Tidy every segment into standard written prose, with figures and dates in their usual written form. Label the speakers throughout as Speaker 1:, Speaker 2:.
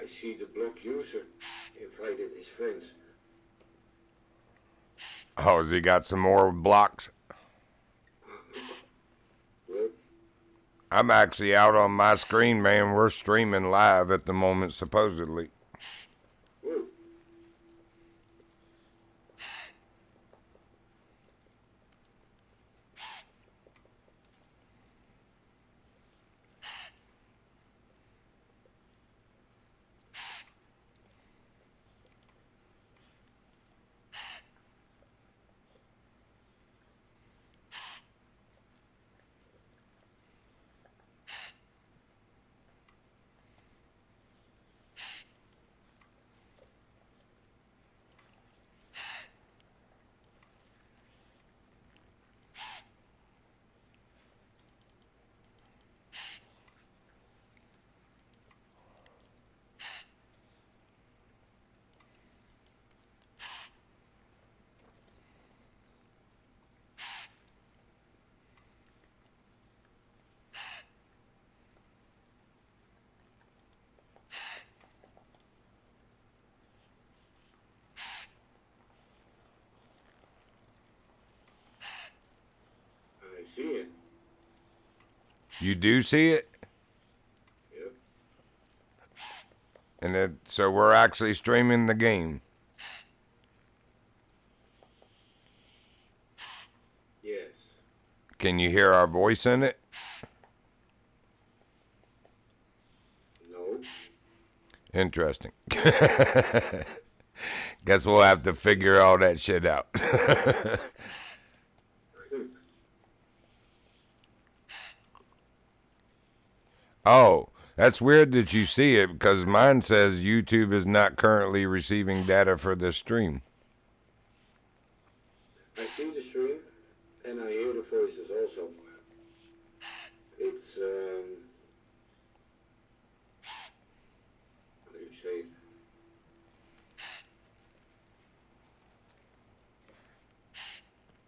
Speaker 1: I see the block user invited his friends.
Speaker 2: Oh, has he got some more blocks?
Speaker 1: Well,
Speaker 2: I'm actually out on my screen, man. We're streaming live at the moment, supposedly.
Speaker 1: whoa. I see it.
Speaker 2: You do see it?
Speaker 1: Yep.
Speaker 2: And so we're actually streaming the game.
Speaker 1: Yes.
Speaker 2: Can you hear our voice in it?
Speaker 1: No.
Speaker 2: Interesting. Guess we'll have to figure all that shit out. Oh, that's weird that you see it because mine says YouTube is not currently receiving data for this stream.
Speaker 1: I see the stream and I hear the voices also. It's how do you say it?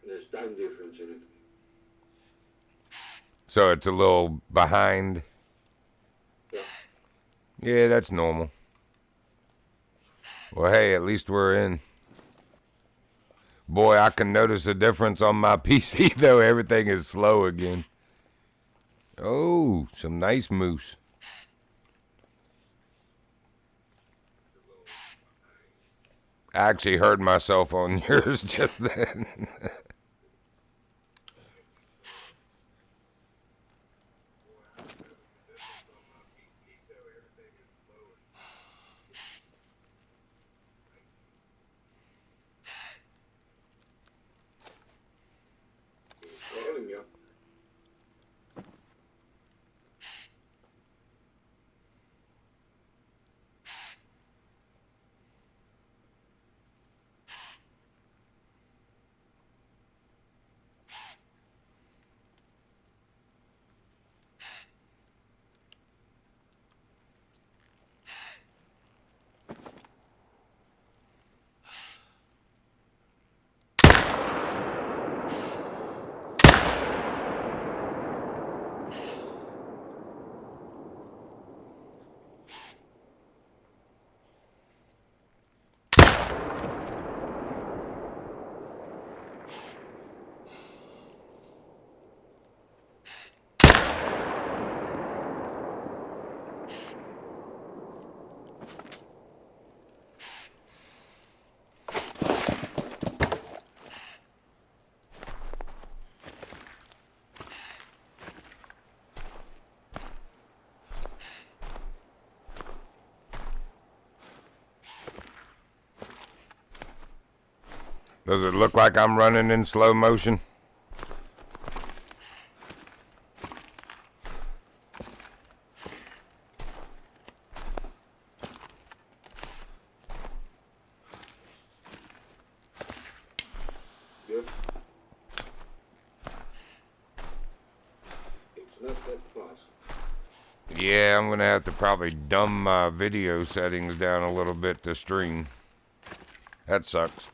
Speaker 1: There's time difference in it.
Speaker 2: So it's a little behind.
Speaker 1: Yeah.
Speaker 2: Yeah, that's normal. Well, hey, at least we're in. Boy, I can notice a difference on my PC, though. Everything is slow again. Oh, some nice moose. I actually heard myself on yours just then.
Speaker 1: Calling you.
Speaker 2: Does it look like I'm running in slow motion?
Speaker 1: Yep. It's not that fast.
Speaker 2: Yeah, I'm going to have to probably dumb my video settings down a little bit to stream. That sucks.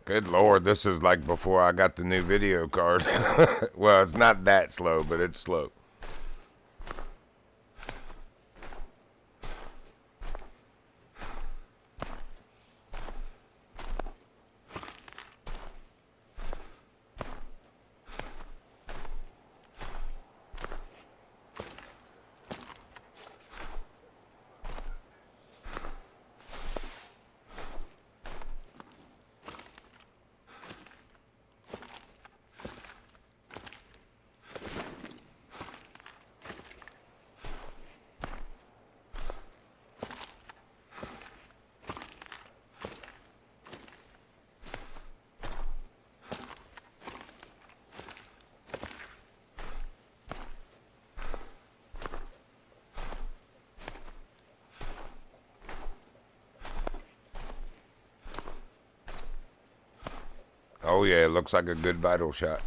Speaker 2: Good Lord, this is like before I got the new video card. Well, it's not that slow, but it's slow. Oh yeah, it looks like a good vital shot.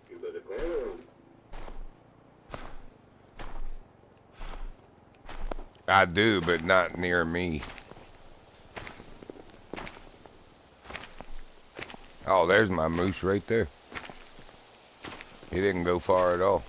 Speaker 1: You better call her on.
Speaker 2: I do, but not near me. Oh, there's my moose right there. He didn't go far at all.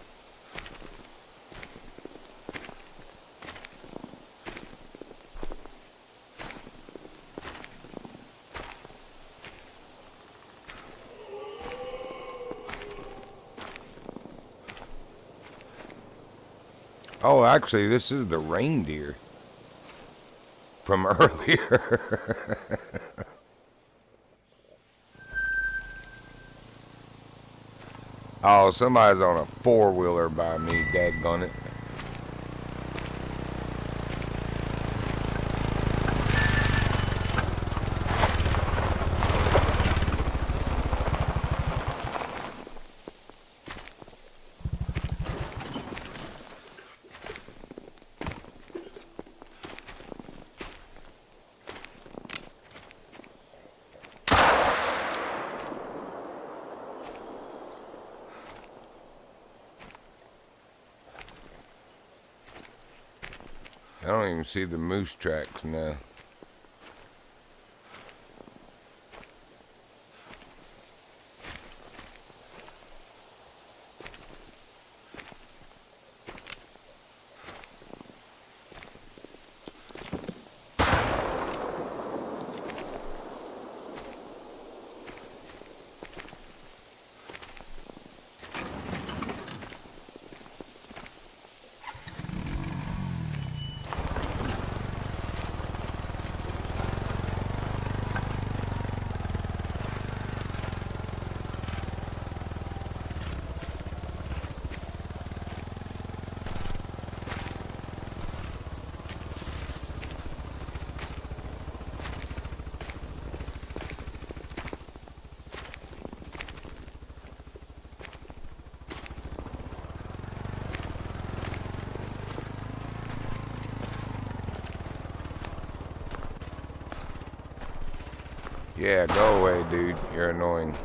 Speaker 2: Oh, actually, this is the reindeer from earlier. Oh, somebody's on a four-wheeler by me, daggone it. I don't even see the moose tracks now. Yeah, go away, dude. You're annoying.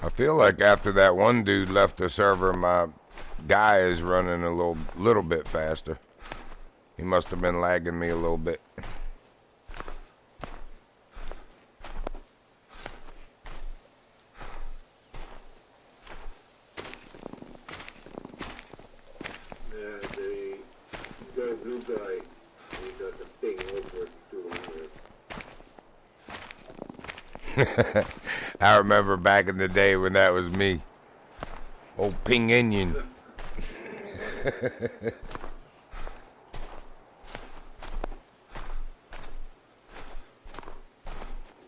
Speaker 2: I feel like after that one dude left the server, my guy is running a little bit faster. He must have been lagging me a little bit.
Speaker 1: Yeah, the blue guy, he got the ping over 200.
Speaker 2: I remember back in the day when that was me. Old Ping Indian.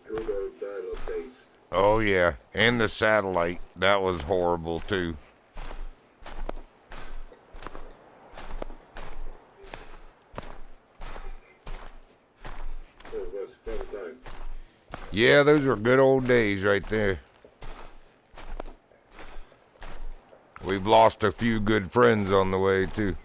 Speaker 1: Good old dial-up base.
Speaker 2: Oh yeah, and the satellite. That was horrible too.
Speaker 1: So it was a fun time.
Speaker 2: Yeah, those were good old days right there. We've lost a few good friends on the way too.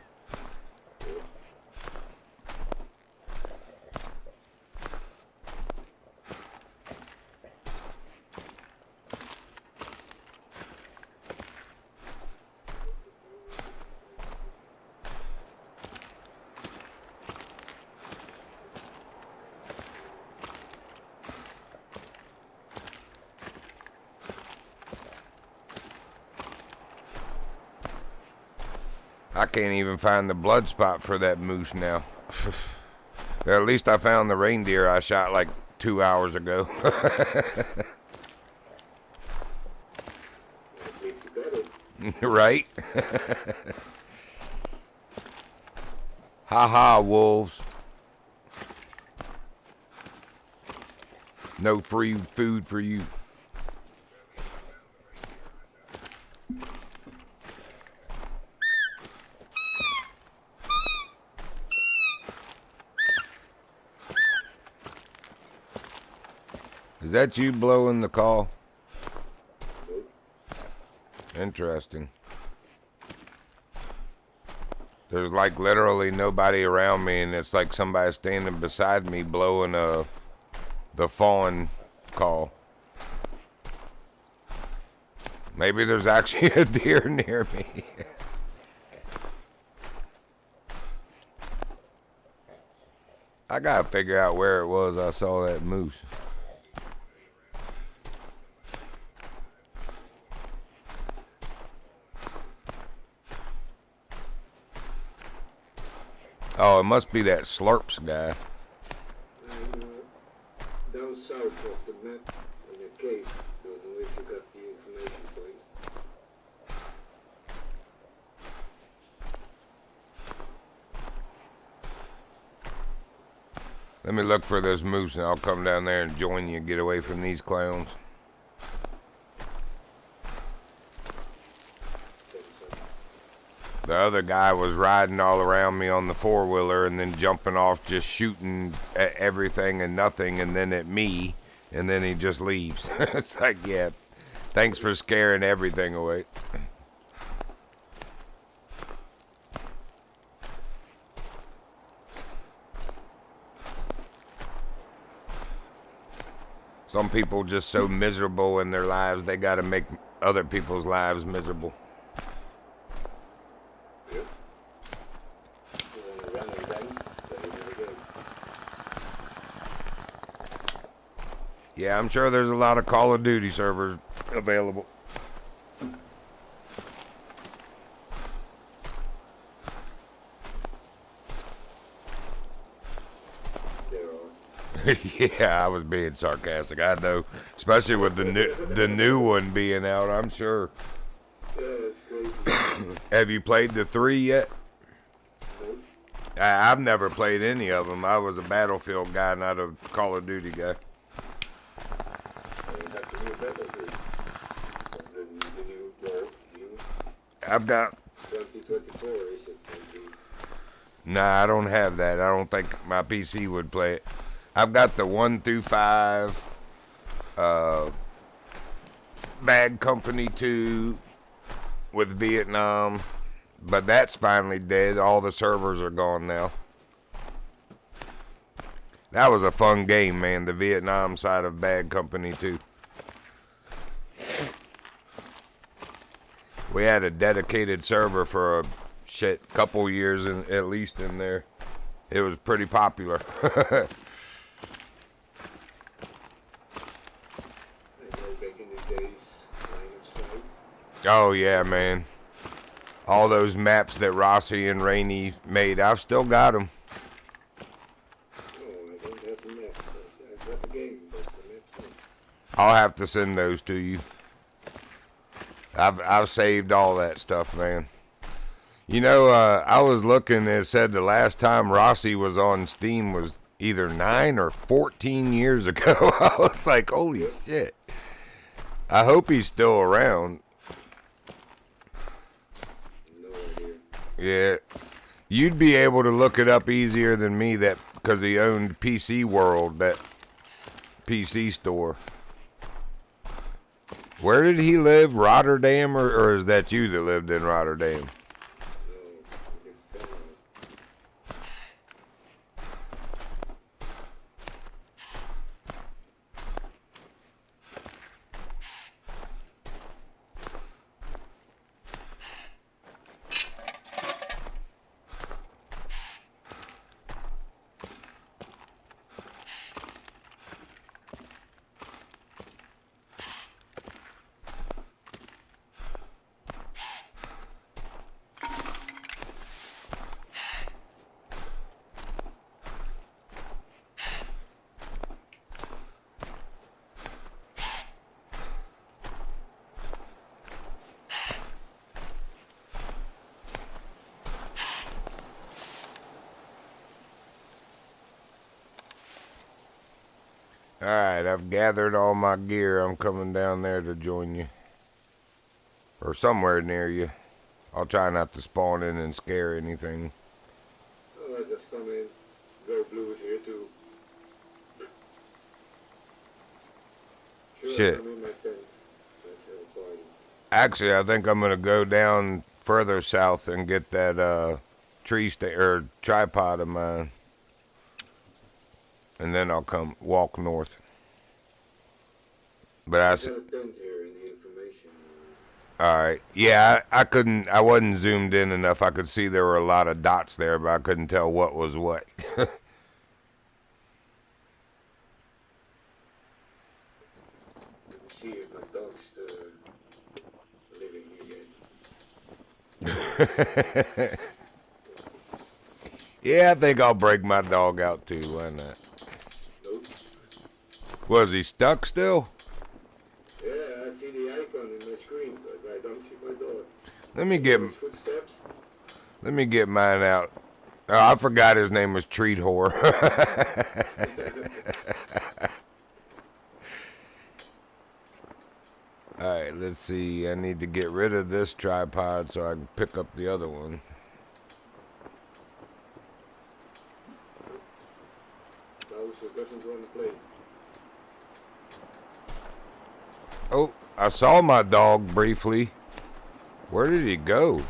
Speaker 2: I can't even find the blood spot for that moose now. At least I found the reindeer I shot like 2 hours ago. Right? Ha ha, wolves. No free food for you. Is that you blowing the call? Interesting. There's like literally nobody around me, and it's like somebody standing beside me blowing the fawn call. Maybe there's actually a deer near me. I gotta figure out where it was I saw that moose. Oh, it must be that Slurps guy.
Speaker 1: I'm down south of the map in a cave. Don't know if you got the information point.
Speaker 2: Let me look for this moose and I'll come down there and join you, get away from these clowns. The other guy was riding all around me on the four-wheeler and then jumping off, just shooting at everything and nothing, and then at me, and then he just leaves. It's like, yeah, thanks for scaring everything away. Some people just so miserable in their lives, they gotta make other people's lives miserable. Yeah, I'm sure there's a lot of Call of Duty servers available. Yeah, I was being sarcastic. I know, especially with the new one being out. I'm sure.
Speaker 1: Yeah, that's crazy.
Speaker 2: Have you played the 3 yet?
Speaker 1: No.
Speaker 2: I've never played any of them. I was a Battlefield guy, not a Call of Duty guy. I've got
Speaker 1: 2024, is it?
Speaker 2: Nah, I don't have that. I don't think my PC would play it. I've got the 1 through 5, Bad Company 2 with Vietnam, but that's finally dead. All the servers are gone now. That was a fun game, man, the Vietnam side of Bad Company 2. We had a dedicated server for a couple years at least in there. It was pretty popular.
Speaker 1: I know back in the days, line of sight.
Speaker 2: Oh yeah, man. All those maps that Rossi and Rainey made, I've still got them.
Speaker 1: No, I don't have the maps. I've got the game, but the maps don't.
Speaker 2: I'll have to send those to you. I've saved all that stuff, man. You know, I was looking, it said the last time Rossi was on Steam was either 9 or 14 years ago. I was like, holy shit. I hope he's still around.
Speaker 1: No idea.
Speaker 2: Yeah. You'd be able to look it up easier than me, that because he owned PC World, that PC store. Where did he live? Rotterdam, or is that you that lived in Rotterdam? Alright, I've gathered all my gear. I'm coming down there to join you. Or somewhere near you. I'll try not to spawn in and scare anything.
Speaker 1: Oh, I just come in. Go Blue is here too. Sure,
Speaker 2: Shit.
Speaker 1: I'm in my tent. Let's have a party.
Speaker 2: Actually, I think I'm going to go down further south and get that tripod of mine. And then I'll come walk north. But
Speaker 1: I got a tent here in the information.
Speaker 2: alright. Yeah, I wasn't zoomed in enough. I could see there were a lot of dots there, but I couldn't tell what was what.
Speaker 1: Let me see if my dog's still living here yet.
Speaker 2: Yeah, I think I'll break my dog out too. Why not?
Speaker 1: Nope.
Speaker 2: Was he stuck still?
Speaker 1: Yeah, I see the icon in my screen, but I don't see my dog.
Speaker 2: Let me get
Speaker 1: His footsteps.
Speaker 2: mine out. Oh, I forgot his name was Treat Whore. Alright, let's see. I need to get rid of this tripod so I can pick up the other one.
Speaker 1: Bowser doesn't want to play.
Speaker 2: Oh, I saw my dog briefly. Where did he go?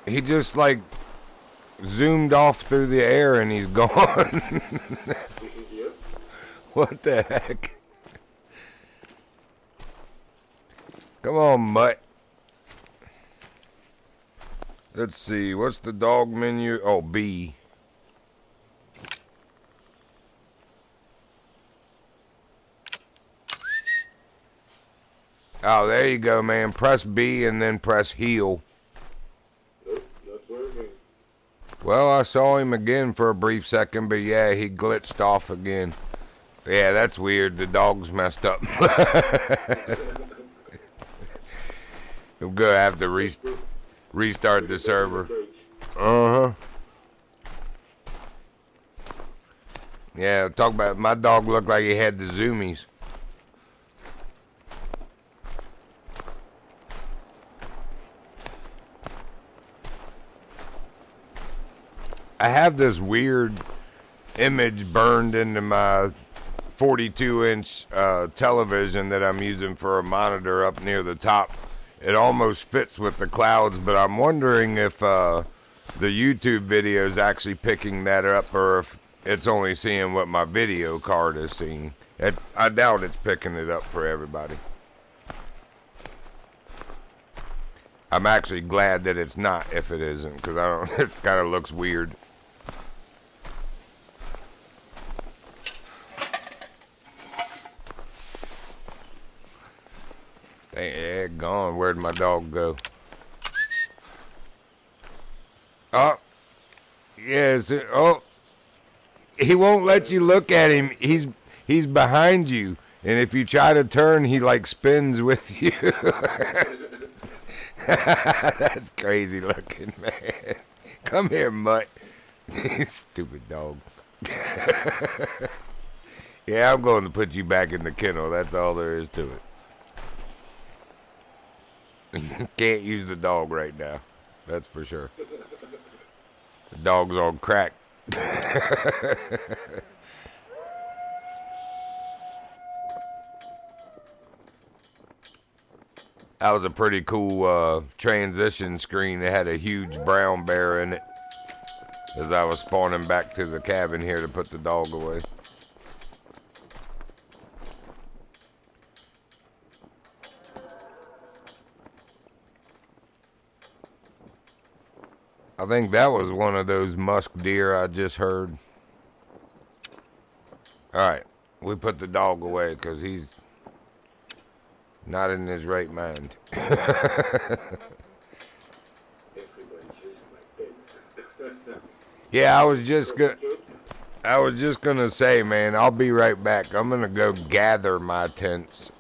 Speaker 2: He just like zoomed off through the air and he's gone.
Speaker 1: Yep.
Speaker 2: What the heck? Come on, mutt. Let's see. What's the dog menu? Oh, B. Oh, there you go, man. Press B and then press heal.
Speaker 1: Nope, not working.
Speaker 2: Well, I saw him again for a brief second, but yeah, he glitched off again. Yeah, that's weird. The dog's messed up. I'm gonna have to restart the server. Uh-huh. Yeah, talk about my dog looked like he had the zoomies. I have this weird image burned into my 42-inch television that I'm using for a monitor up near the top. It almost fits with the clouds, but I'm wondering if the YouTube video is actually picking that up or if it's only seeing what my video card is seeing. I doubt it's picking it up for everybody. I'm actually glad that it's not if it isn't, because I don't. It kind of looks weird. Hey, gone. Where'd my dog go? Oh, yes. Oh, he won't let you look at him. He's behind you, and if you try to turn, he like spins with you. That's crazy looking, man. Come here, mutt. Stupid dog. Yeah, I'm going to put you back in the kennel. That's all there is to it. Can't use the dog right now. That's for sure. The dog's on crack. That was a pretty cool transition screen. It had a huge brown bear in it as I was spawning back to the cabin here to put the dog away. I think that was one of those musk deer I just heard. Alright, we put the dog away because he's not in his right mind. Yeah, I was just gonna say, man, I'll be right back. I'm gonna go gather my tents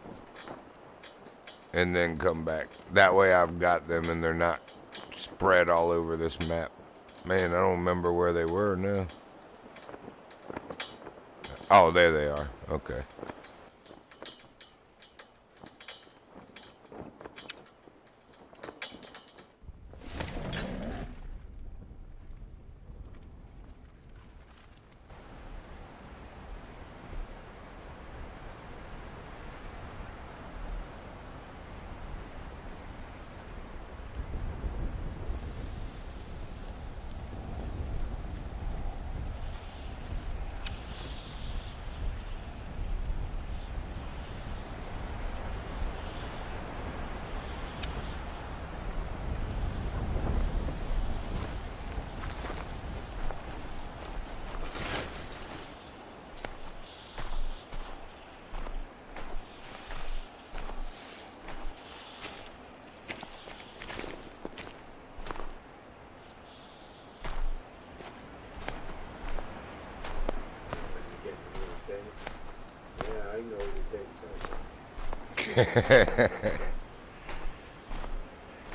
Speaker 2: and then come back. That way I've got them and they're not spread all over this map. Man, I don't remember where they were now. Oh, there they are. Okay.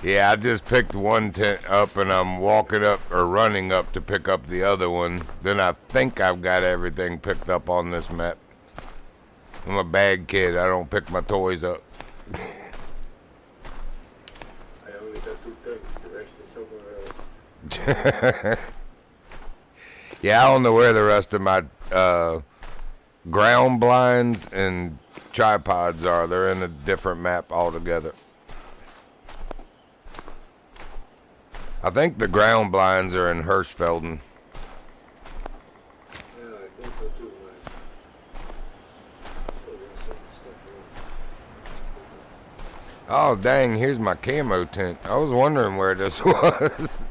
Speaker 2: Yeah, I just picked one tent up and I'm walking up or running up to pick up the other one. Then I think I've got everything picked up on this map. I'm a bad kid. I don't pick my toys up.
Speaker 1: I only got 2 tents. The rest is somewhere else.
Speaker 2: Yeah, I don't know where the rest of my ground blinds and tripods are. They're in a different map altogether. I think the ground blinds are in Hirschfelden.
Speaker 1: Yeah, I think so too, man. Oh, there's some stuff here.
Speaker 2: Oh, dang, here's my camo tent. I was wondering where this was.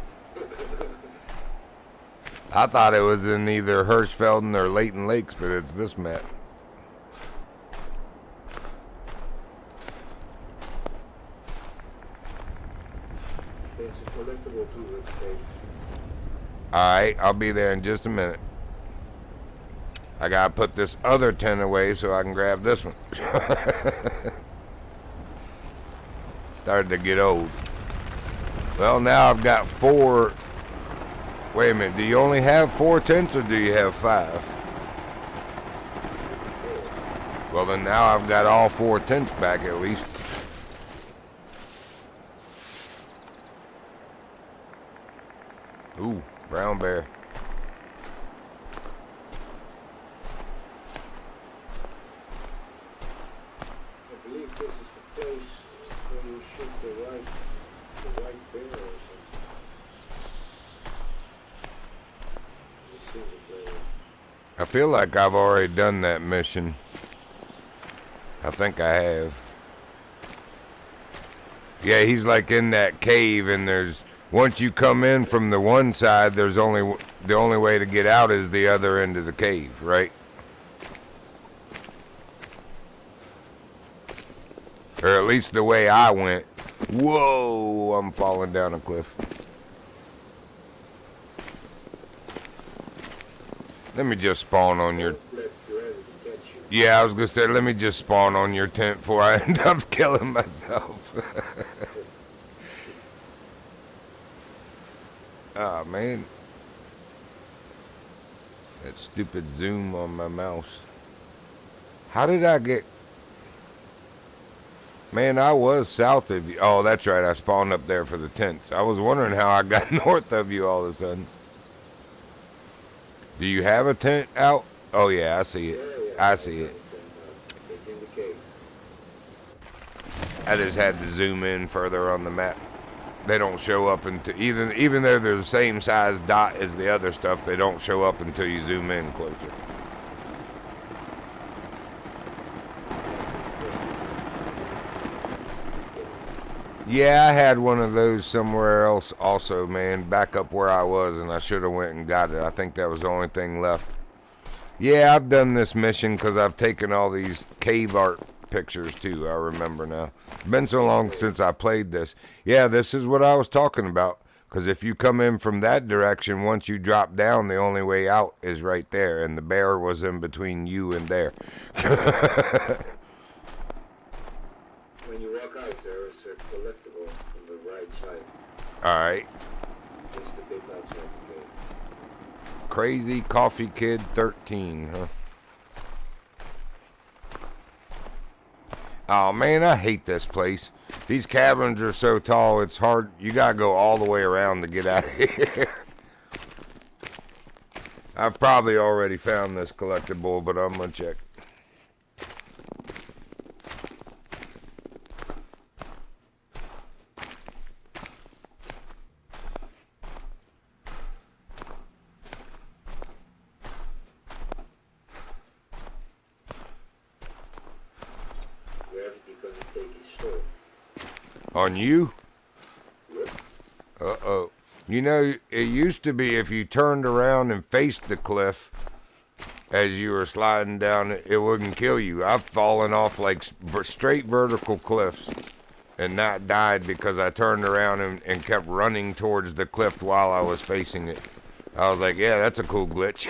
Speaker 2: I thought it was in either Hirschfelden or Leighton Lakes, but it's this map.
Speaker 1: There's a collectible too, let's say.
Speaker 2: Alright, I'll be there in just a minute. I gotta put this other tent away so I can grab this one. Started to get old. Well, now I've got 4. Wait a minute, do you only have 4 tents or do you have 5? Well, then now I've got all 4 tents back at least. Ooh, brown bear.
Speaker 1: I believe this is the place where you shoot the white bear or something. The single player.
Speaker 2: I feel like I've already done that mission. I think I have. Yeah, he's like in that cave and there's... Once you come in from the one side, there's the only way to get out is the other end of the cave, right? Or at least the way I went. Whoa, I'm falling down a cliff. Let me just spawn on your... Yeah, I was going to say, let me just spawn on your tent before I end up killing myself. Oh, man. That stupid zoom on my mouse. How did I get... Man, I was south of you. Oh, that's right. I spawned up there for the tents. I was wondering how I got north of you all of a sudden. Do you have a tent out? Oh, yeah, I see it. I see it. I just had to zoom in further on the map. They don't show up until... Even though they're the same size dot as the other stuff, they don't show up until you zoom in closer. Yeah, I had one of those somewhere else also, man, back up where I was, and I should have went and got it. I think that was the only thing left. Yeah, I've done this mission because I've taken all these cave art pictures too. I remember now. It's been so long since I played this. Yeah, this is what I was talking about. Because if you come in from that direction, once you drop down, the only way out is right there. And the bear was in between you and there.
Speaker 1: When you walk out, there is a collectible on the right side.
Speaker 2: Alright.
Speaker 1: Just a bit outside the gate.
Speaker 2: Crazy Coffee Kid 13, huh? Oh man, I hate this place. These caverns are so tall, it's hard. You gotta go all the way around to get out of here. I've probably already found this collectible, but I'm gonna check. On you? Uh-oh. You know, it used to be if you turned around and faced the cliff as you were sliding down, it wouldn't kill you. I've fallen off like straight vertical cliffs and not died because I turned around and kept running towards the cliff while I was facing it. I was like, yeah, that's a cool glitch.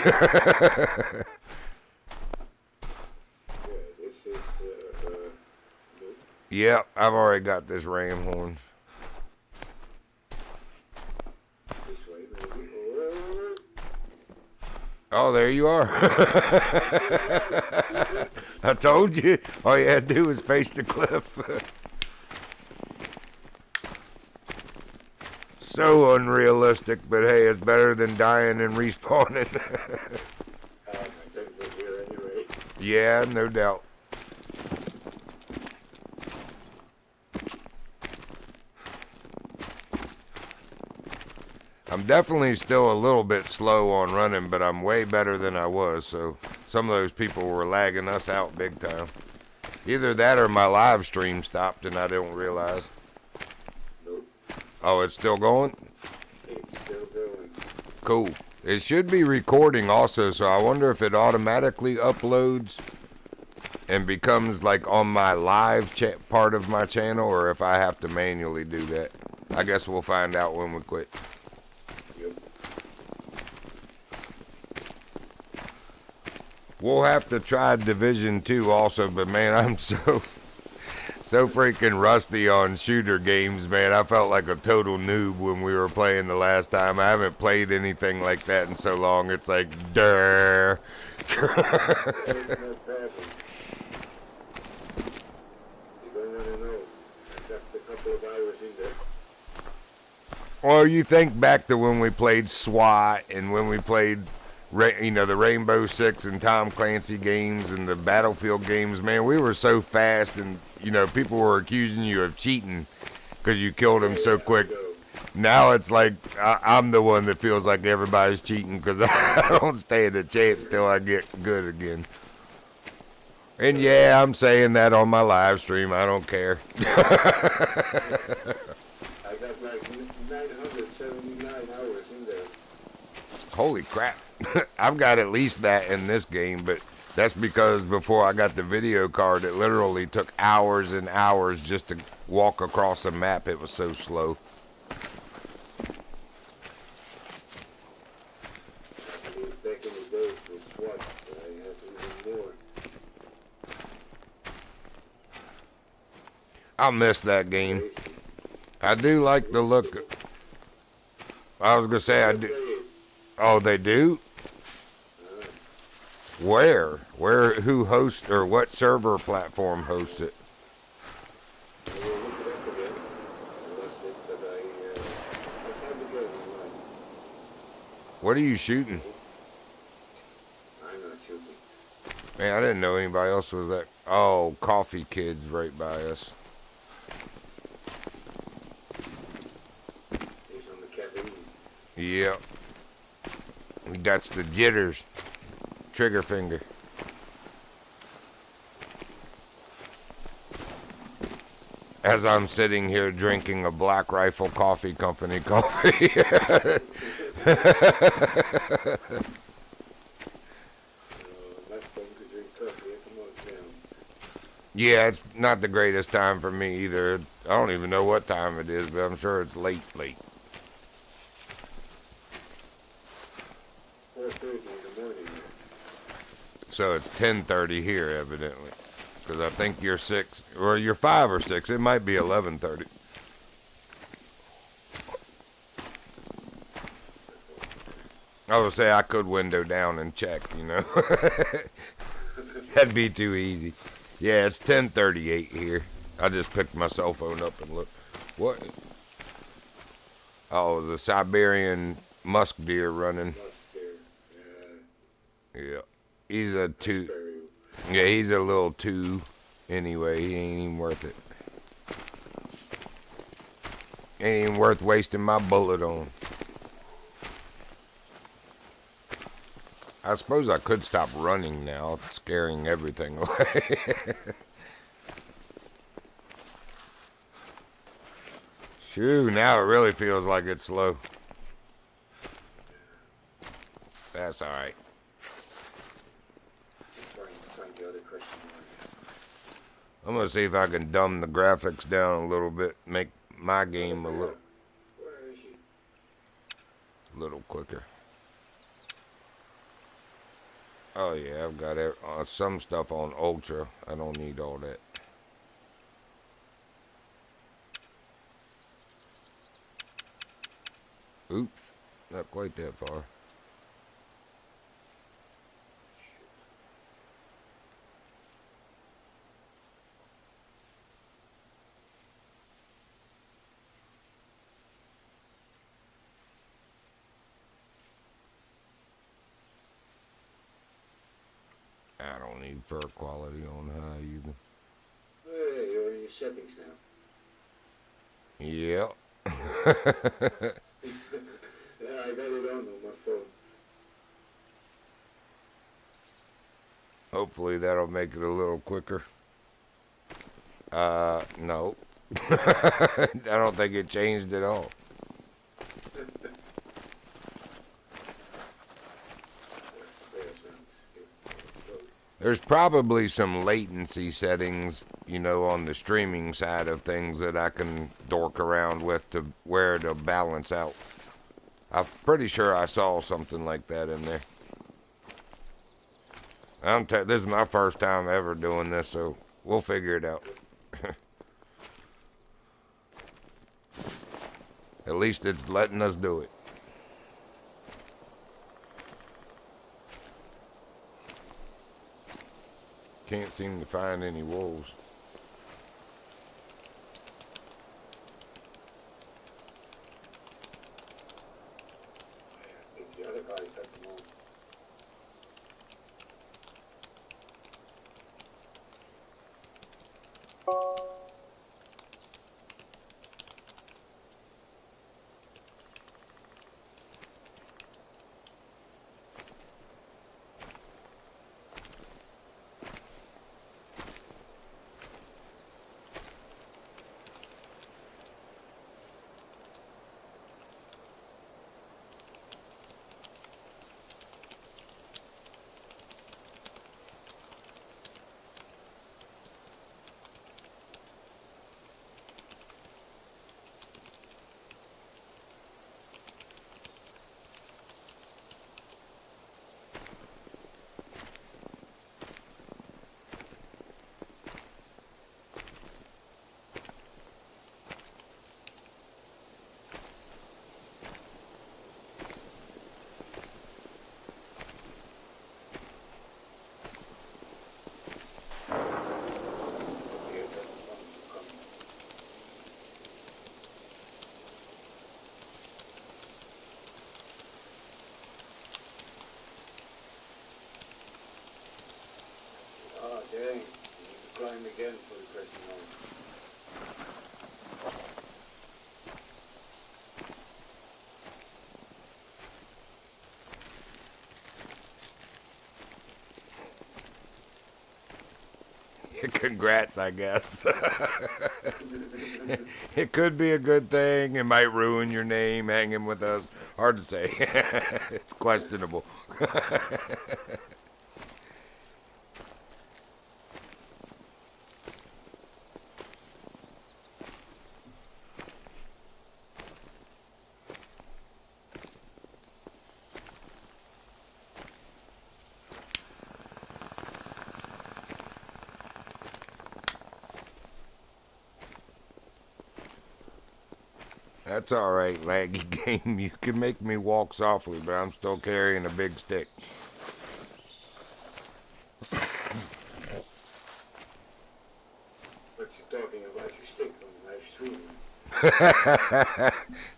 Speaker 2: Yep, I've already got this ram horn. Oh, there you are. I told you. All you had to do was face the cliff. So unrealistic, but hey, it's better than dying and respawning. Yeah, no doubt. I'm definitely still a little bit slow on running, but I'm way better than I was, so some of those people were lagging us out big time. Either that or my live stream stopped and I didn't realize.
Speaker 1: Nope.
Speaker 2: Oh, it's still going?
Speaker 1: It's still going.
Speaker 2: Cool. It should be recording also, so I wonder if it automatically uploads and becomes like on my live part of my channel, or if I have to manually do that. I guess we'll find out when we quit. We'll have to try Division 2 also, but man, I'm so freaking rusty on shooter games, man. I felt like a total noob when we were playing the last time. I haven't played anything like that in so long. It's like, durr.
Speaker 1: No problem. You don't want to know. I got a couple of hours in there.
Speaker 2: Well, you think back to when we played SWAT and when we played, you know, the Rainbow Six and Tom Clancy games and the Battlefield games, man, we were so fast, and, you know, people were accusing you of cheating because you killed them so quick. Now it's like I'm the one that feels like everybody's cheating because I don't stand a chance till I get good again. And yeah, I'm saying that on my live stream. I don't care.
Speaker 1: I got like 979 hours in there.
Speaker 2: Holy crap. I've got at least that in this game, but That's because before I got the video card, it literally took hours and hours just to walk across a map. It was so slow.
Speaker 1: Back in the days with SWAT, I had even more.
Speaker 2: I miss that game. I do like the look. I was gonna say I do. Oh, they do? Where? Where? Who hosts or what server platform hosts it?
Speaker 1: I will look it up again. I lost it, but I'll find it again online.
Speaker 2: What are you shooting?
Speaker 1: I'm not shooting.
Speaker 2: Man, I didn't know anybody else was that. Oh, Coffee Kid's right by us.
Speaker 1: He's on the cabin.
Speaker 2: Yep. He got the jitters. Trigger finger. As I'm sitting here drinking a Black Rifle Coffee Company coffee.
Speaker 1: My phone could drink coffee at the most now.
Speaker 2: Yeah, it's not the greatest time for me either. I don't even know what time it is, but I'm sure it's late.
Speaker 1: 4:30 in the morning.
Speaker 2: So it's 10:30 here, evidently. Because I think you're 6, or you're 5 or 6. It might be 11:30. I would say I could window down and check, you know. That'd be too easy. Yeah, it's 10:38 here. I just picked my cell phone up and looked. What? Oh, the Siberian musk deer running. Yeah. He's a 2. Yeah, he's a little 2. Anyway, he ain't even worth it. Ain't even worth wasting my bullet on. I suppose I could stop running now, scaring everything away. Shoo, now it really feels like it's slow. That's alright. I'm gonna see if I can dumb the graphics down a little bit, make my game a little quicker. Oh yeah, I've got some stuff on ultra. I don't need all that. Oops, not quite that far. I don't need fur quality on high either.
Speaker 1: Hey, you're in your settings now.
Speaker 2: Yep.
Speaker 1: Yeah, I got it on my phone.
Speaker 2: Hopefully that'll make it a little quicker. No. I don't think it changed at all. There's probably some latency settings, you know, on the streaming side of things that I can dork around with to where to balance out. I'm pretty sure I saw something like that in there. This is my first time ever doing this, so we'll figure it out. At least it's letting us do it. Can't seem to find any wolves.
Speaker 1: I think the other guys had them on. climb again for the question mark.
Speaker 2: Congrats, I guess. It could be a good thing. It might ruin your name hanging with us. Hard to say. It's questionable. That's alright, laggy game. You can make me walk softly, but I'm still carrying a big stick.
Speaker 1: But you're talking about your stick on live stream.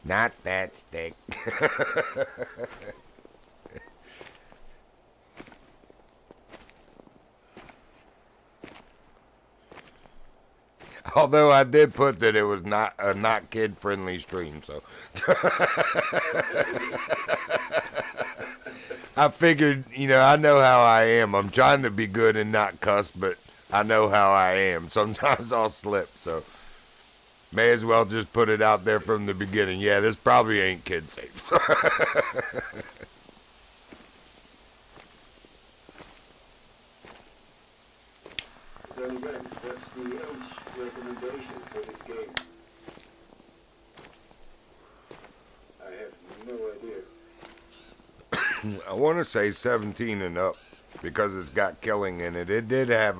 Speaker 2: Not that stick. Although I did put that it was not a not kid friendly stream, so I figured, I know how I am. I'm trying to be good and not cuss, but I know how I am. Sometimes I'll slip, so may as well just put it out there from the beginning. Yeah, this probably ain't kid safe.
Speaker 1: Then again, what's the age recommendation for this game? I have no idea.
Speaker 2: I want to say 17 and up because it's got killing in it. It did have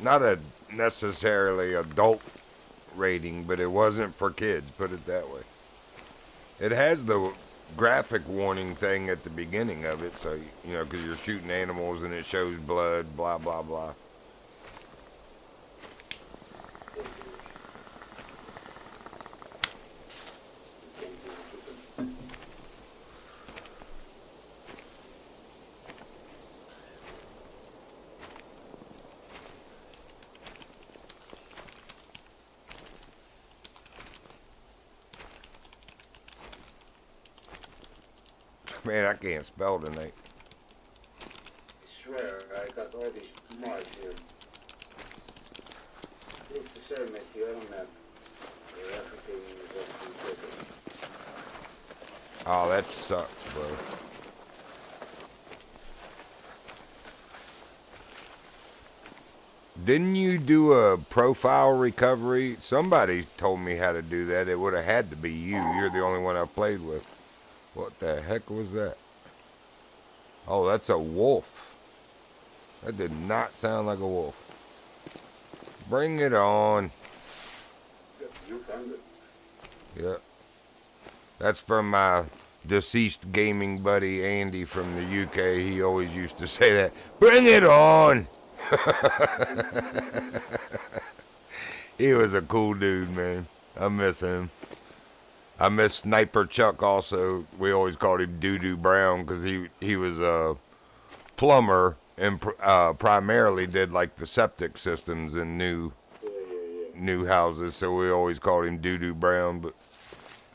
Speaker 2: not a necessarily adult rating, but it wasn't for kids, put it that way. It has the graphic warning thing at the beginning of it, so, because you're shooting animals and it shows blood, blah, blah, blah. Man, I can't spell tonight.
Speaker 1: I swear, I got all these marks here. It's the same as the other map, where everything is actually different.
Speaker 2: Oh, that sucks, bro. Didn't you do a profile recovery? Somebody told me how to do that. It would have had to be you. You're the only one I've played with. What the heck was that? Oh, that's a wolf. That did not sound like a wolf. Bring it on.
Speaker 1: You found it.
Speaker 2: Yeah. That's from my deceased gaming buddy Andy from the UK. He always used to say that. Bring it on. He was a cool dude, man. I miss him. I miss Sniper Chuck also. We always called him Doo-Doo Brown because he was a plumber and primarily did like the septic systems in new houses. So we always called him Doo-Doo Brown. But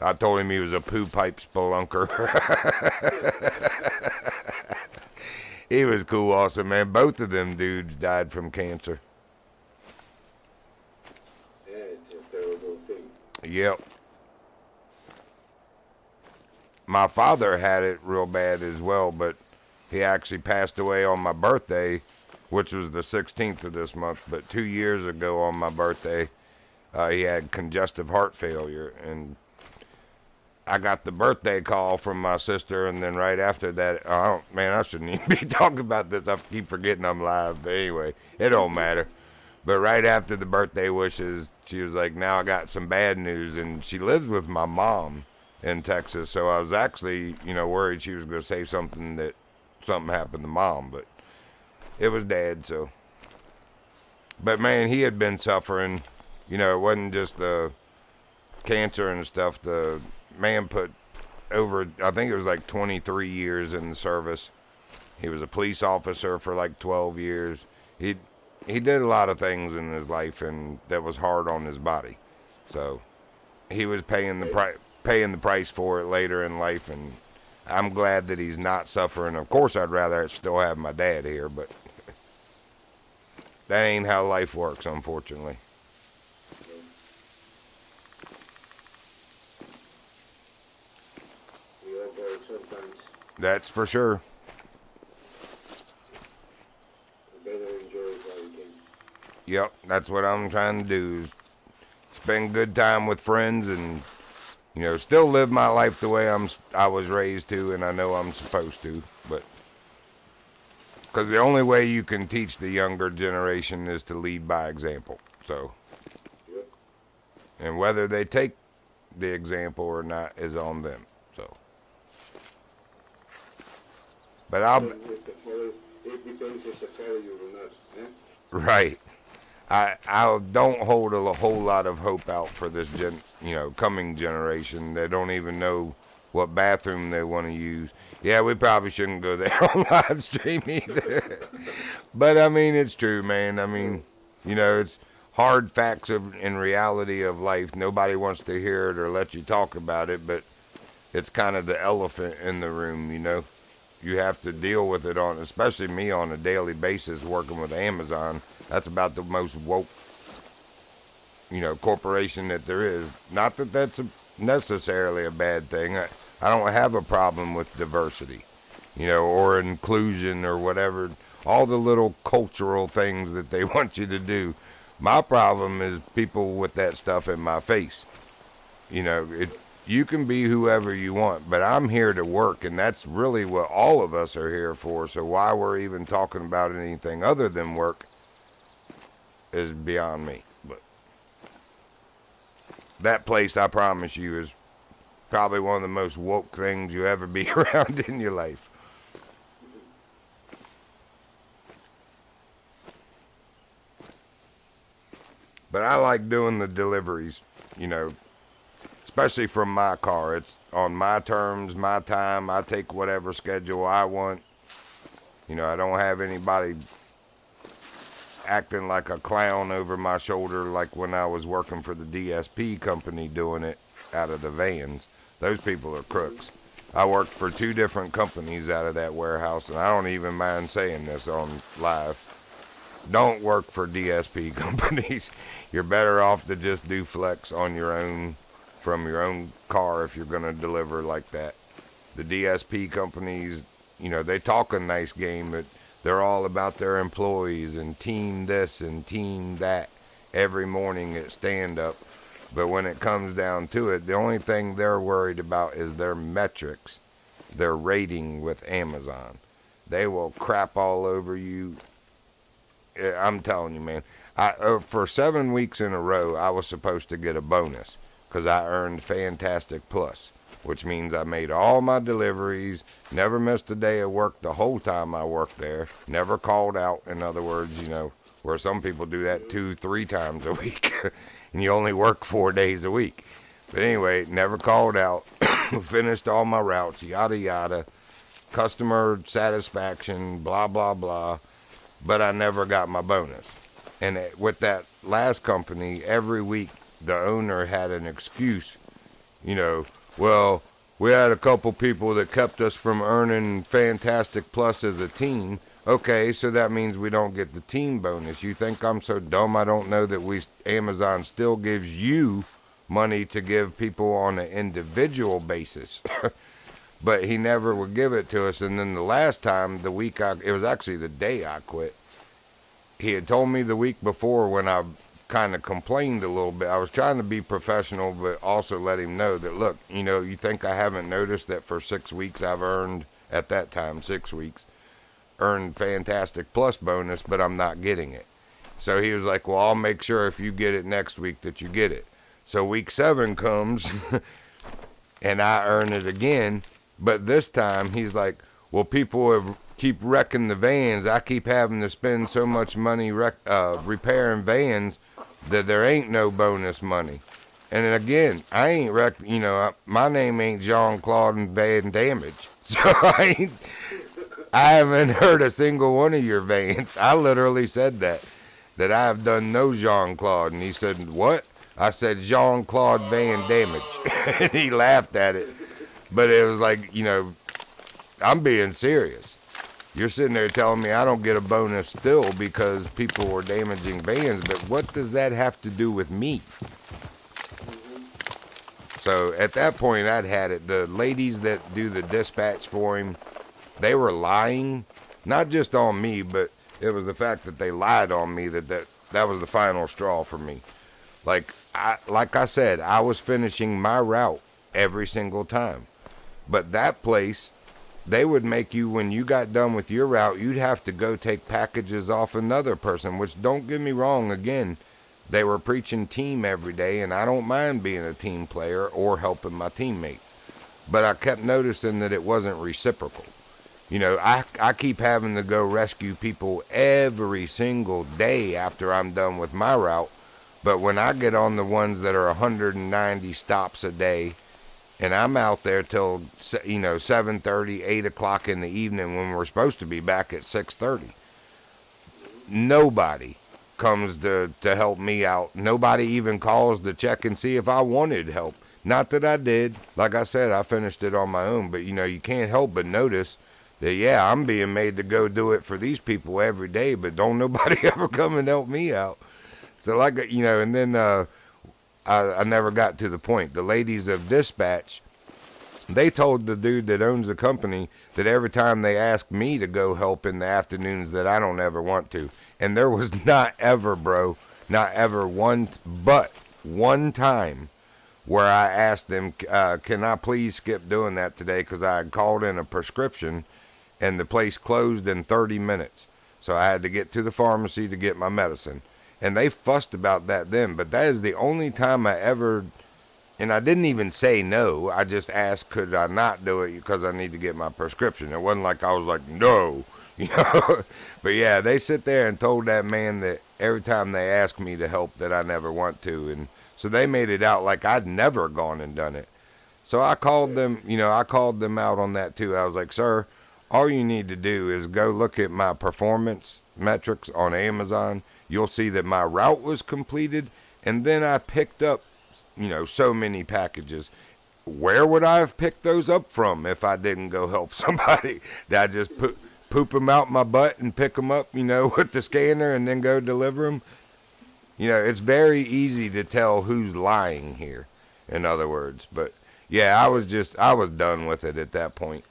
Speaker 2: I told him he was a poo pipe spelunker. He was cool also, man. Both of them dudes died from cancer.
Speaker 1: Yeah, it's a terrible thing.
Speaker 2: Yep. My father had it real bad as well, but he actually passed away on my birthday, which was the 16th of this month. But 2 years ago on my birthday, he had congestive heart failure. And I got the birthday call from my sister, and then right after that, I shouldn't even be talking about this. I keep forgetting I'm live. But anyway, it don't matter. But right after the birthday wishes, she was like, now I got some bad news. And she lives with my mom in Texas, so I was actually, worried she was going to say something happened to mom, but it was dad, so. But man, he had been suffering, it wasn't just the cancer and stuff. The man put over, I think it was like 23 years in the service. He was a police officer for like 12 years. he did a lot of things in his life, and that was hard on his body. So he was paying the price for it later in life, and I'm glad that he's not suffering. Of course, I'd rather still have my dad here, but that ain't how life works, unfortunately.
Speaker 1: We all go sometimes.
Speaker 2: That's for sure.
Speaker 1: We better enjoy it while we can.
Speaker 2: Yep, that's what I'm trying to do, is spend good time with friends and, you know, still live my life the way I was raised to, and I know I'm supposed to, but because the only way you can teach the younger generation is to lead by example. So,
Speaker 1: Yep.
Speaker 2: and whether they take the example or not is on them. So, but
Speaker 1: It depends if they follow you or not. Eh?
Speaker 2: right. I don't hold a whole lot of hope out for this coming generation. They don't even know what bathroom they want to use. Yeah, we probably shouldn't go there on live stream either. But I mean, it's true, man. I mean, you know, it's hard facts in reality of life. Nobody wants to hear it or let you talk about it, but it's kind of the elephant in the room, you know. You have to deal with it especially me on a daily basis working with Amazon. That's about the most woke, corporation that there is. Not that that's necessarily a bad thing. I don't have a problem with diversity, or inclusion or whatever. All the little cultural things that they want you to do. My problem is people with that stuff in my face. You can be whoever you want, but I'm here to work, and that's really what all of us are here for. So why we're even talking about anything other than work is beyond me. But that place, I promise you, is probably one of the most woke things you ever be around in your life. But I like doing the deliveries, especially from my car. It's on my terms, my time. I take whatever schedule I want. I don't have anybody acting like a clown over my shoulder like when I was working for the DSP company doing it out of the vans. Those people are crooks. I worked for 2 different companies out of that warehouse, and I don't even mind saying this on live. Don't work for DSP companies. You're better off to just do flex on your own, from your own car if you're going to deliver like that. The DSP companies, they talk a nice game, but they're all about their employees and team this and team that every morning at stand-up. But when it comes down to it, the only thing they're worried about is their metrics, their rating with Amazon. They will crap all over you. I'm telling you, man. For 7 weeks in a row, I was supposed to get a bonus because I earned Fantastic Plus, which means I made all my deliveries, never missed a day of work the whole time I worked there, never called out. In other words, where some people do that 2-3 times a week, and you only work 4 days a week. But anyway, never called out, finished all my routes, yada yada, customer satisfaction, blah blah blah. But I never got my bonus. And with that last company, every week the owner had an excuse. Well, we had a couple people that kept us from earning Fantastic Plus as a team. Okay, so that means we don't get the team bonus. You think I'm so dumb I don't know that Amazon still gives you money to give people on an individual basis. But he never would give it to us. And then the last time, it was actually the day I quit. He had told me the week before when I kind of complained a little bit. I was trying to be professional, but also let him know that, look, you think I haven't noticed that for 6 weeks I've earned, at that time, 6 weeks, earned Fantastic Plus bonus, but I'm not getting it. So he was like, well, I'll make sure if you get it next week that you get it. So week 7 comes, and I earn it again. But this time, he's like, well, people keep wrecking the vans. I keep having to spend so much money repairing vans that there ain't no bonus money. And again, I ain't wrecked, my name ain't Jean-Claude Van Damage. So I haven't heard a single one of your vans. I literally said that. that I have done no Jean-Claude. And he said, what? I said, Jean-Claude Van Damage. And he laughed at it. But it was like, you know, I'm being serious. You're sitting there telling me I don't get a bonus still because people were damaging vans, but what does that have to do with me? So at that point, I'd had it. The ladies that do the dispatch for him, they were lying, not just on me, but it was the fact that they lied on me that was the final straw for me. Like I said, I was finishing my route every single time. But that place, they would make you, when you got done with your route, you'd have to go take packages off another person, which, don't get me wrong, again, they were preaching team every day, and I don't mind being a team player or helping my teammates. But I kept noticing that it wasn't reciprocal. You know, I keep having to go rescue people every single day after I'm done with my route, but when I get on the ones that are 190 stops a day, and I'm out there till, you know, 7:30, 8 o'clock in the evening when we're supposed to be back at 6:30. Nobody comes to help me out. Nobody even calls to check and see if I wanted help. Not that I did. Like I said, I finished it on my own. But, you know, you can't help but notice that, yeah, I'm being made to go do it for these people every day, but don't nobody ever come and help me out. So, like, you know, and then I never got to the point. The ladies of dispatch, they told the dude that owns the company that every time they ask me to go help in the afternoons that I don't ever want to. And there was not ever, bro, not ever one time where I asked them, can I please skip doing that today, because I had called in a prescription and the place closed in 30 minutes. So I had to get to the pharmacy to get my medicine. And they fussed about that then, but that is the only time I ever, and I didn't even say no. I just asked, could I not do it because I need to get my prescription. It wasn't like I was like, no, you know. But yeah, they sit there and told that man that every time they ask me to help that I never want to. And so they made it out like I'd never gone and done it. So I called them, you know, I called them out on that too. I was like, sir, all you need to do is go look at my performance metrics on Amazon. You'll see that my route was completed, and then I picked up, you know, so many packages. Where would I have picked those up from if I didn't go help somebody? Did I just poop them out my butt and pick them up, you know, with the scanner and then go deliver them? You know, it's very easy to tell who's lying here, in other words. But, yeah, I was done with it at that point.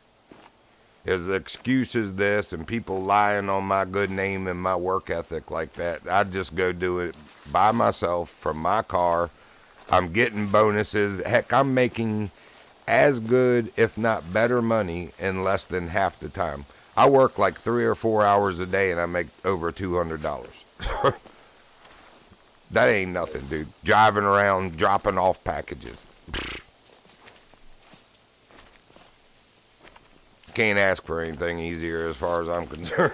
Speaker 2: His excuses this and people lying on my good name and my work ethic like that. I'd just go do it by myself from my car. I'm getting bonuses. Heck, I'm making as good, if not better money in less than half the time. I work like 3 or 4 hours a day and I make over $200. That ain't nothing, dude. Driving around, dropping off packages. Can't ask for anything easier as far as I'm concerned.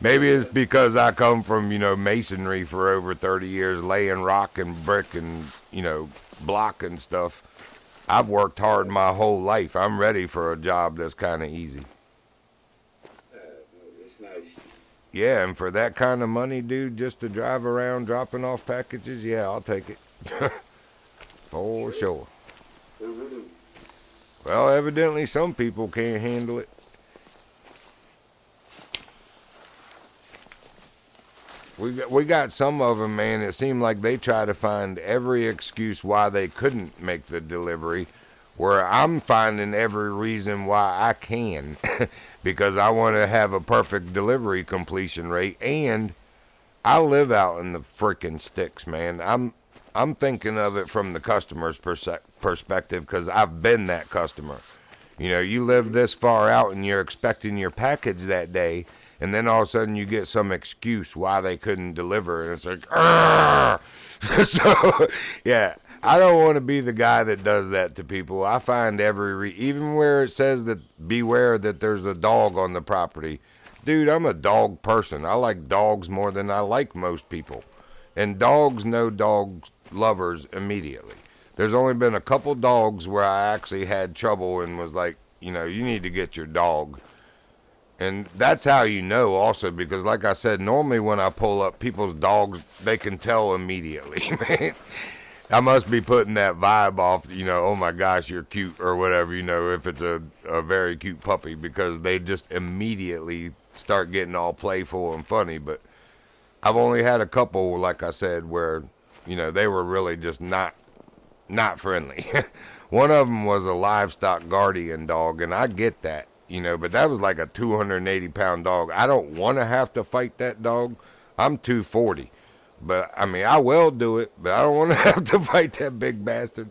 Speaker 2: Maybe it's because I come from, you know, masonry for over 30 years, laying rock and brick and, you know, block and stuff. I've worked hard my whole life. I'm ready for a job that's kind of easy.
Speaker 1: It's nice.
Speaker 2: Yeah, and for that kind of money, dude, just to drive around dropping off packages, yeah, I'll take it. For sure. Well, evidently some people can't handle it. We got some of them, man. It seemed like they try to find every excuse why they couldn't make the delivery, where I'm finding every reason why I can, because I want to have a perfect delivery completion rate, and I live out in the freaking sticks, man. I'm thinking of it from the customer's perspective, because I've been that customer. You know, you live this far out and you're expecting your package that day, and then all of a sudden you get some excuse why they couldn't deliver, and it's like, so, yeah, I don't want to be the guy that does that to people. I find even where it says that beware that there's a dog on the property. Dude, I'm a dog person. I like dogs more than I like most people. And dogs know dogs lovers immediately. There's only been a couple dogs where I actually had trouble and was like, you know, you need to get your dog. And that's how you know also, because like I said, normally when I pull up people's dogs, they can tell immediately, man. I must be putting that vibe off, oh my gosh, you're cute or whatever, if it's a very cute puppy, because they just immediately start getting all playful and funny. But I've only had a couple, like I said, where, they were really just not friendly. One of them was a livestock guardian dog, and I get that, but that was like a 280-pound dog. I don't want to have to fight that dog. I'm 240. But, I mean, I will do it, but I don't want to have to fight that big bastard.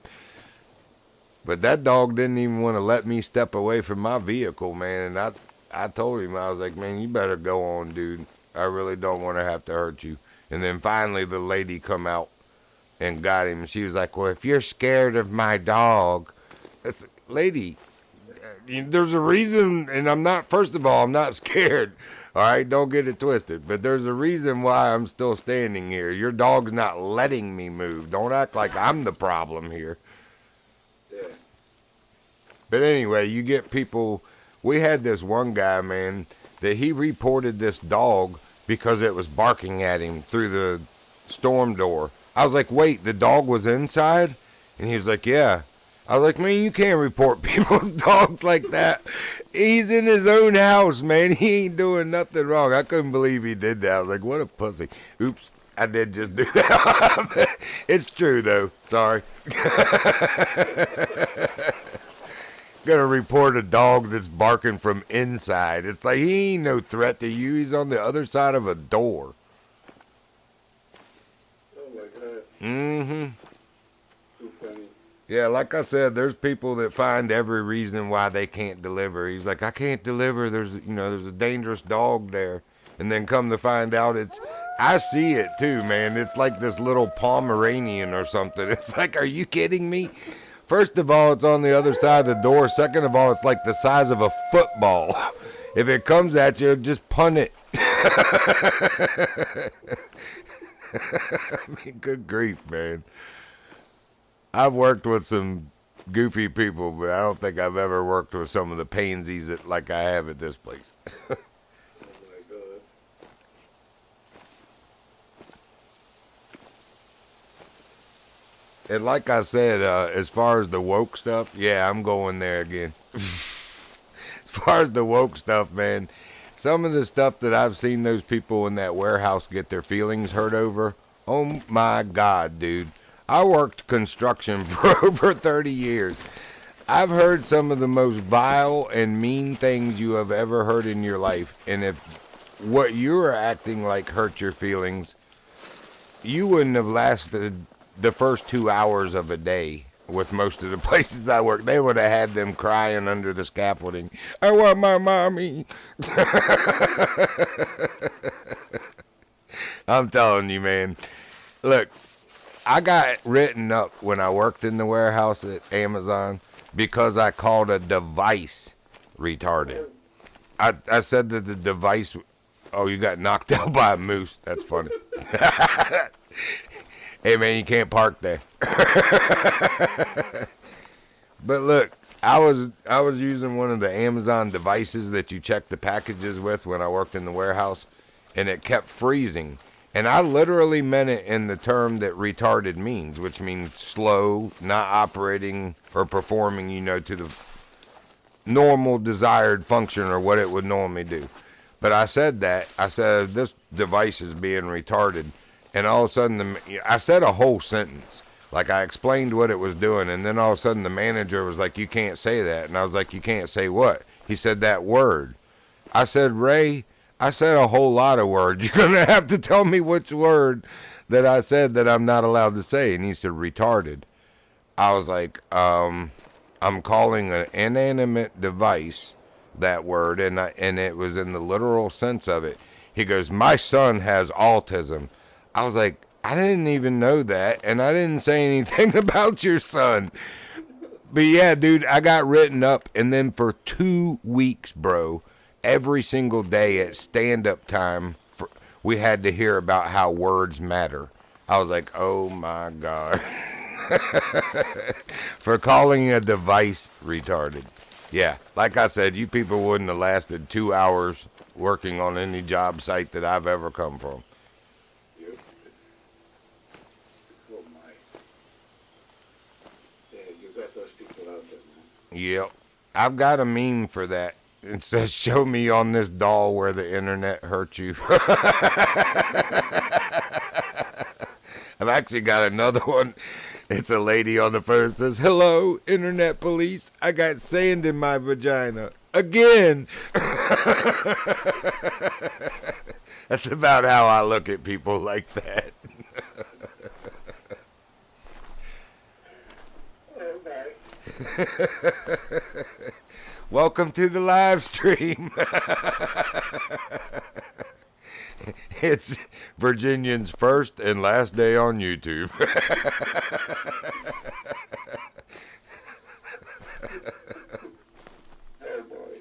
Speaker 2: But that dog didn't even want to let me step away from my vehicle, man. And I told him, I was like, man, you better go on, dude. I really don't want to have to hurt you. And then finally the lady come out and got him. She was like, well, if you're scared of my dog, that's, lady, there's a reason, and first of all, I'm not scared. All right, don't get it twisted. But there's a reason why I'm still standing here. Your dog's not letting me move. Don't act like I'm the problem here.
Speaker 1: Yeah.
Speaker 2: But anyway, you get people. We had this one guy, man, that he reported this dog because it was barking at him through the storm door. I was like, wait, the dog was inside? And he was like, yeah. I was like, man, you can't report people's dogs like that. He's in his own house, man. He ain't doing nothing wrong. I couldn't believe he did that. I was like, what a pussy. Oops, I did just do that. It's true, though. Sorry. Gonna report a dog that's barking from inside. It's like he ain't no threat to you. He's on the other side of a door.
Speaker 1: Oh, my God.
Speaker 2: Mm-hmm.
Speaker 1: Too funny.
Speaker 2: Yeah, like I said, there's people that find every reason why they can't deliver. He's like, I can't deliver. There's a dangerous dog there. And then come to find out I see it too, man. It's like this little Pomeranian or something. It's like, are you kidding me? First of all, it's on the other side of the door. Second of all, it's like the size of a football. If it comes at you, just punt it. I mean, good grief, man. I've worked with some goofy people, but I don't think I've ever worked with some of the pansies that like I have at this place.
Speaker 1: Oh, my God.
Speaker 2: And like I said, as far as the woke stuff, yeah, I'm going there again. As far as the woke stuff, man, some of the stuff that I've seen those people in that warehouse get their feelings hurt over, oh my God, dude. I worked construction for over 30 years. I've heard some of the most vile and mean things you have ever heard in your life. And if what you are acting like hurt your feelings, you wouldn't have lasted the first 2 hours of a day with most of the places I worked. They would have had them crying under the scaffolding. I want my mommy. I'm telling you, man. Look. I got written up when I worked in the warehouse at Amazon because I called a device retarded. I said that the device... Oh, you got knocked out by a moose. That's funny. Hey, man, you can't park there. But look, I was using one of the Amazon devices that you check the packages with when I worked in the warehouse, and it kept freezing. And I literally meant it in the term that retarded means, which means slow, not operating or performing, to the normal desired function or what it would normally do. But I said that. I said, this device is being retarded. And all of a sudden, I said a whole sentence. Like, I explained what it was doing. And then all of a sudden, the manager was like, you can't say that. And I was like, you can't say what? He said, that word. I said, Ray... I said a whole lot of words. You're going to have to tell me which word that I said that I'm not allowed to say. And he said, retarded. I was like, I'm calling an inanimate device that word, and it was in the literal sense of it. He goes, my son has autism. I was like, I didn't even know that, and I didn't say anything about your son. But yeah, dude, I got written up, and then for 2 weeks, bro, every single day at stand-up time, we had to hear about how words matter. I was like, oh my God. For calling a device retarded. Yeah, like I said, you people wouldn't have lasted 2 hours working on any job site that I've ever come from.
Speaker 1: Yep. Oh my. Yeah, you got those people out there, man.
Speaker 2: Yep. I've got a meme for that. It says, show me on this doll where the internet hurt you. I've actually got another one. It's a lady on the phone that says, hello, internet police. I got sand in my vagina. Again. That's about how I look at people like that.
Speaker 1: Oh my.
Speaker 2: Welcome to the live stream. It's Virginian's first and last day on YouTube.
Speaker 1: Oh boy.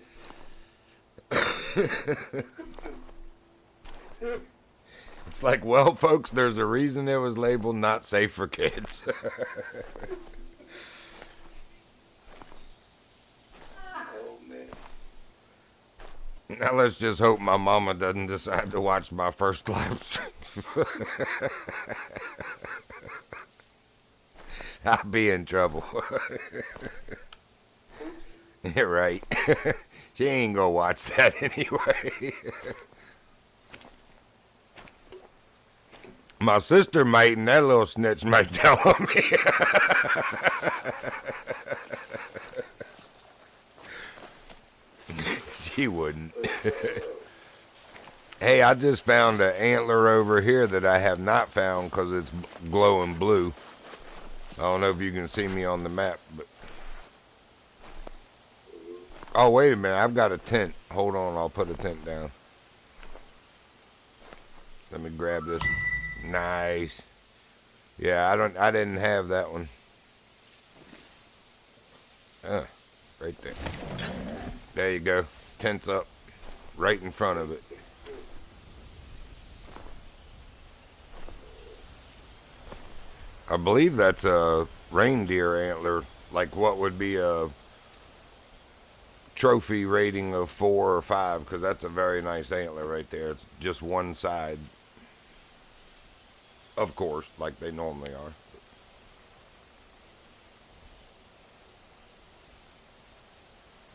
Speaker 2: It's like, well, folks, there's a reason it was labeled not safe for kids.
Speaker 1: Oh man.
Speaker 2: Now let's just hope my mama doesn't decide to watch my first live stream. I'll be in trouble.
Speaker 1: Oops.
Speaker 2: You're right. She ain't gonna watch that anyway. My sister might, and that little snitch might tell on me. She wouldn't. Hey, I just found an antler over here that I have not found because it's glowing blue. I don't know if you can see me on the map, but... Oh, wait a minute. I've got a tent. Hold on. I'll put a tent down. Let me grab this. Nice. Yeah, I didn't have that one. Right there. There you go. Tent's up. Right in front of it. I believe that's a reindeer antler. Like what would be a trophy rating of 4 or 5, because that's a very nice antler right there. It's just one side. Of course, like they normally are.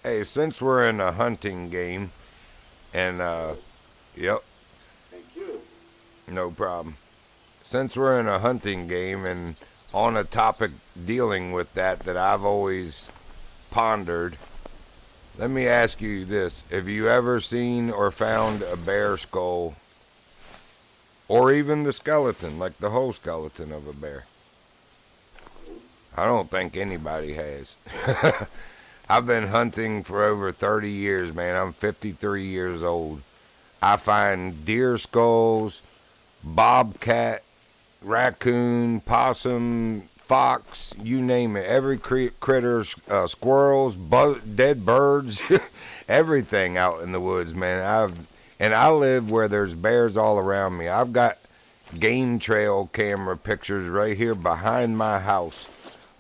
Speaker 2: Hey, since we're in a hunting game, and yep,
Speaker 1: Thank you.
Speaker 2: no problem. Since we're in a hunting game and on a topic dealing with that I've always pondered, let me ask you this. Have you ever seen or found a bear skull, or even the skeleton, like the whole skeleton of a bear? I don't think anybody has. I've been hunting for over 30 years, man. I'm 53 years old. I find deer skulls, bobcat, raccoon, possum, fox, you name it. Every critter, squirrels, dead birds, everything out in the woods, man. I live where there's bears all around me. I've got game trail camera pictures right here behind my house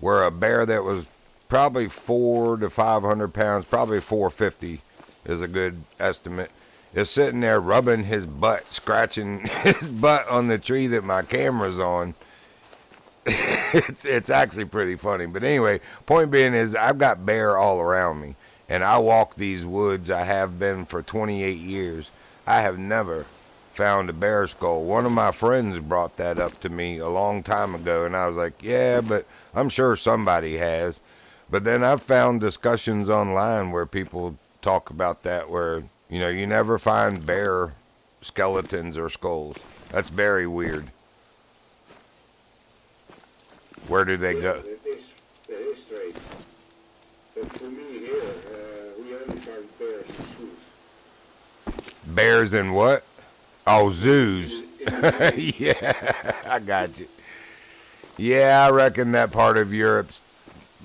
Speaker 2: where a bear that was probably 400 to 500 pounds, probably 450 is a good estimate, is sitting there rubbing his butt, scratching his butt on the tree that my camera's on. It's actually pretty funny. But anyway, point being is I've got bear all around me. And I walk these woods. I have been for 28 years. I have never found a bear skull. One of my friends brought that up to me a long time ago. And I was like, yeah, but I'm sure somebody has. But then I've found discussions online where people talk about that where, you know, you never find bear skeletons or skulls. That's very weird. Where do they go?
Speaker 1: It is straight. But for me here, we only find bears in zoos.
Speaker 2: Bears in what? Oh, zoos.
Speaker 1: In the zoo.
Speaker 2: Yeah, I got you. Yeah, I reckon that part of Europe's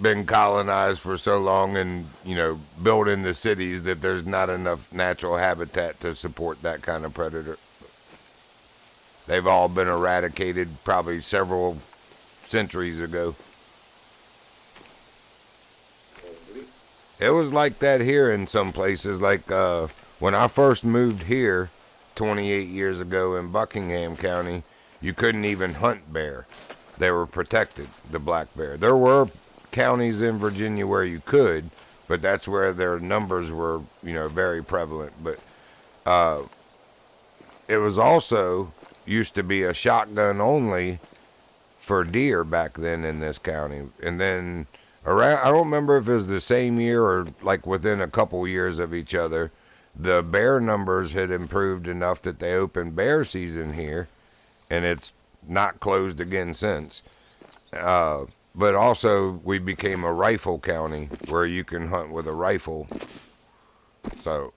Speaker 2: been colonized for so long and, you know, built into cities that there's not enough natural habitat to support that kind of predator. They've all been eradicated probably several centuries ago.
Speaker 1: Probably.
Speaker 2: It was like that here in some places. Like when I first moved here 28 years ago in Buckingham County, you couldn't even hunt bear. They were protected, the black bear. There were counties in Virginia where you could, but that's where their numbers were, very prevalent. But it was also used to be a shotgun only for deer back then in this county. And then around, I don't remember if it was the same year or like within a couple years of each other, the bear numbers had improved enough that they opened bear season here, and it's not closed again since. But also, we became a rifle county where you can hunt with a rifle. So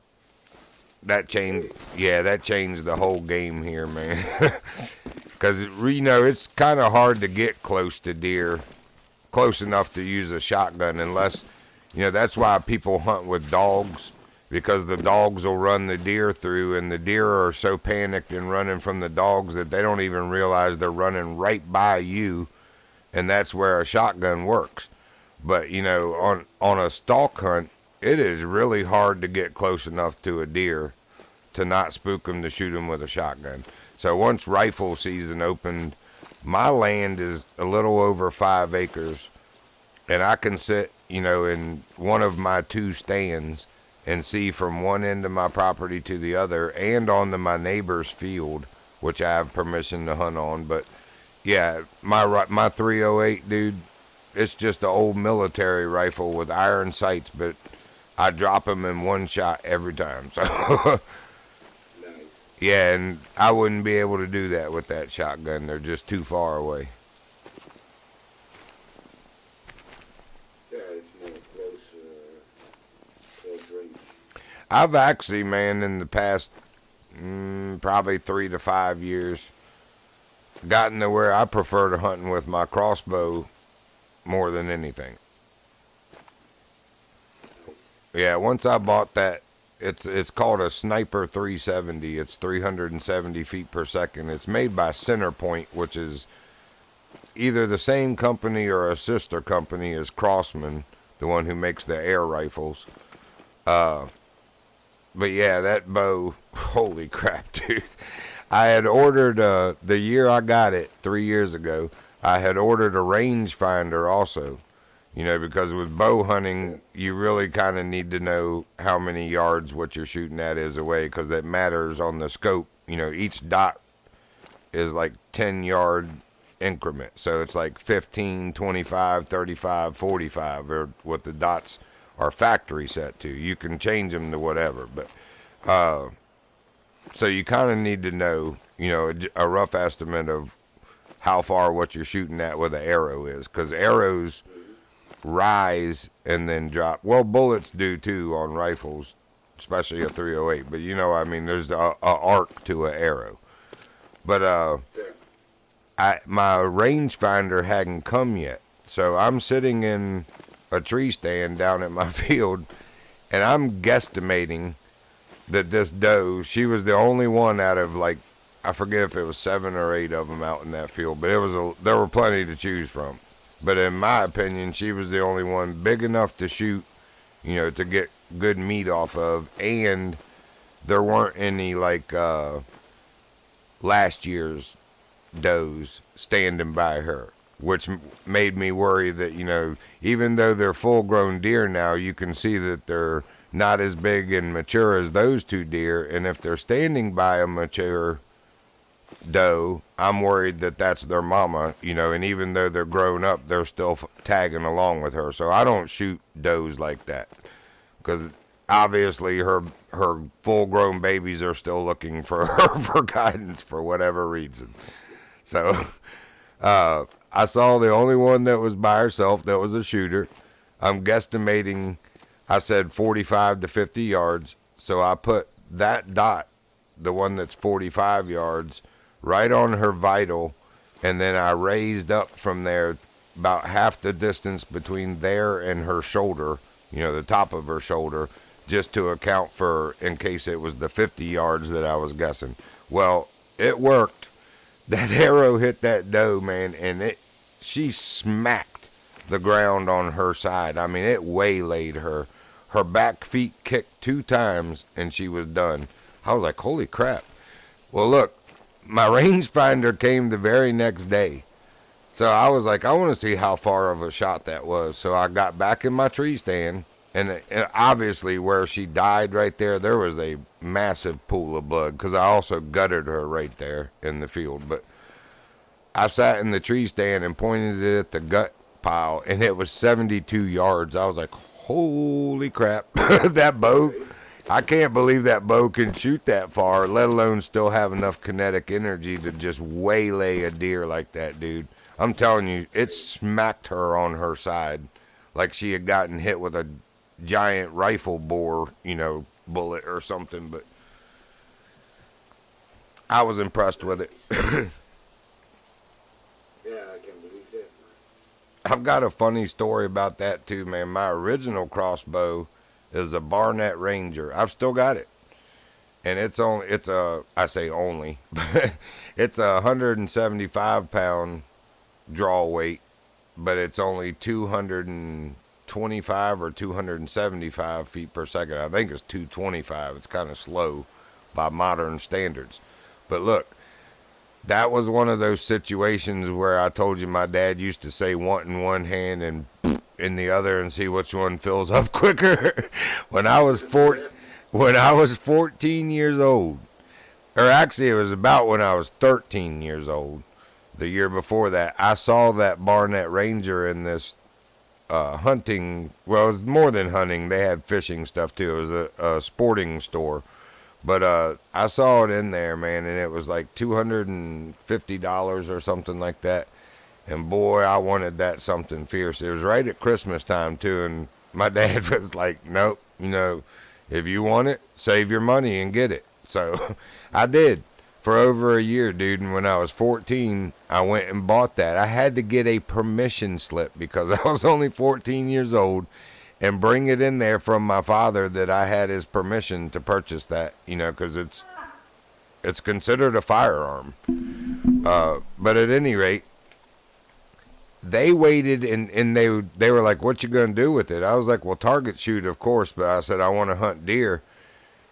Speaker 2: that changed, yeah, that changed the whole game here, man. Because it's kind of hard to get close to deer, close enough to use a shotgun, unless that's why people hunt with dogs, because the dogs will run the deer through, and the deer are so panicked and running from the dogs that they don't even realize they're running right by you, and that's where a shotgun works. But on a stalk hunt, it is really hard to get close enough to a deer to not spook them to shoot them with a shotgun. So once rifle season opened, my land is a little over 5 acres, and I can sit, in one of my 2 stands and see from one end of my property to the other, and onto my neighbor's field, which I have permission to hunt on. But yeah, my 308, dude, it's just an old military rifle with iron sights, but I drop them in one shot every time. So yeah, and I wouldn't be able to do that with that shotgun. They're just too far away.
Speaker 1: Yeah, it's more close range.
Speaker 2: I've actually, man, in the past probably 3 to 5 years, gotten to where I prefer to hunting with my crossbow more than anything. Yeah, once I bought that, it's called a Sniper 370. It's 370 feet per second. It's made by Centerpoint, which is either the same company or a sister company as Crossman, the one who makes the air rifles. But yeah, that bow, holy crap, dude. I had ordered, the year I got it, 3 years ago, I had ordered a rangefinder also. Because with bow hunting, you really kind of need to know how many yards what you're shooting at is away, because it matters on the scope. Each dot is like 10-yard increment. So it's like 15, 25, 35, 45, or what the dots are factory set to. You can change them to whatever, but so you kind of need to know, a rough estimate of how far what you're shooting at with an arrow is, because arrows rise and then drop. Well, bullets do too on rifles, especially a 308. But there's a arc to an arrow. But my rangefinder hadn't come yet, so I'm sitting in a tree stand down at my field, and I'm guesstimating that this doe, she was the only one out of, like, I forget if it was 7 or 8 of them out in that field, but there were plenty to choose from. But in my opinion, she was the only one big enough to shoot, to get good meat off of. And there weren't any, like, last year's does standing by her, which made me worry that, even though they're full-grown deer now, you can see that they're not as big and mature as those 2 deer. And if they're standing by a mature doe, I'm worried that that's their mama, and even though they're grown up, they're still tagging along with her. So I don't shoot does like that, because obviously her full-grown babies are still looking for her for guidance for whatever reason. So I saw the only one that was by herself that was a shooter. I'm guesstimating, I said 45 to 50 yards, so I put that dot, the one that's 45 yards, right on her vital, and then I raised up from there about half the distance between there and her shoulder, the top of her shoulder, just to account for in case it was the 50 yards that I was guessing. Well, it worked. That arrow hit that doe, man, and she smacked the ground on her side. I mean, it waylaid her Her back feet kicked 2 times and she was done. I was like, holy crap. Well, look, my rangefinder came the very next day. So I was like, I want to see how far of a shot that was. So I got back in my tree stand, and obviously where she died right there was a massive pool of blood because I also gutted her right there in the field. But I sat in the tree stand and pointed it at the gut pile, and it was 72 yards. I was like, holy crap, that bow. I can't believe that bow can shoot that far, let alone still have enough kinetic energy to just waylay a deer like that, dude. I'm telling you, it smacked her on her side like she had gotten hit with a giant rifle bore, bullet or something. But I was impressed with it.
Speaker 1: Yeah, I can believe that, man.
Speaker 2: I've got a funny story about that too, man. My original crossbow is a Barnett Ranger. I've still got it. And it's I say only, but it's a 175 pound draw weight, but it's only 225 or 275 feet per second. I think it's 225. It's kind of slow by modern standards. But look, that was one of those situations where I told you my dad used to say want in one hand and in the other and see which one fills up quicker. When I was 14 years old, or actually it was about when I was 13 years old, the year before that, I saw that Barnett Ranger in this hunting. Well, it was more than hunting. They had fishing stuff too. It was a sporting store. But I saw it in there, man, and it was like $250 or something like that. And boy, I wanted that something fierce. It was right at Christmas time too, and my dad was like, nope, if you want it, save your money and get it. So I did for over a year, dude. And when I was 14, I went and bought that. I had to get a permission slip because I was only 14 years old and bring it in there from my father that I had his permission to purchase that, because it's considered a firearm. But at any rate, they waited and they were like, what you going to do with it? I was like, well, target shoot, of course. But I said, I want to hunt deer,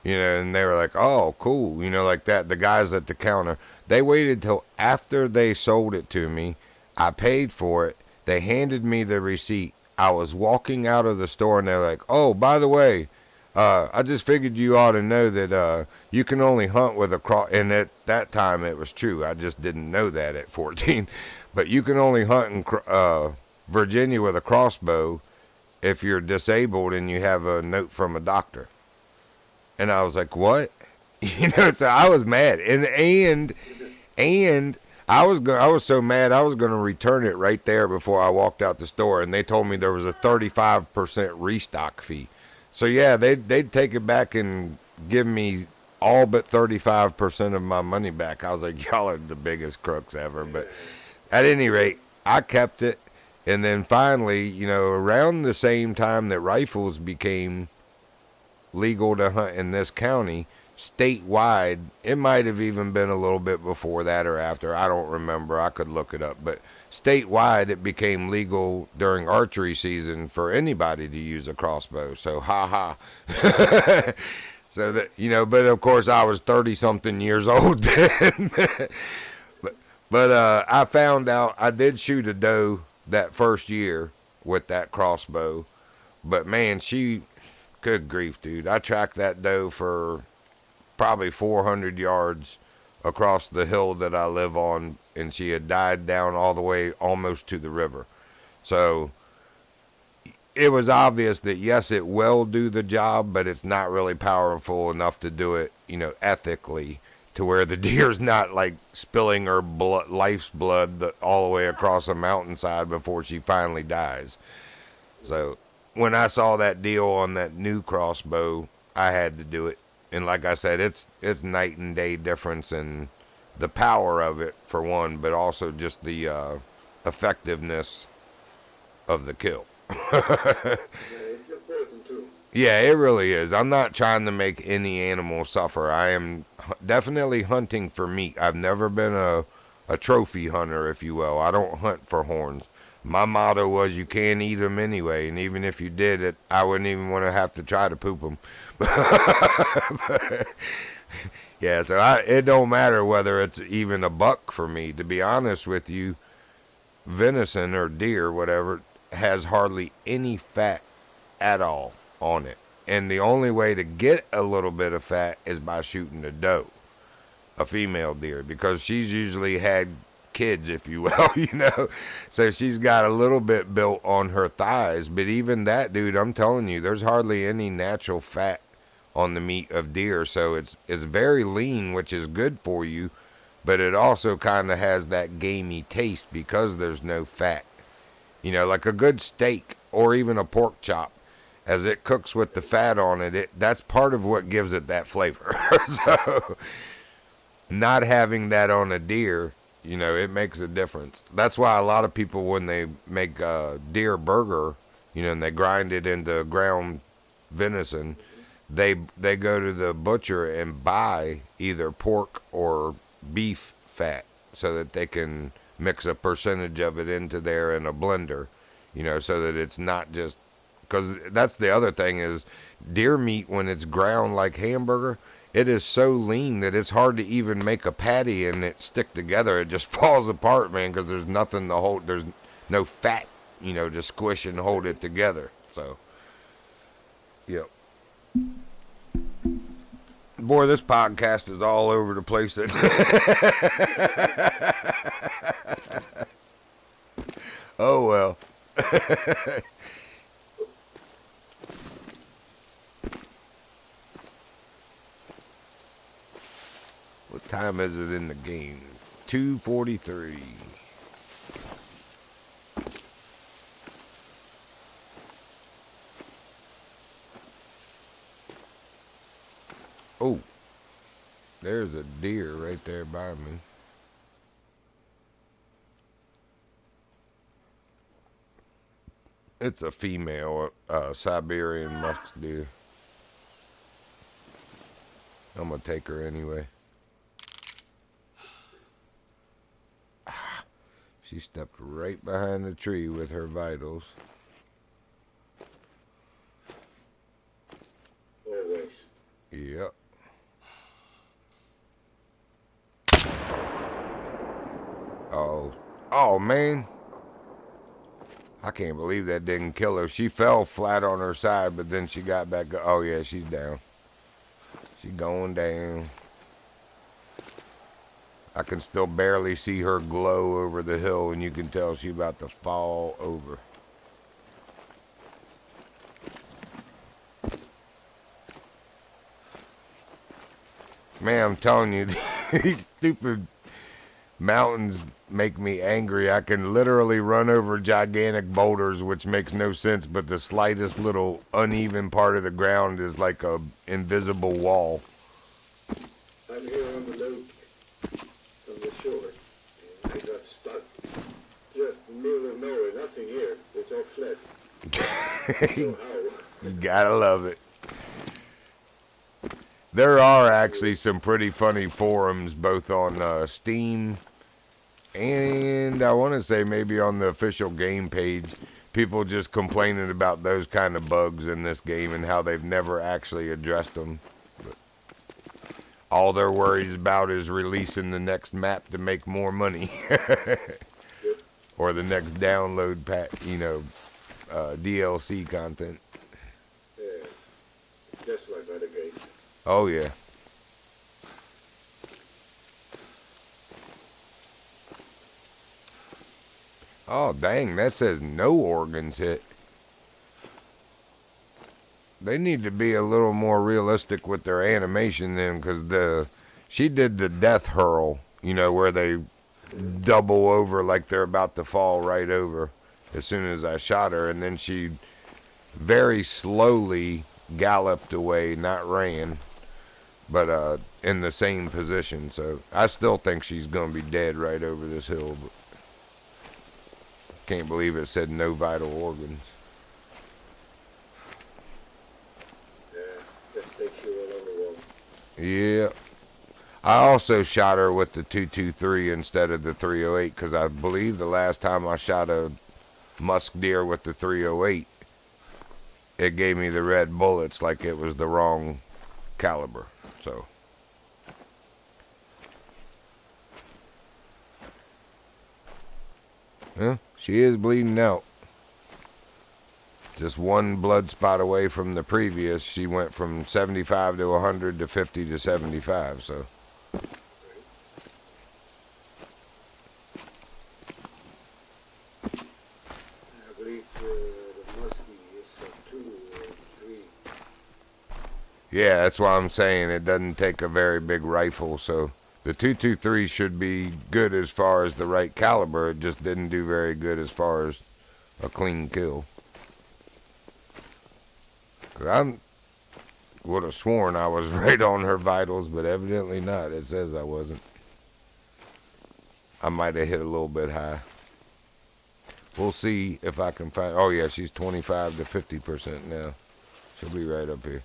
Speaker 2: and they were like, oh, cool. Like that. The guys at the counter, they waited till after they sold it to me. I paid for it. They handed me the receipt. I was walking out of the store and they're like, oh, by the way, I just figured you ought to know that you can only hunt with a cross. And at that time it was true. I just didn't know that at 14. But you can only hunt in Virginia with a crossbow if you're disabled and you have a note from a doctor. And I was like, what? So I was mad. And I was so mad I was going to return it right there before I walked out the store, and they told me there was a 35% restock fee. So yeah, they'd take it back and give me all but 35% of my money back. I was like, y'all are the biggest crooks ever. But at any rate, I kept it, and then finally, around the same time that rifles became legal to hunt in this county, statewide, it might have even been a little bit before that or after. I don't remember. I could look it up. But statewide, it became legal during archery season for anybody to use a crossbow. So, ha. So that, but of course I was 30-something years old then. but I found out I did shoot a doe that first year with that crossbow. But man, good grief, dude. I tracked that doe for probably 400 yards across the hill that I live on, and she had died down all the way almost to the river. So it was obvious that yes, it will do the job, but it's not really powerful enough to do it, ethically, to where the deer's not like spilling her life's blood all the way across a mountainside before she finally dies. So when I saw that deal on that new crossbow, I had to do it. And like I said, it's night and day difference in the power of it, for one, but also just the effectiveness of the kill.
Speaker 1: Yeah, it's important too.
Speaker 2: Yeah, it really is. I'm not trying to make any animal suffer. I am definitely hunting for meat. I've never been a trophy hunter, if you will. I don't hunt for horns. My motto was you can't eat them anyway, and even if you did it, I wouldn't even want to have to try to poop them. Yeah, so it don't matter whether it's even a buck for me. To be honest with you, venison or deer, whatever, has hardly any fat at all on it. And the only way to get a little bit of fat is by shooting a doe, a female deer, because she's usually had kids, if you will, you know. So she's got a little bit built on her thighs. But even that, dude, I'm telling you, there's hardly any natural fat on the meat of deer. So it's very lean, which is good for you. But it also kind of has that gamey taste because there's no fat. You know, like a good steak or even a pork chop. As it cooks with the fat on it, that's part of what gives it that flavor. So, not having that on a deer, you know, it makes a difference. That's why a lot of people, when they make a deer burger, you know, and they grind it into ground venison, they go to the butcher and buy either pork or beef fat so that they can mix a percentage of it into there in a blender, you know, so that it's not just, because that's the other thing is deer meat when it's ground like hamburger, it is so lean that it's hard to even make a patty and it stick together. It just falls apart, man, because there's nothing to hold. There's no fat, you know, to squish and hold it together. So, yep. Boy, this podcast is all over the place. Oh, well. What time is it in the game? 2:43. Oh, there's a deer right there by me. It's a female Siberian musk deer. I'm gonna take her anyway. She stepped right behind the tree with her vitals.
Speaker 1: Always.
Speaker 2: Yep. Oh man. I can't believe that didn't kill her. She fell flat on her side, but then she got back. Oh yeah, she's down. She's going down. I can still barely see her glow over the hill, and you can tell she's about to fall over. Man, I'm telling you, these stupid mountains make me angry. I can literally run over gigantic boulders, which makes no sense, but the slightest little uneven part of the ground is like a invisible wall.
Speaker 1: I'm here on the lake from the shore, and I got stuck just in the middle of nowhere. Nothing here. It's all flat. So how?
Speaker 2: You gotta love it. There are actually some pretty funny forums, both on Steam and I want to say maybe on the official game page. People just complaining about those kind of bugs in this game and how they've never actually addressed them. But all they're worried about is releasing the next map to make more money. Or the next download pack, you know, DLC content.
Speaker 1: Yeah, just like other games.
Speaker 2: Oh yeah. Oh dang, that says no organs hit. They need to be a little more realistic with their animation then, because she did the death hurl, you know, where they double over like they're about to fall right over as soon as I shot her, and then she very slowly galloped away, not ran, but in the same position. So I still think she's gonna be dead right over this hill, but can't believe it said no vital organs.
Speaker 1: Yeah, just takes you all over the wall.
Speaker 2: Yeah. I also shot her with the 223 instead of the 308, because I believe the last time I shot a musk deer with the 308, it gave me the red bullets like it was the wrong caliber. So yeah, she is bleeding out. Just one blood spot away from the previous. She went from 75 to 100 to 50 to 75, so.
Speaker 1: I believe the muskie is 2 or 3.
Speaker 2: Yeah, that's why I'm saying it doesn't take a very big rifle, so the 223 should be good as far as the right caliber. It just didn't do very good as far as a clean kill. 'Cause I would have sworn I was right on her vitals, but evidently not. It says I wasn't. I might have hit a little bit high. We'll see if I can find. Oh yeah, she's 25 to 50% now. She'll be right up here.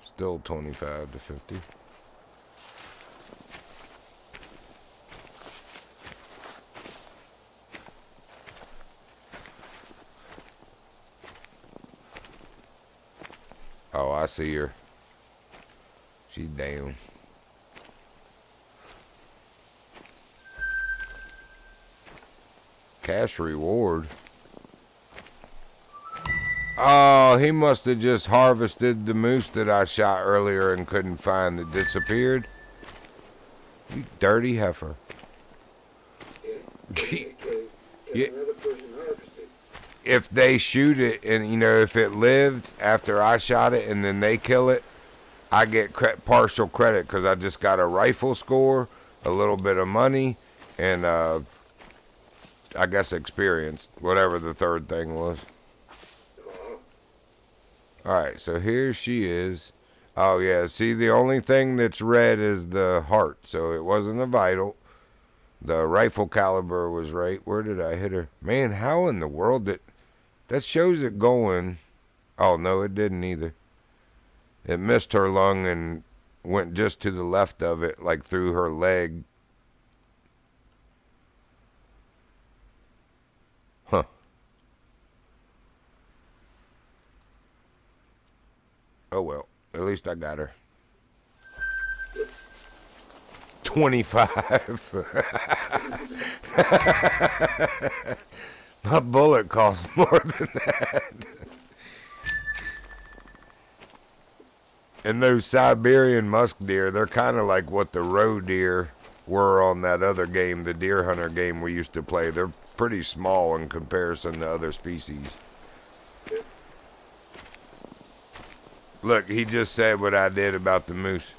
Speaker 2: Still 25 to 50. Oh, I see her. She's down. Cash reward. Oh, he must have just harvested the moose that I shot earlier and couldn't find. It disappeared. You dirty heifer. Yeah.
Speaker 1: Another person harvested.
Speaker 2: If they shoot it and, you know, if it lived after I shot it and then they kill it, I get partial credit because I just got a rifle score, a little bit of money, and I guess experience, whatever the third thing was. Alright, so here she is. Oh yeah, see, the only thing that's red is the heart, so it wasn't a vital. The rifle caliber was right. Where did I hit her? Man, how in the world did... That shows it going... Oh no, it didn't either. It missed her lung and went just to the left of it, like through her leg. Huh. Oh well, at least I got her. 25. My bullet costs more than that. And those Siberian musk deer, they're kind of like what the roe deer were on that other game, the deer hunter game we used to play. They're pretty small in comparison to other species. Look, he just said what I did about the moose.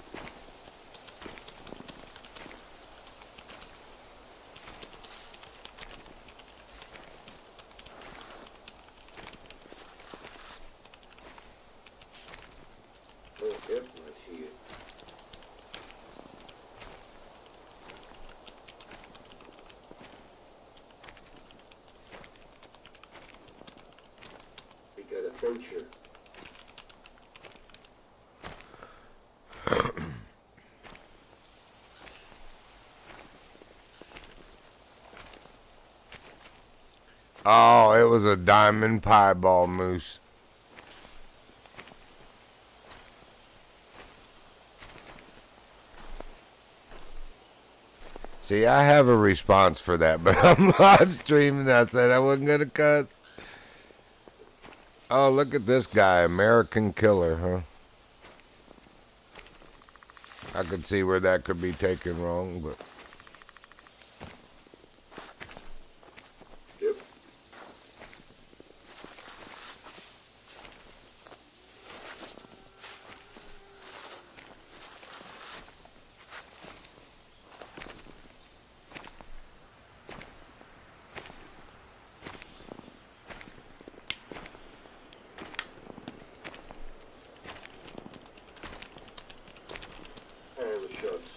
Speaker 1: Oh, yep, I see it. We got a poacher.
Speaker 2: Oh, it was a diamond pieball moose. See, I have a response for that, but I'm live streaming. I said I wasn't going to cuss. Oh, look at this guy. American killer, huh? I could see where that could be taken wrong, but...
Speaker 1: Yep. All the shots.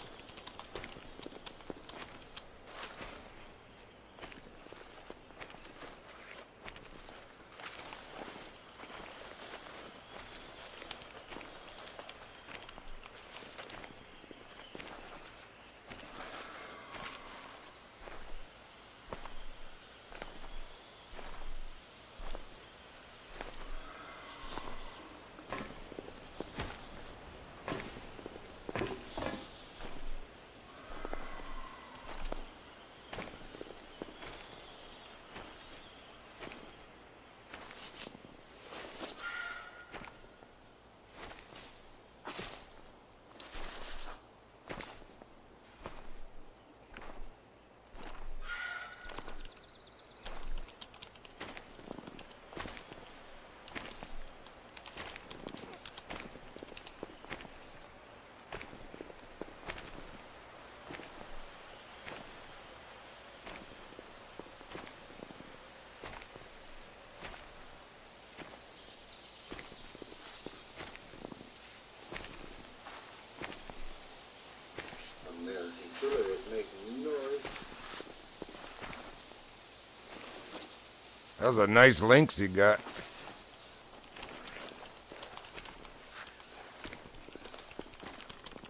Speaker 2: That was a nice lynx you got.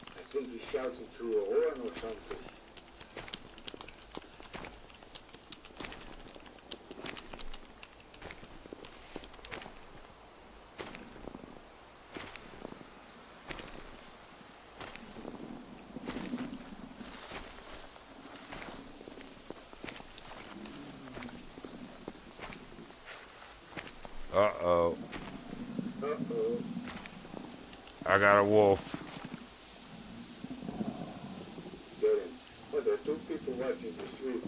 Speaker 1: I think he shouted through a horn or something.
Speaker 2: Uh-oh.
Speaker 1: Uh-oh.
Speaker 2: I got a wolf.
Speaker 1: Get him. Oh, there are two people watching the street.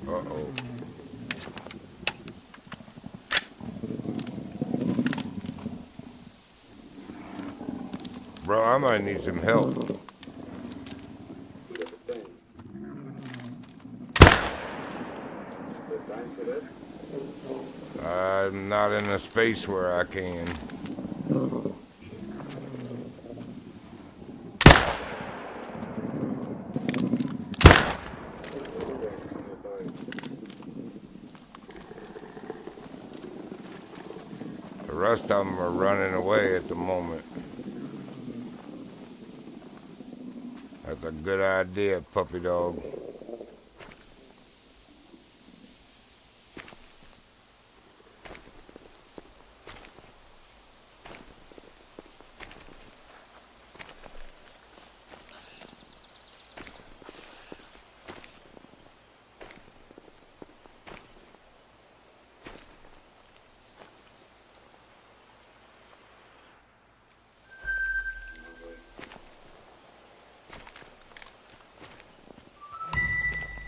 Speaker 2: Uh-oh. Bro, I might need some help.
Speaker 1: You got a pen. Got time for that?
Speaker 2: I'm not in a space where I can. The rest of them are running away at the moment. That's a good idea, puppy dog.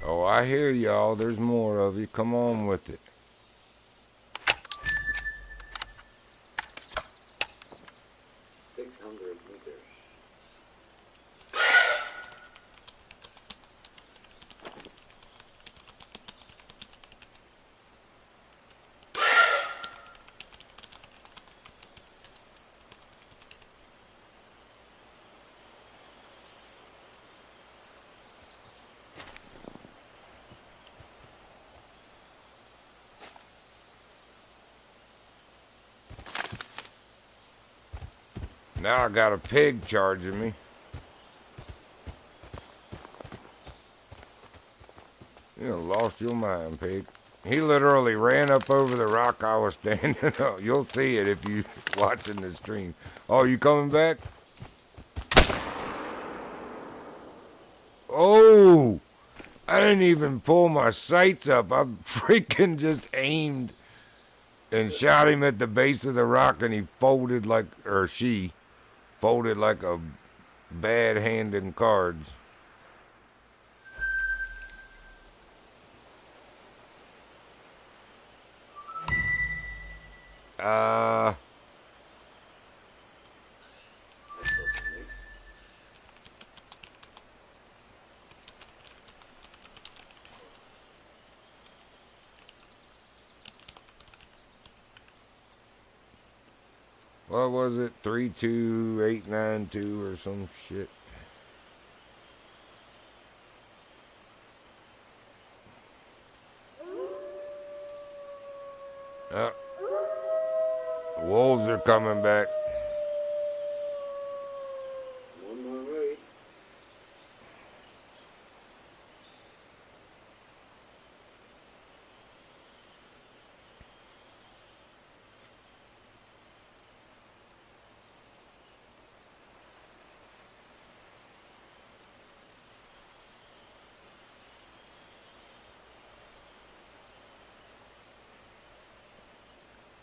Speaker 2: Oh, I hear y'all. There's more of you. Come on with it.
Speaker 1: 600 meters.
Speaker 2: Now I got a pig charging me. You done lost your mind, pig. He literally ran up over the rock I was standing on. You'll see it if you watching the stream. Oh, you coming back? Oh, I didn't even pull my sights up. I freaking just aimed and shot him at the base of the rock, and he folded like, or she folded like a bad hand in cards. What was it? 32892 or some shit. Wolves are coming back.
Speaker 1: One more way.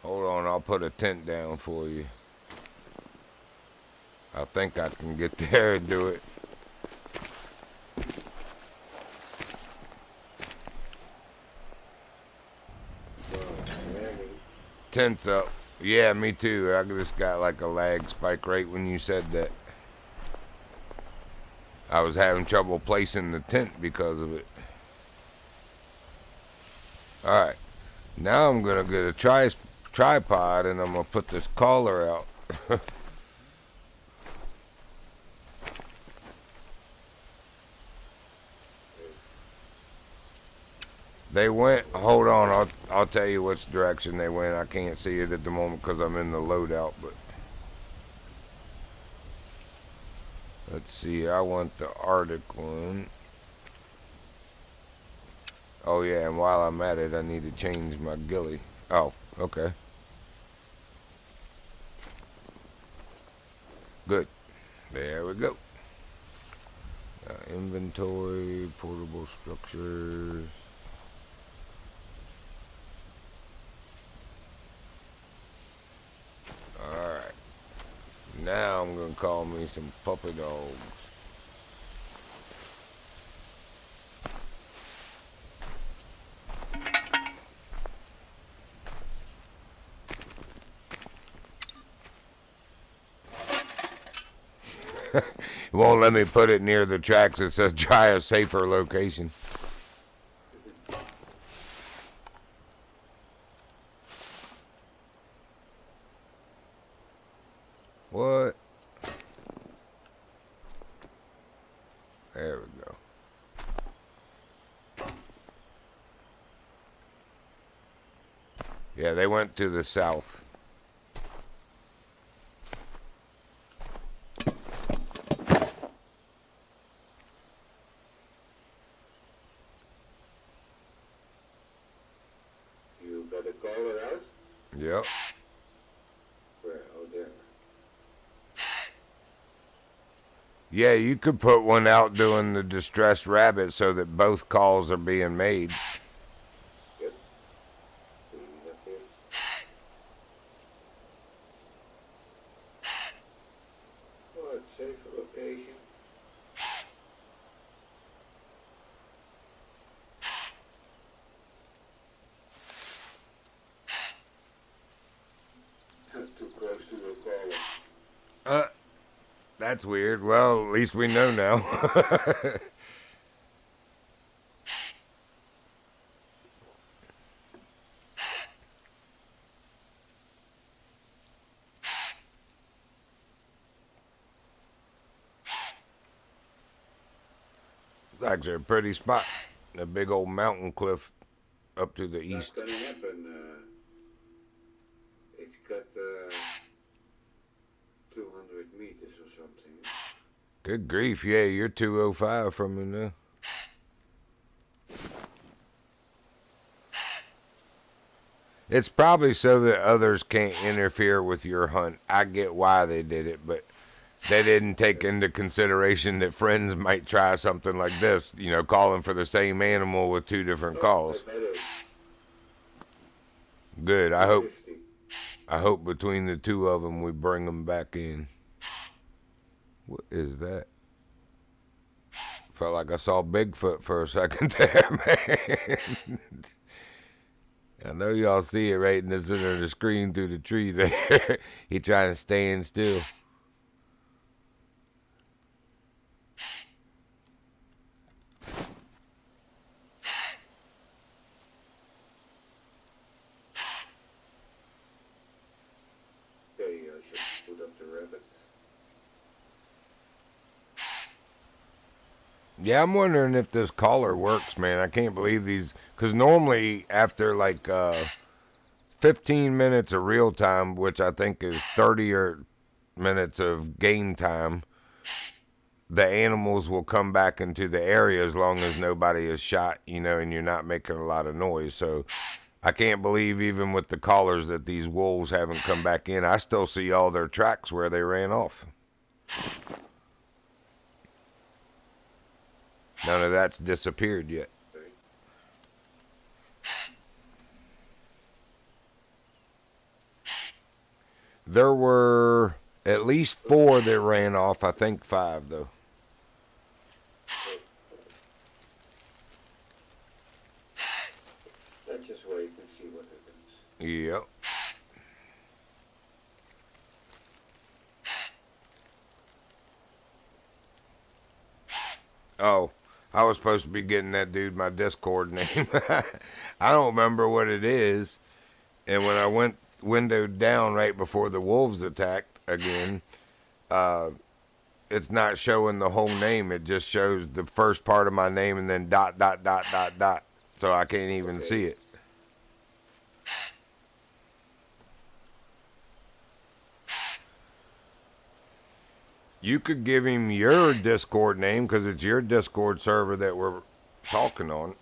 Speaker 2: Hold on, I'll put a tent down for you. I think I can get there and do it. Tent's up. Yeah, me too. I just got like a lag spike right when you said that. I was having trouble placing the tent because of it. Alright. Now I'm going to get a tripod and I'm going to put this collar out. They went. Hold on. I'll tell you which direction they went. I can't see it at the moment because I'm in the loadout. But let's see. I want the Arctic one. Oh yeah, and while I'm at it, I need to change my ghillie. Oh, okay. Good. There we go. Inventory, portable structures. Alright. Now I'm going to call me some puppy dogs. It won't let me put it near the tracks. It says try a safer location. What? There we go. Yeah, they went to the south.
Speaker 1: You got a caller out?
Speaker 2: Yep.
Speaker 1: Where? Oh, there.
Speaker 2: Yeah, you could put one out doing the distressed rabbit so that both calls are being made.
Speaker 1: Yep. Put it up here. Oh, it's safer location. Not too close to the caller.
Speaker 2: That's weird. Well, at least we know now. Actually, a pretty spot. A big old mountain cliff up to the east.
Speaker 1: That's gonna happen. It's got 200 meters or something.
Speaker 2: Good grief, yeah, you're 205 from me now. It's probably so that others can't interfere with your hunt. I get why they did it, but they didn't take into consideration that friends might try something like this, you know, calling for the same animal with two different calls. Good. I hope between the two of them we bring them back in. What is that? Felt like I saw Bigfoot for a second there, man. I know y'all see it right in the center of the screen through the tree there. He trying to stand still.
Speaker 1: Okay, I should put up the rabbit.
Speaker 2: Yeah, I'm wondering if this collar works, man. I can't believe these, because normally after like 15 minutes of real time, which I think is 30 or minutes of game time, the animals will come back into the area as long as nobody is shot, you know, and you're not making a lot of noise. So I can't believe even with the collars that these wolves haven't come back in. I still see all their tracks where they ran off. None of that's disappeared yet. There were at least 4 that ran off. I think 5, though.
Speaker 1: Let's just wait and see what happens.
Speaker 2: Yep. Oh, I was supposed to be getting that dude my Discord name. I don't remember what it is. And when I windowed down right before the wolves attacked again, it's not showing the whole name. It just shows the first part of my name and then ... so I can't even see it. You could give him your Discord name because it's your Discord server that we're talking on.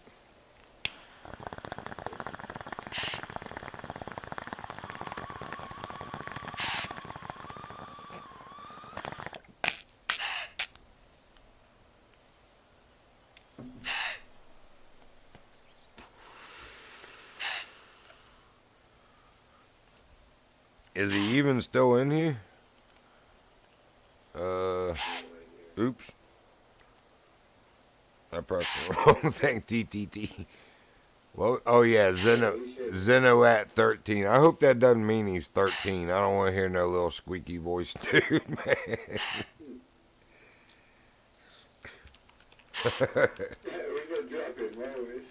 Speaker 2: Is he even still in here? Oops. I pressed the wrong thing. TTT. Well, oh yeah, Zeno at 13. I hope that doesn't mean he's 13. I don't want to hear no little squeaky voice dude, man.
Speaker 1: Yeah, we're gonna drop him always.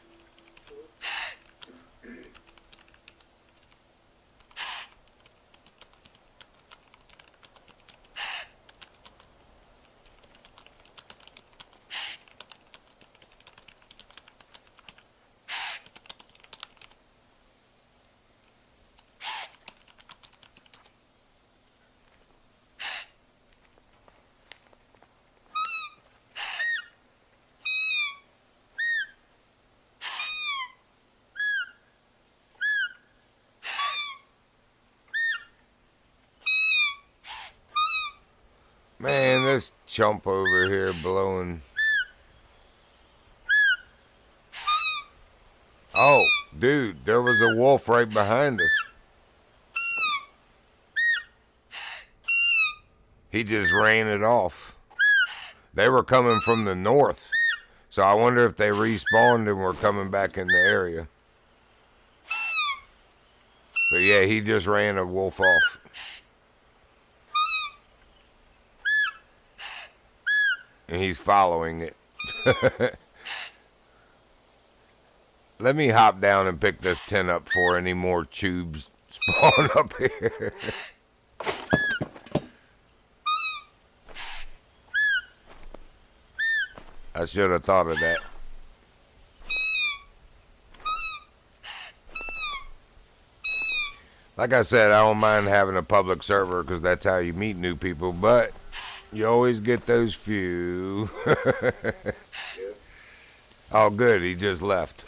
Speaker 2: Man, this chump over here blowing. Oh, dude, there was a wolf right behind us. He just ran it off. They were coming from the north. So I wonder if they respawned and were coming back in the area. But yeah, he just ran a wolf off. And he's following it. Let me hop down and pick this tent up before any more tubes spawn up here. I should have thought of that. Like I said, I don't mind having a public server because that's how you meet new people, but you always get those few. Oh, good. He just left.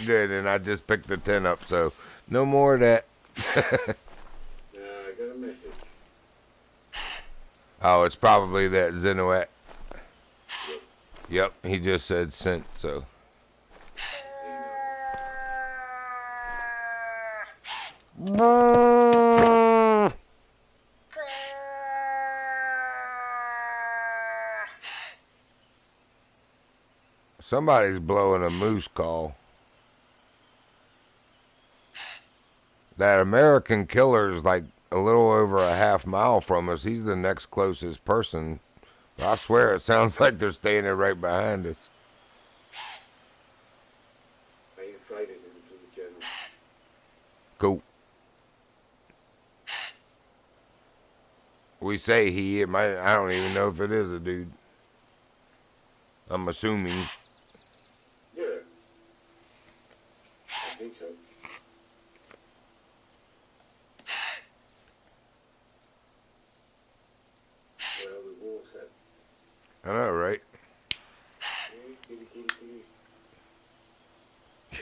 Speaker 2: Good. And I just picked the tent up, so no more of that.
Speaker 1: I got a message.
Speaker 2: Oh, it's probably that Zenoat. Yep. He just said sent, so. Somebody's blowing a moose call. That American killer's like a little over a half mile from us. He's the next closest person. But I swear it sounds like they're standing right behind us.
Speaker 1: I invited him to the channel.
Speaker 2: Cool. We say he, it might, I don't even know if it is a dude. I'm assuming.
Speaker 1: Yeah. I think so. Well, the wolf said.
Speaker 2: I know, right?
Speaker 1: Kitty, kitty, kitty.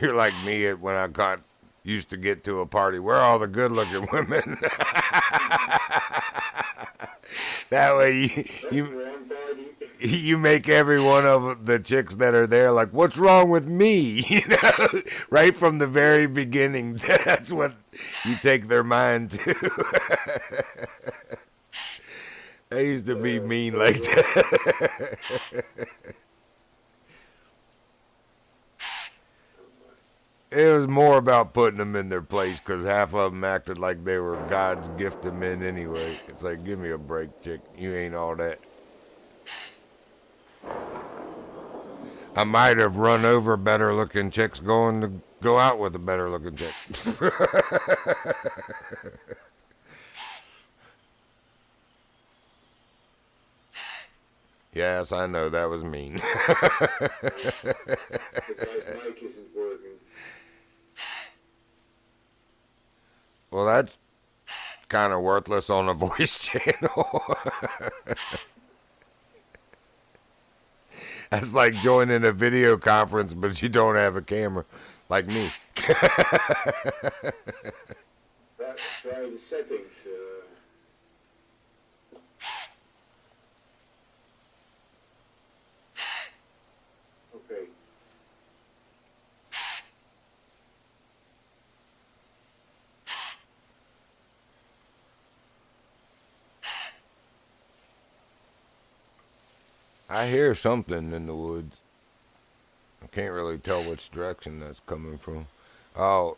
Speaker 2: You're like me when I used to get to a party. Where are all the good-looking women? That way you make every one of the chicks that are there like, what's wrong with me? You know, right from the very beginning. That's what you take their mind to. I used to be mean like that. It was more about putting them in their place because half of them acted like they were God's gift to men anyway. It's like, give me a break, chick. You ain't all that. I might have run over better looking chicks going to go out with a better looking chick. Yes, I know that was mean.
Speaker 1: The guy's mic isn't working.
Speaker 2: Well, that's kind of worthless on a voice channel. That's like joining a video conference, but you don't have a camera, like me.
Speaker 1: Try the settings. Okay.
Speaker 2: I hear something in the woods. I can't really tell which direction that's coming from. Oh,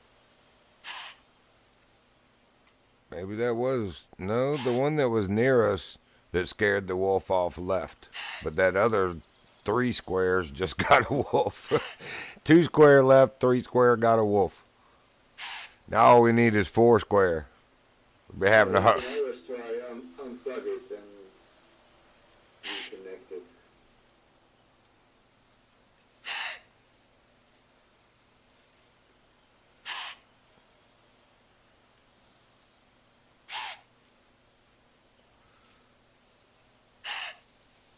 Speaker 2: maybe that was... No, the one that was near us that scared the wolf off left. But that other 3 squares just got a wolf. 2 square left, 3 square got a wolf. Now all we need is 4 square. We'll be having a...
Speaker 1: You can always try unplug it and reconnect it.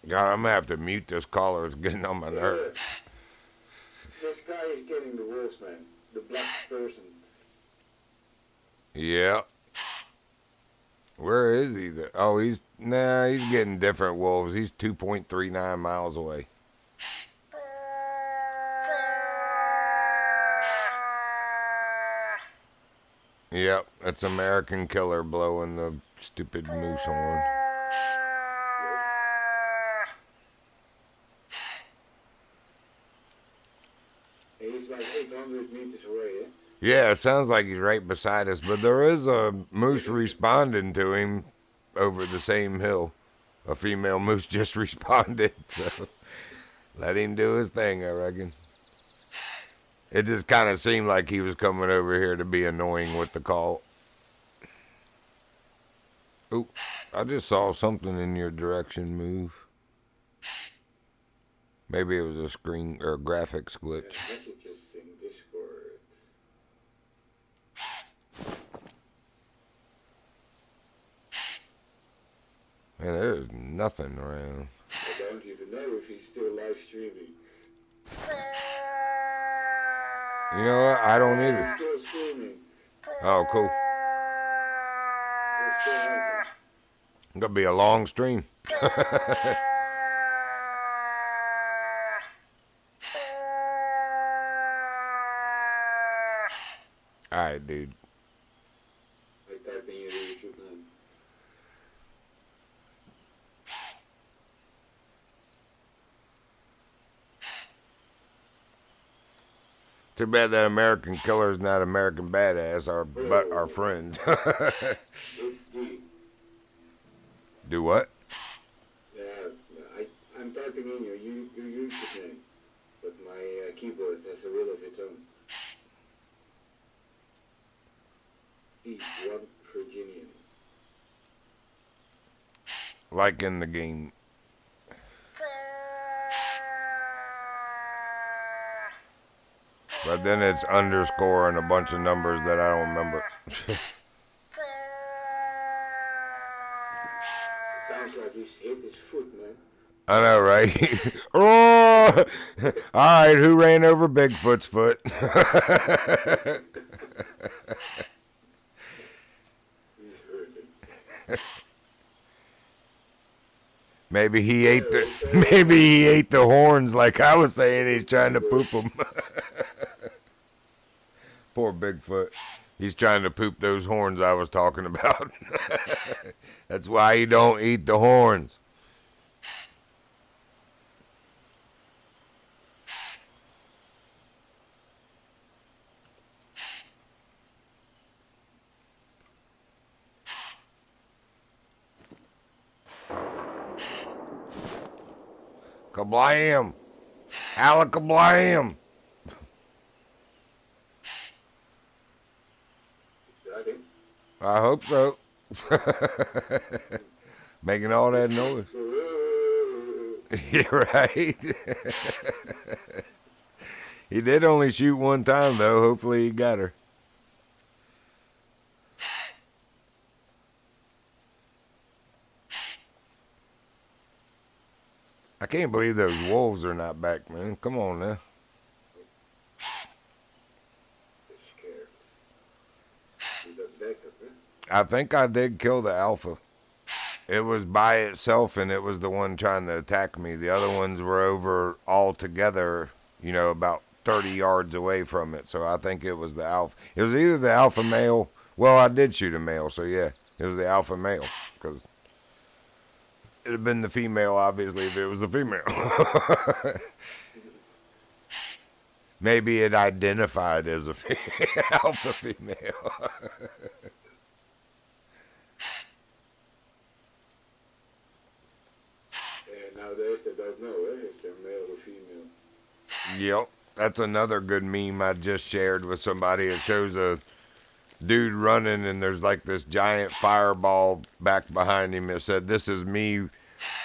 Speaker 2: God, I'm gonna have to mute this caller. It's getting on my nerves.
Speaker 1: This guy is getting the wolves, man. The black person.
Speaker 2: Yeah. Where is he? Oh, he's getting different wolves. He's 2.39 miles away. Yep, that's American Killer blowing the stupid moose horn.
Speaker 1: He's like 800 meters away, eh?
Speaker 2: Yeah, it sounds like he's right beside us, but there is a moose responding to him over the same hill. A female moose just responded, so let him do his thing, I reckon. It just kind of seemed like he was coming over here to be annoying with the call. Oop, I just saw something in your direction move. Maybe it was a screen or graphics glitch.
Speaker 1: Yeah, messages in Discord.
Speaker 2: Man, there's nothing around.
Speaker 1: I don't even know if he's still live streaming.
Speaker 2: You know what? I don't either.
Speaker 1: He's still streaming.
Speaker 2: Oh, cool.
Speaker 1: We're still on.
Speaker 2: Gonna be a long stream. Alright, dude.
Speaker 1: I type in your YouTube name.
Speaker 2: Too bad that American Killer's not American Badass, but our friend.
Speaker 1: It's D.
Speaker 2: Do what?
Speaker 1: Yeah, I'm typing in your YouTube name, but my keyboard has a will of its own. The1Virginian.
Speaker 2: Like in the game. But then it's underscore and a bunch of numbers that I don't remember.
Speaker 1: Sounds like he's hit his foot, man.
Speaker 2: I know, right? Oh! Alright, who ran over Bigfoot's foot?
Speaker 1: He's hurting.
Speaker 2: Maybe he ate the horns like I was saying he's trying to poop them. Poor Bigfoot. He's trying to poop those horns I was talking about. That's why he don't eat the horns. Kablam! Alakablam!
Speaker 1: Got him?
Speaker 2: I hope so. Making all that noise. You're right. He did only shoot one time, though. Hopefully he got her. I can't believe those wolves are not back, man. Come on now.
Speaker 1: They're scared. You got backup, huh?
Speaker 2: I think I did kill the alpha. It was by itself, and it was the one trying to attack me. The other ones were over all together, you know, about 30 yards away from it. So I think it was the alpha. It was either the alpha male. Well, I did shoot a male, so yeah, it was the alpha male. Because it'd have been the female, obviously, if it was the female. Maybe it identified as a alpha female.
Speaker 1: Nowadays they don't know, eh? If they're male or female.
Speaker 2: Yep. That's another good meme I just shared with somebody. It shows a dude running, and there's like this giant fireball back behind him. It said, "This is me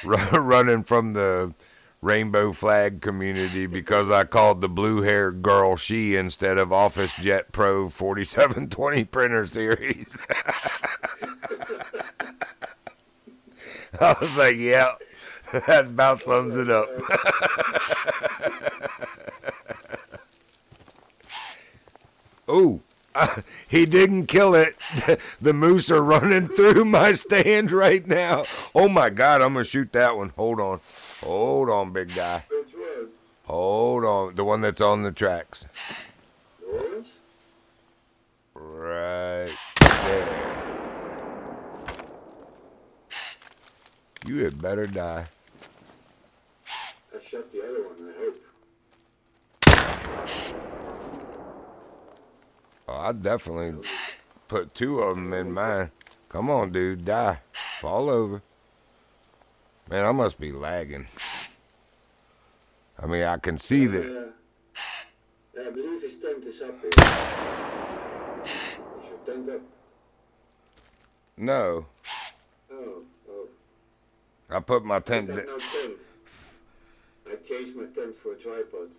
Speaker 2: running from the rainbow flag community because I called the blue-haired girl she instead of Office Jet Pro 4720 printer series." I was like, yeah, that about sums it up. Ooh, he didn't kill it. The moose are running through my stand right now. Oh my God, I'm going to shoot that one. Hold on. Hold on, big guy.
Speaker 1: Which one?
Speaker 2: Hold on. The one that's on the tracks.
Speaker 1: The orange?
Speaker 2: Right there. You had better die.
Speaker 1: I shot the other one, I hope.
Speaker 2: Oh, I definitely put two of them in mine. Come on, dude, die. Fall over. Man, I must be lagging. I mean, I can see that.
Speaker 1: I believe his tent is up here. Is your tent up?
Speaker 2: No.
Speaker 1: Oh.
Speaker 2: I put my
Speaker 1: I
Speaker 2: tent.
Speaker 1: got no tent. I changed my tent for a tripod.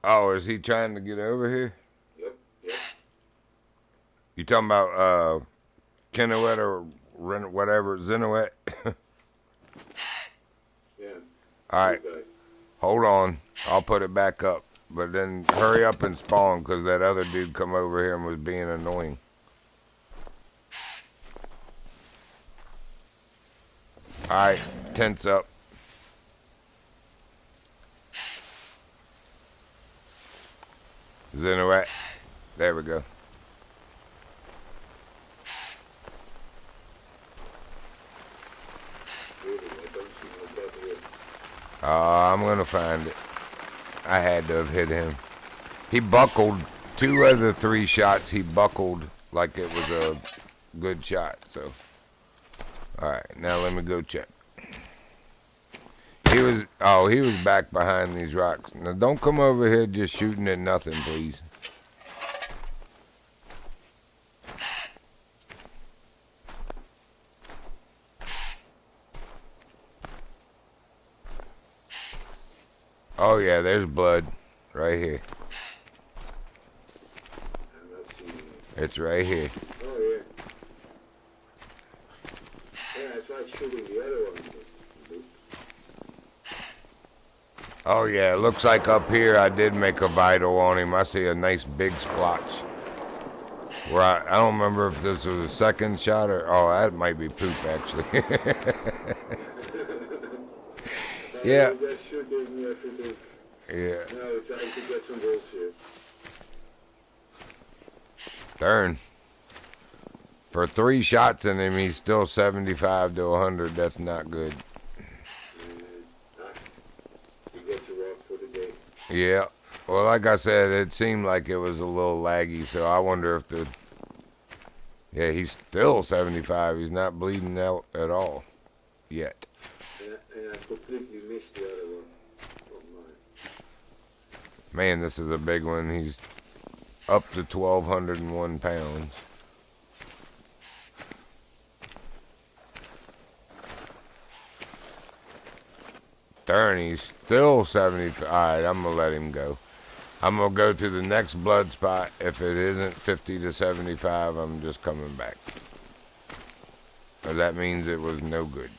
Speaker 2: Oh, is he trying to get over here?
Speaker 1: Yep.
Speaker 2: You talking about Kenowet or whatever, Zenowet?
Speaker 1: Yeah.
Speaker 2: All right, hold on. I'll put it back up. But then hurry up and spawn, because that other dude come over here and was being annoying. All right, tent's up. Zenowet. There we go.
Speaker 1: Really, I don't see no bed here.
Speaker 2: I'm going to find it. I had to have hit him. He buckled. 2 of the 3 shots, he buckled like it was a good shot. So, all right, now let me go check. He was back behind these rocks. Now, don't come over here just shooting at nothing, please. Oh, yeah, there's blood right here.
Speaker 1: I'm not seeing it.
Speaker 2: It's right here.
Speaker 1: Oh, yeah. Yeah, I tried shooting the other one.
Speaker 2: Oh, yeah, it looks like up here I did make a vital on him. I see a nice big splotch. Where I don't remember if this was a second shot or... Oh, that might be poop, actually. Yeah.
Speaker 1: Just shooting everything.
Speaker 2: Yeah.
Speaker 1: Now we're trying to get some wolves here.
Speaker 2: Darn. For 3 shots in him, he's still 75 to 100. That's not good.
Speaker 1: You get your walk for the day.
Speaker 2: Yeah. Well, like I said, it seemed like it was a little laggy, so I wonder if the... Yeah, he's still 75. He's not bleeding out at all. Yet.
Speaker 1: And I completely missed the other one. Oh my.
Speaker 2: Man, this is a big one. He's up to 1,201 pounds. Darn, he's still 75. All right, I'm going to let him go. I'm going to go to the next blood spot. If it isn't 50 to 75, I'm just coming back. Or that means it was no good.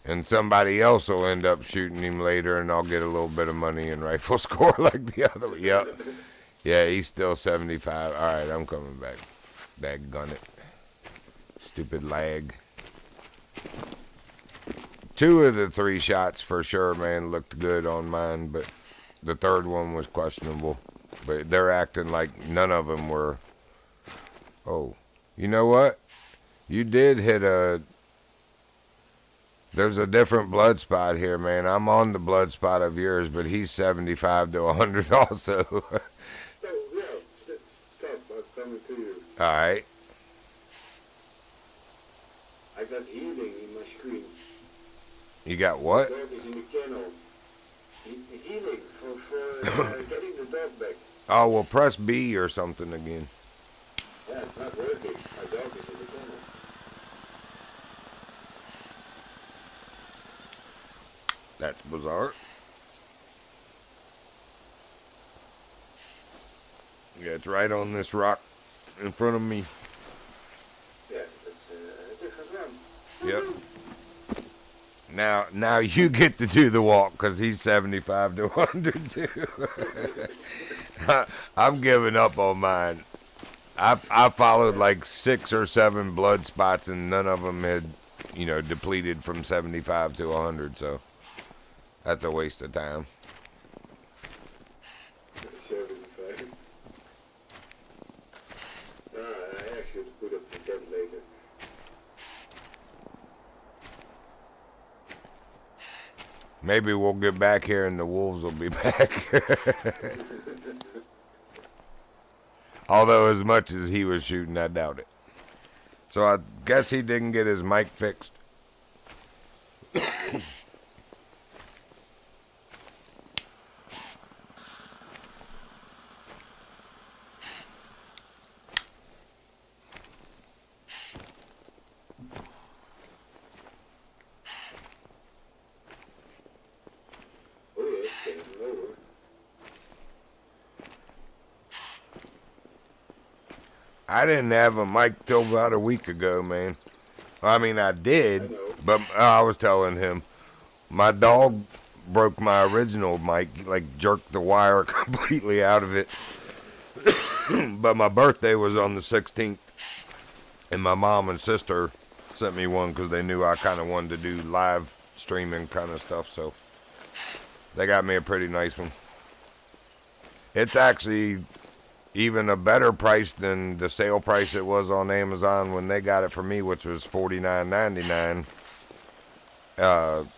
Speaker 2: And somebody else will end up shooting him later, and I'll get a little bit of money and rifle score like the other one. Yep. Yeah, he's still 75. All right, I'm coming back. Daggone it. Stupid lag. 2 of the 3 shots for sure, man, looked good on mine, but the third one was questionable. But they're acting like none of them were. Oh, you know what? You did hit a... There's a different blood spot here, man. I'm on the blood spot of yours, but he's 75 to 100 also.
Speaker 1: Oh, yeah, stop. I'm coming to you.
Speaker 2: All right.
Speaker 1: I got healing in my screen.
Speaker 2: You got what?
Speaker 1: The dog is in the kennel. Healing for getting the dog back.
Speaker 2: Oh, well, press B or something again.
Speaker 1: Yeah, it's not working. My dog is in the kennel.
Speaker 2: That's bizarre. Yeah, it's right on this rock in front of me.
Speaker 1: Yeah, it's a different one.
Speaker 2: Yep. Now you get to do the walk because he's 75 to 100 too. I'm giving up on mine. I followed like 6 or 7 blood spots and none of them had, depleted from 75 to 100. So that's a waste of time.
Speaker 1: 75. I asked you to put up the tent later.
Speaker 2: Maybe we'll get back here and the wolves will be back. Although as much as he was shooting, I doubt it. So I guess he didn't get his mic fixed. I didn't have a mic till about a week ago, man. I mean, I did, but I was telling him, my dog broke my original mic, like jerked the wire completely out of it. But my birthday was on the 16th, and my mom and sister sent me one because they knew I kind of wanted to do live streaming kind of stuff, so they got me a pretty nice one. It's actually even a better price than the sale price it was on Amazon when they got it for me, which was $49.99.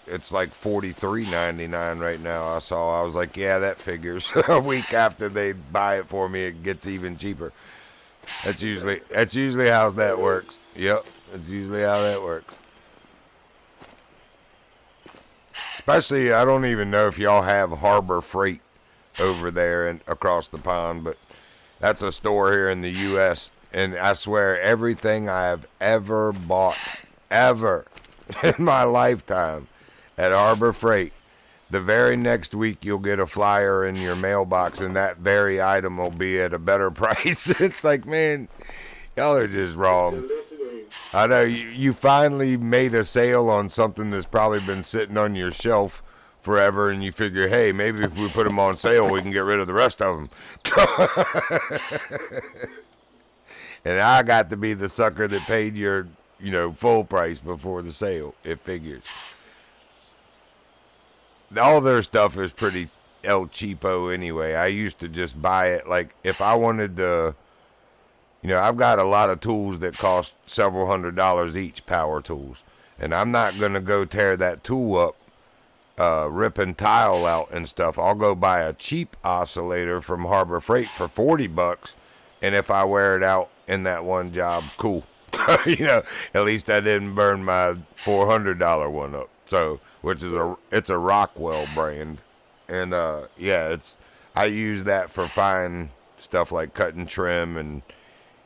Speaker 2: It's like $43.99 right now. I was like, yeah, that figures. A week after they buy it for me, it gets even cheaper. That's usually how that works. Yep, that's usually how that works. Especially, I don't even know if y'all have Harbor Freight over there and across the pond, but that's a store here in the U.S., and I swear everything I have ever bought, ever, in my lifetime at Harbor Freight, the very next week you'll get a flyer in your mailbox, and that very item will be at a better price. It's like, man, y'all are just wrong. I know, you finally made a sale on something that's probably been sitting on your shelf forever, and you figure, hey, maybe if we put them on sale, we can get rid of the rest of them. And I got to be the sucker that paid your, full price before the sale. It figures. All their stuff is pretty El Cheapo anyway. I used to just buy it, like, if I wanted to, I've got a lot of tools that cost several $100s each, power tools. And I'm not going to go tear that tool up, ripping tile out and stuff. I'll go buy a cheap oscillator from Harbor Freight for $40, and if I wear it out in that one job, cool. At least I didn't burn my $400 one up. So, it's a Rockwell brand, and I use that for fine stuff like cut and trim and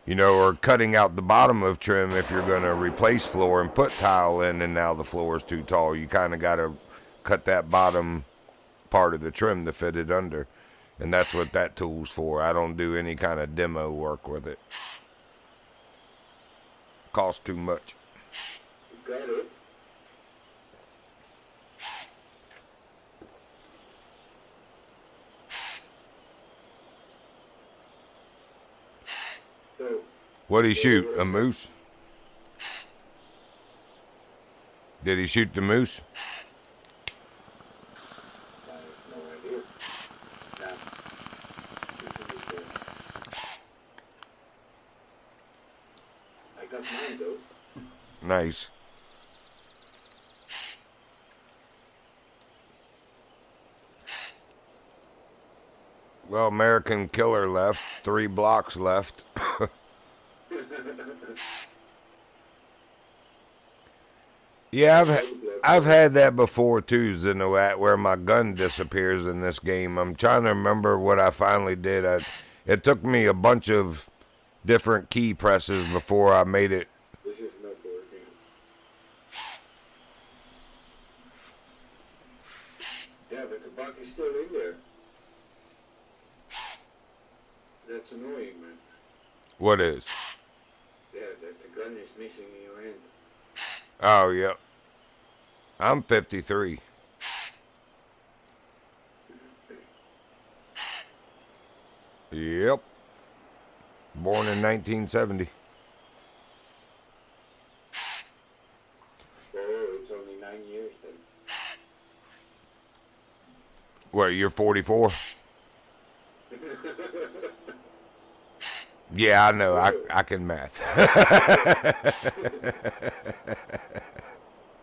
Speaker 2: You know, or cutting out the bottom of trim if you're going to replace floor and put tile in, and now the floor is too tall. You kind of got to cut that bottom part of the trim to fit it under. And that's what that tool's for. I don't do any kind of demo work with it. Costs too much.
Speaker 1: Got it. So,
Speaker 2: What'd he shoot? A moose? Did he shoot the moose?
Speaker 1: I have no idea. Now, I got mine though.
Speaker 2: Nice. Well, American Killer left. 3 blocks left. Yeah, I've had that before too, Zenoat, where my gun disappears in this game. I'm trying to remember what I finally did. It took me a bunch of different key presses before I made it.
Speaker 1: This is not working. Yeah, but the buck is still in there. That's annoying, man.
Speaker 2: What is?
Speaker 1: Yeah, that the gun is missing in your hand.
Speaker 2: Oh, yep. I'm 53. Yep. Born in 1970.
Speaker 1: Oh, it's only 9 years then.
Speaker 2: What, you're 44? Yeah, I know. I can math.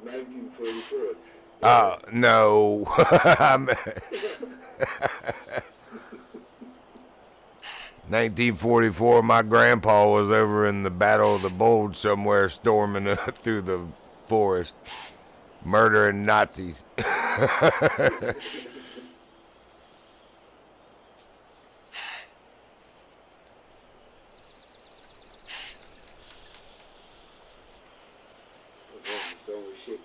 Speaker 1: 1944.
Speaker 2: No. I'm 1944, my grandpa was over in the Battle of the Bulge somewhere storming through the forest, murdering Nazis.
Speaker 1: It's only 6.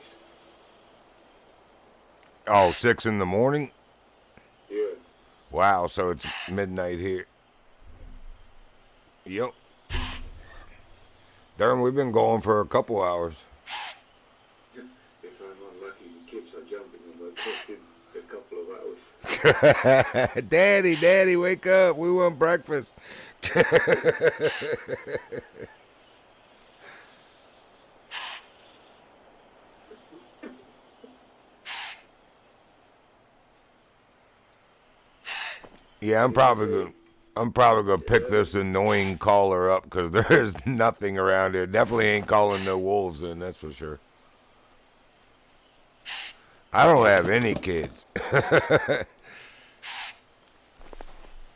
Speaker 2: Oh, 6 in the morning?
Speaker 1: Yeah.
Speaker 2: Wow, so it's midnight here. Yep. Darn, we've been going for a couple hours.
Speaker 1: If I'm unlucky, the kids are jumping on my clock in a couple of hours.
Speaker 2: Daddy, wake up. We want breakfast. Yeah, I'm probably gonna pick this annoying caller up because there is nothing around here. Definitely ain't calling no wolves in, that's for sure. I don't have any kids.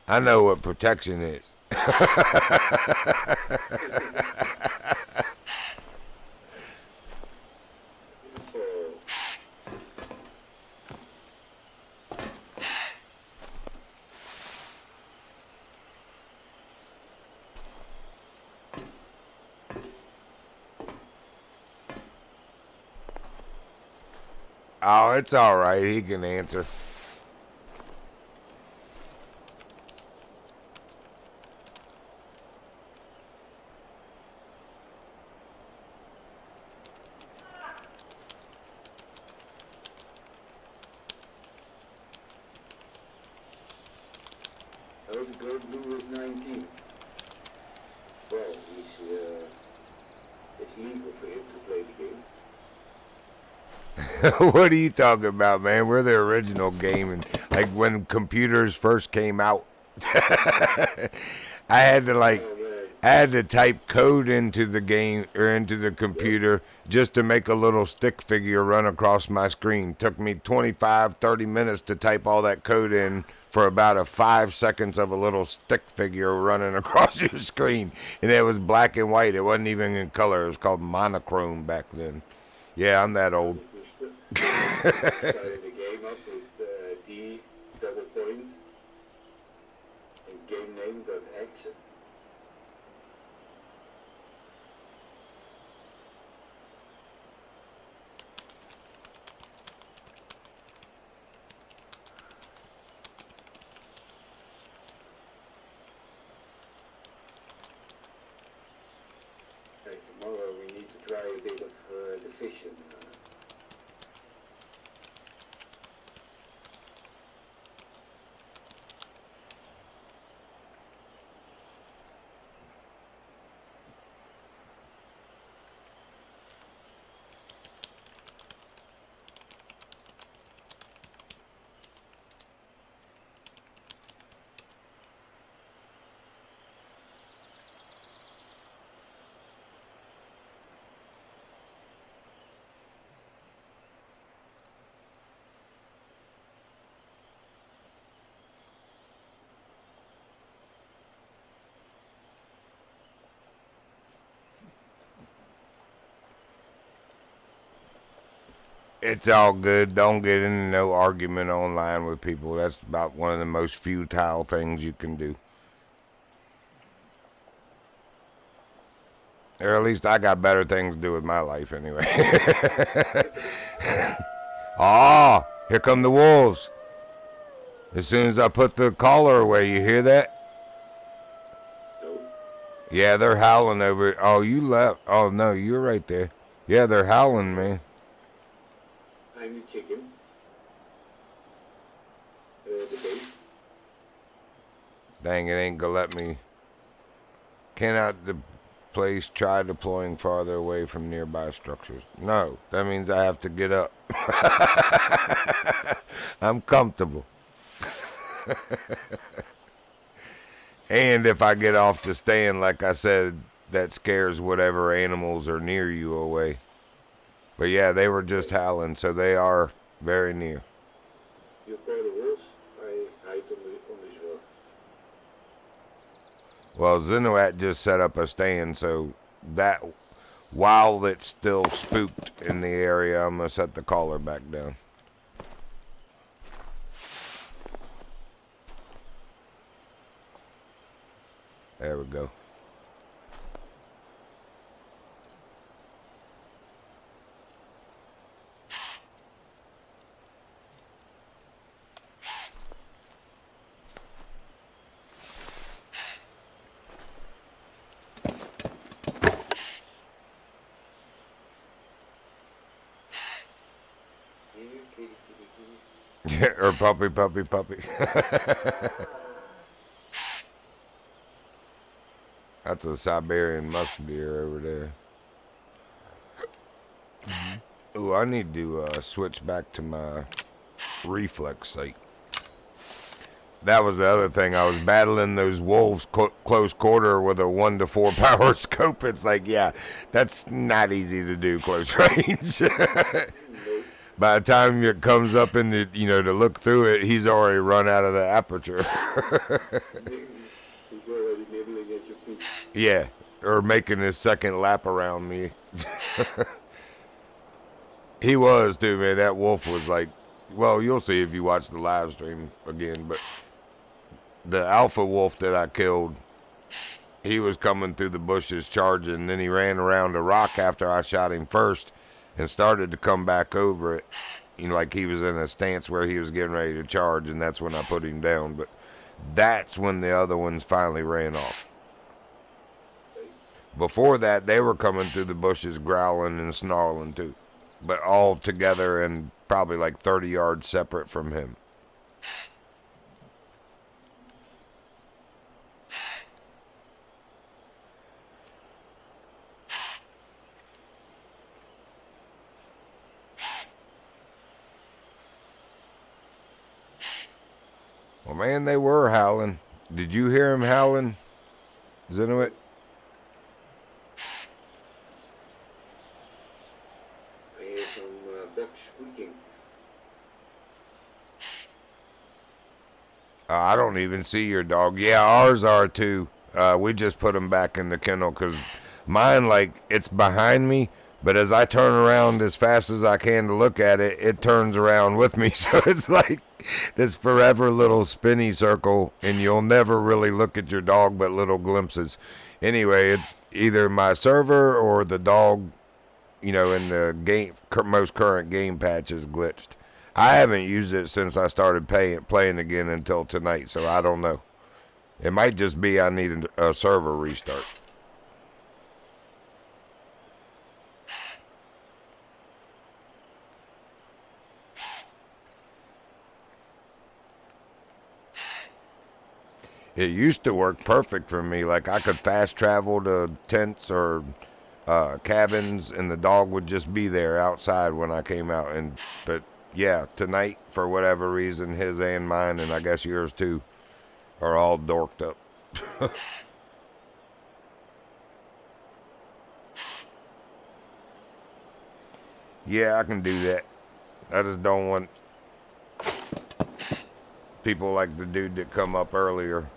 Speaker 2: I know what protection is. Oh, it's all right. He can answer.
Speaker 1: Oh, the girl blue is 19. Well, it's legal for him to play the game.
Speaker 2: What are you talking about, man? We're the original game, and like when computers first came out, I had to I had to type code into the game or into the computer just to make a little stick figure run across my screen. Took me 25, 30 minutes to type all that code in for about a 5 seconds of a little stick figure running across your screen, and it was black and white. It wasn't even in color. It was called monochrome back then. Yeah, I'm that old.
Speaker 1: Started the game up with D double points and game name .x. information.
Speaker 2: It's all good. Don't get into no argument online with people. That's about one of the most futile things you can do. Or at least I got better things to do with my life anyway. Ah, here come the wolves. As soon as I put the collar away, you hear that?
Speaker 1: No?
Speaker 2: Yeah, they're howling over it. Oh, you left. Oh, no, you're right there. Yeah, they're howling, man.
Speaker 1: I'm the chicken. The base.
Speaker 2: Dang, it ain't gonna let me. Cannot the place try deploying farther away from nearby structures? No, that means I have to get up. I'm comfortable. And if I get off the stand, like I said, that scares whatever animals are near you away. But yeah, they were just howling, so they are very near.
Speaker 1: You call the wolves? I hide on the shore.
Speaker 2: Well, Zinowat just set up a stand, so that while it's still spooked in the area, I'm going to set the collar back down. There we go. Yeah, or puppy. That's a Siberian musk deer over there. Ooh, I need to switch back to my reflex sight. That was the other thing. I was battling those wolves close quarter with a 1 to 4 power scope. It's like, yeah, that's not easy to do close range. By the time it comes up in the, to look through it, he's already run out of the aperture.
Speaker 1: He's already nibbling at your feet.
Speaker 2: Yeah, or making his second lap around me. He was too, man. That wolf was like, well, you'll see if you watch the live stream again, but the alpha wolf that I killed, he was coming through the bushes charging, then he ran around a rock after I shot him first and started to come back over it, like he was in a stance where he was getting ready to charge, and that's when I put him down. But that's when the other ones finally ran off. Before that, they were coming through the bushes growling and snarling too, but all together and probably like 30 yards separate from him. Well, man, they were howling. Did you hear him howling, Zinowit?
Speaker 1: I hear some bucks squeaking.
Speaker 2: I don't even see your dog. Yeah, ours are too. We just put them back in the kennel because mine, like, it's behind me, but as I turn around as fast as I can to look at it, it turns around with me. So it's like this forever little spinny circle, and you'll never really look at your dog but little glimpses. Anyway, it's either my server or the dog, in the game, most current game patch is glitched. I haven't used it since I started playing again until tonight, so I don't know. It might just be I need a server restart. It used to work perfect for me. Like I could fast travel to tents or cabins, and the dog would just be there outside when I came out. But yeah, tonight for whatever reason, his and mine, and I guess yours too, are all dorked up. Yeah, I can do that. I just don't want people like the dude that come up earlier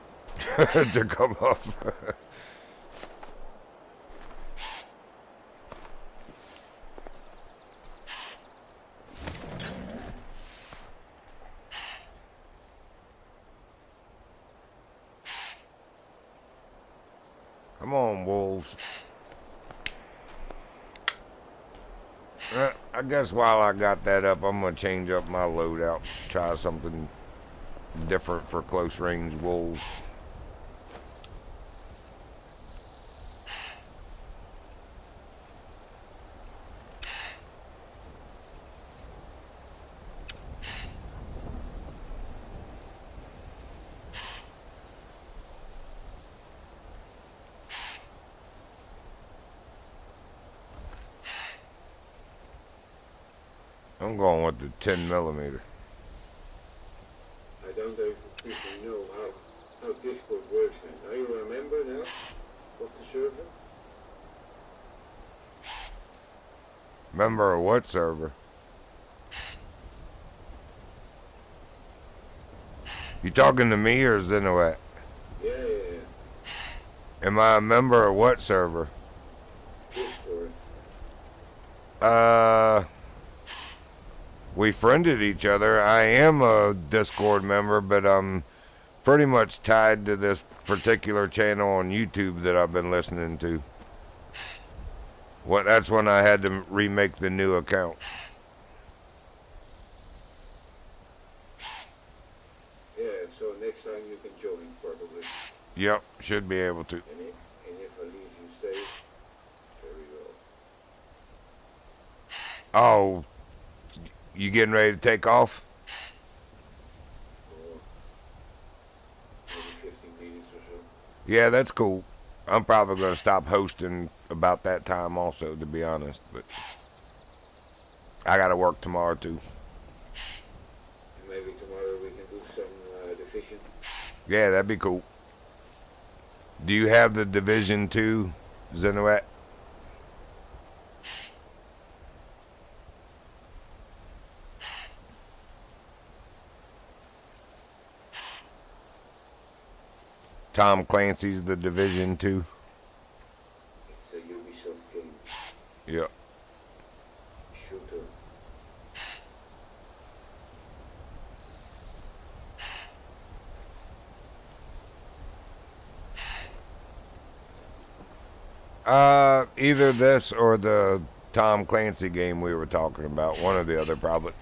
Speaker 2: to come up. Come on, wolves. I guess while I got that up, I'm going to change up my loadout. Try something different for close range wolves. I'm going with the 10 millimeter.
Speaker 1: I don't know if people know how Discord works now. Do you remember now of the server?
Speaker 2: Member of what server? You talking to me or Zenowat?
Speaker 1: Yeah.
Speaker 2: Am I a member of what server?
Speaker 1: Discord.
Speaker 2: We friended each other. I am a Discord member, but I'm pretty much tied to this particular channel on YouTube that I've been listening to. That's when I had to remake the new account.
Speaker 1: Yeah, so next time you can join probably.
Speaker 2: Yep, should be able to.
Speaker 1: And if I leave you stay, very well.
Speaker 2: Oh, you getting ready to take off?
Speaker 1: Or maybe 15 minutes or so.
Speaker 2: Yeah, that's cool. I'm probably going to stop hosting about that time also, to be honest. But I got to work tomorrow too.
Speaker 1: And maybe tomorrow we can do some division.
Speaker 2: Yeah, that'd be cool. Do you have the Division 2, Zenowat? Tom Clancy's The Division 2?
Speaker 1: It's a Ubisoft game.
Speaker 2: Yep.
Speaker 1: Shooter.
Speaker 2: Either this or the Tom Clancy game we were talking about. One or the other, probably.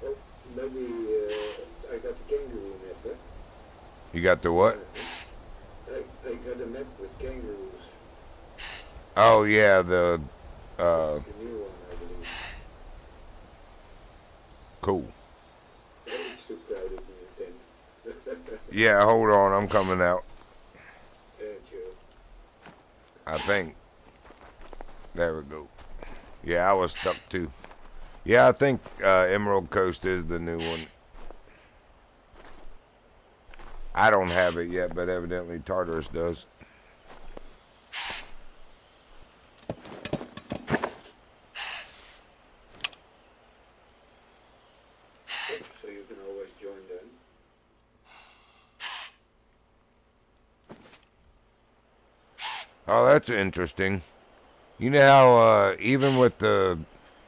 Speaker 1: Oh, maybe I got the kangaroo map, huh?
Speaker 2: You got the what?
Speaker 1: I got a map with kangaroos.
Speaker 2: Oh, yeah, the
Speaker 1: The new one, I believe.
Speaker 2: cool.
Speaker 1: It's too crowded in the tent.
Speaker 2: Yeah, hold on, I'm coming out.
Speaker 1: Yeah, sure.
Speaker 2: I think. There we go. Yeah, I was stuck too. Yeah, I think Emerald Coast is the new one. I don't have it yet, but evidently Tartarus does.
Speaker 1: So you can always join then.
Speaker 2: Oh, that's interesting. You know how even with the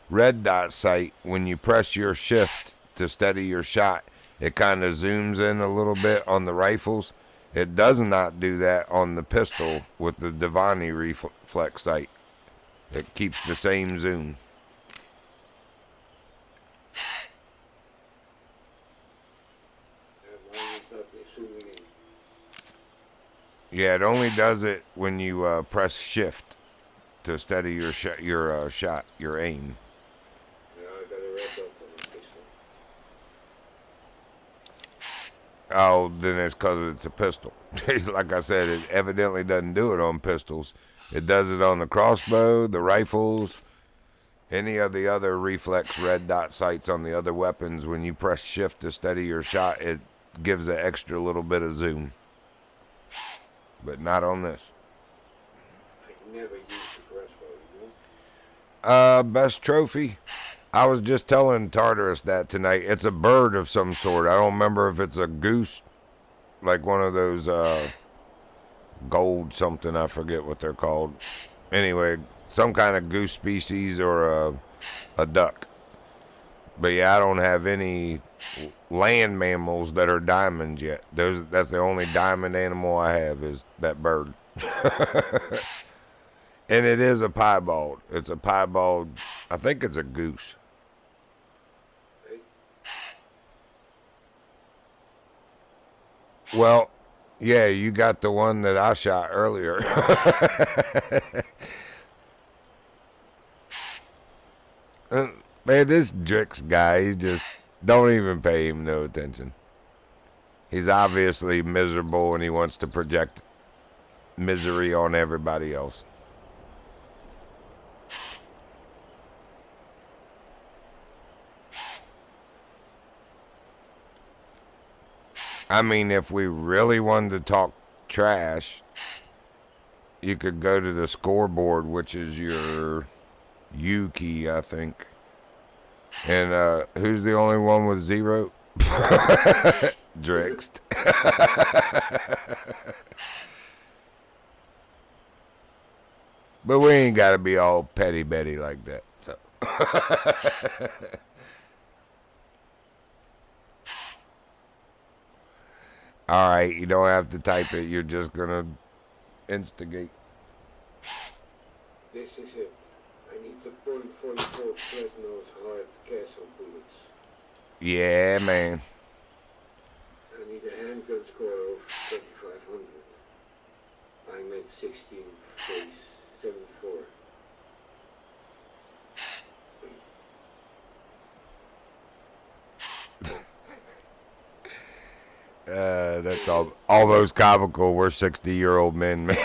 Speaker 2: red dot sight, when you press your shift to steady your shot, it kind of zooms in a little bit on the rifles. It does not do that on the pistol with the Divani reflex sight. It keeps the same zoom.
Speaker 1: Mine is not zooming in.
Speaker 2: Yeah, it only does it when you press shift to steady your shot, your aim.
Speaker 1: Yeah, I got a red dot on my pistol.
Speaker 2: Oh, then it's because it's a pistol. Like I said, it evidently doesn't do it on pistols. It does it on the crossbow, the rifles, any of the other reflex red dot sights on the other weapons. When you press shift to steady your shot, it gives an extra little bit of zoom. But not on this.
Speaker 1: I never used the crossbow, you know?
Speaker 2: Best trophy? I was just telling Tartarus that tonight. It's a bird of some sort. I don't remember if it's a goose, like one of those gold something. I forget what they're called. Anyway, some kind of goose species or a duck. But yeah, I don't have any land mammals that are diamonds yet. That's the only diamond animal I have is that bird. And it is a piebald. It's a piebald. I think it's a goose. Well, yeah, you got the one that I shot earlier. Man, this Drix guy, he just don't even pay him no attention. He's obviously miserable and he wants to project misery on everybody else. I mean, if we really wanted to talk trash, you could go to the scoreboard, which is your U key, I think. And who's the only one with 0? Drixt. But we ain't got to be all petty Betty like that. So. All right, you don't have to type it. You're just going to instigate.
Speaker 1: This is it. I need the .44 flat nose hard castle bullets.
Speaker 2: Yeah, man.
Speaker 1: I need a handgun score of 2500. I'm at 16 face 74.
Speaker 2: That's almost comical. We're 60-year-old men, man.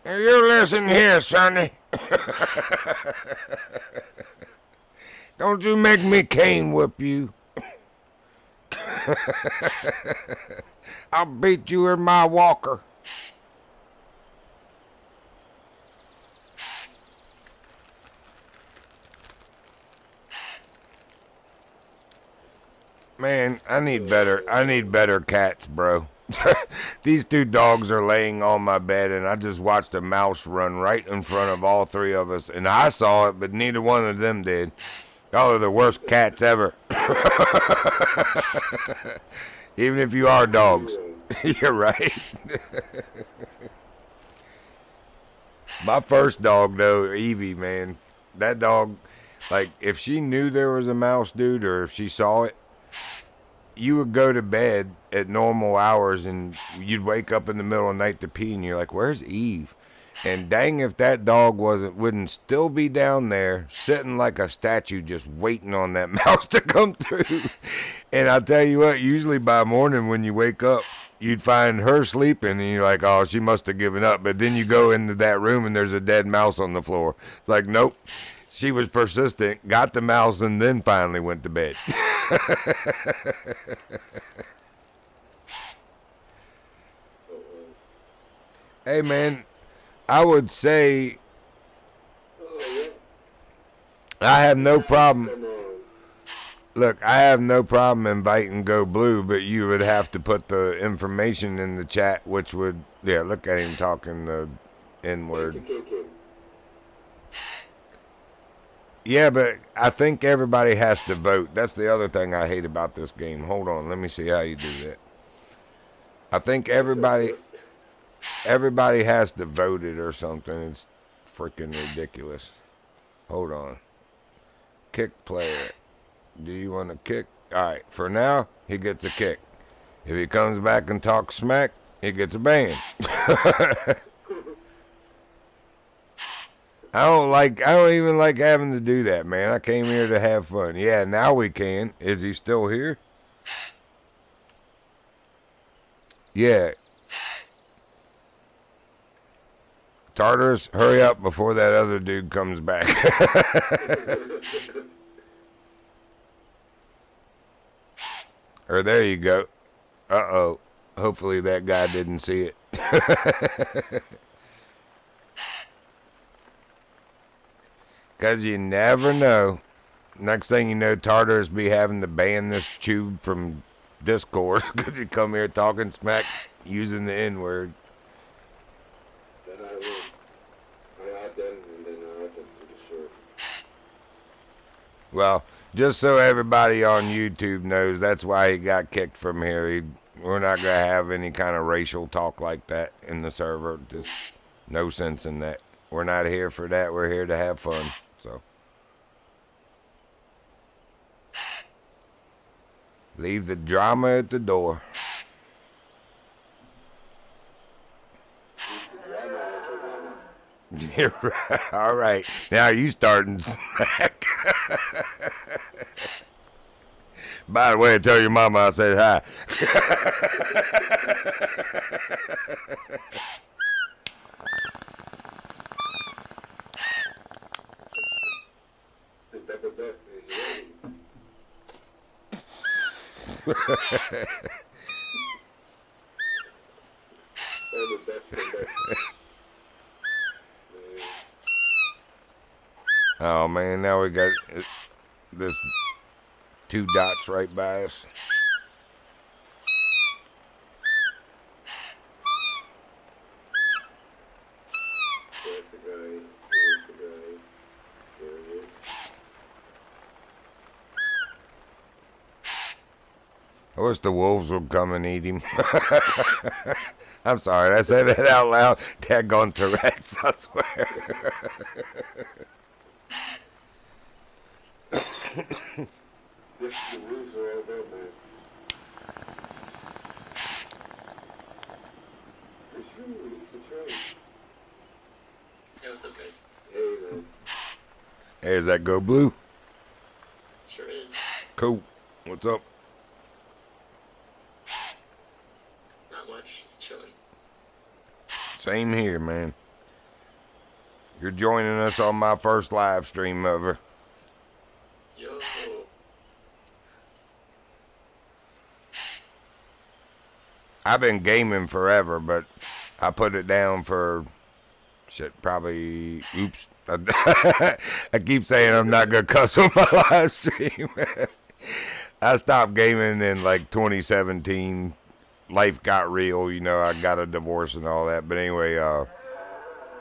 Speaker 2: You listen here, Sonny. Don't you make me cane whip you. I'll beat you in my walker. Man, I need better cats, bro. These 2 dogs are laying on my bed, and I just watched a mouse run right in front of all 3 of us. And I saw it, but neither one of them did. Y'all are the worst cats ever. Even if you are dogs. You're right. My first dog, though, Evie, man. That dog, like, if she knew there was a mouse, dude, or if she saw it, you would go to bed at normal hours and you'd wake up in the middle of the night to pee and you're like, where's Eve? And dang if that dog wouldn't still be down there sitting like a statue just waiting on that mouse to come through. And I'll tell you what, usually by morning when you wake up, you'd find her sleeping and you're like, oh, she must have given up. But then you go into that room and there's a dead mouse on the floor. It's like, nope. She was persistent, got the mouse, and then finally went to bed. Hey, man, I would say I have no problem. Look, I have no problem inviting Go Blue, but you would have to put the information in the chat, which would, yeah, look at him talking the N-word. Yeah, but I think everybody has to vote. That's the other thing I hate about this game. Hold on, let me see how you do that. I think everybody has to vote it or something. It's freaking ridiculous. Hold on. Kick player. Do you want to kick? All right, for now, he gets a kick. If he comes back and talks smack, he gets a ban. I don't even like having to do that, man. I came here to have fun. Yeah, now we can. Is he still here? Yeah. Tartarus, hurry up before that other dude comes back. Or there you go. Uh-oh. Hopefully that guy didn't see it. Because you never know. Next thing you know, Tartarus be having to ban this tube from Discord because he come here talking smack using the N-word.
Speaker 1: Then I will. I add them and then I add them to the server.
Speaker 2: Well, just so everybody on YouTube knows, that's why he got kicked from here. We're not going to have any kind of racial talk like that in the server. Just no sense in that. We're not here for that. We're here to have fun. So leave the drama at the door. You're right. All right. Now you starting snack. By the way, tell your mama I said hi.
Speaker 1: The pepper duck is ready. All the ducks come back.
Speaker 2: Oh man, now we got this 2 dots right by us.
Speaker 1: There's the guy. There's the guy. There he is.
Speaker 2: I wish the wolves would come and eat him. I'm sorry, I said that out loud. Daggone Tourette's, I swear.
Speaker 1: The wolves are all there, man. It's true, it's a train.
Speaker 3: Hey, what's up, guys?
Speaker 1: Hey, man.
Speaker 2: Hey, is that Go Blue?
Speaker 3: Sure is.
Speaker 2: Cool. What's up?
Speaker 3: Not much, just chilling.
Speaker 2: Same here, man. You're joining us on my first live stream ever.
Speaker 3: Yo.
Speaker 2: I've been gaming forever, but I put it down for shit, probably. Oops. I keep saying I'm not going to cuss on my live stream. I stopped gaming in like 2017. Life got real, you know, I got a divorce and all that. But anyway,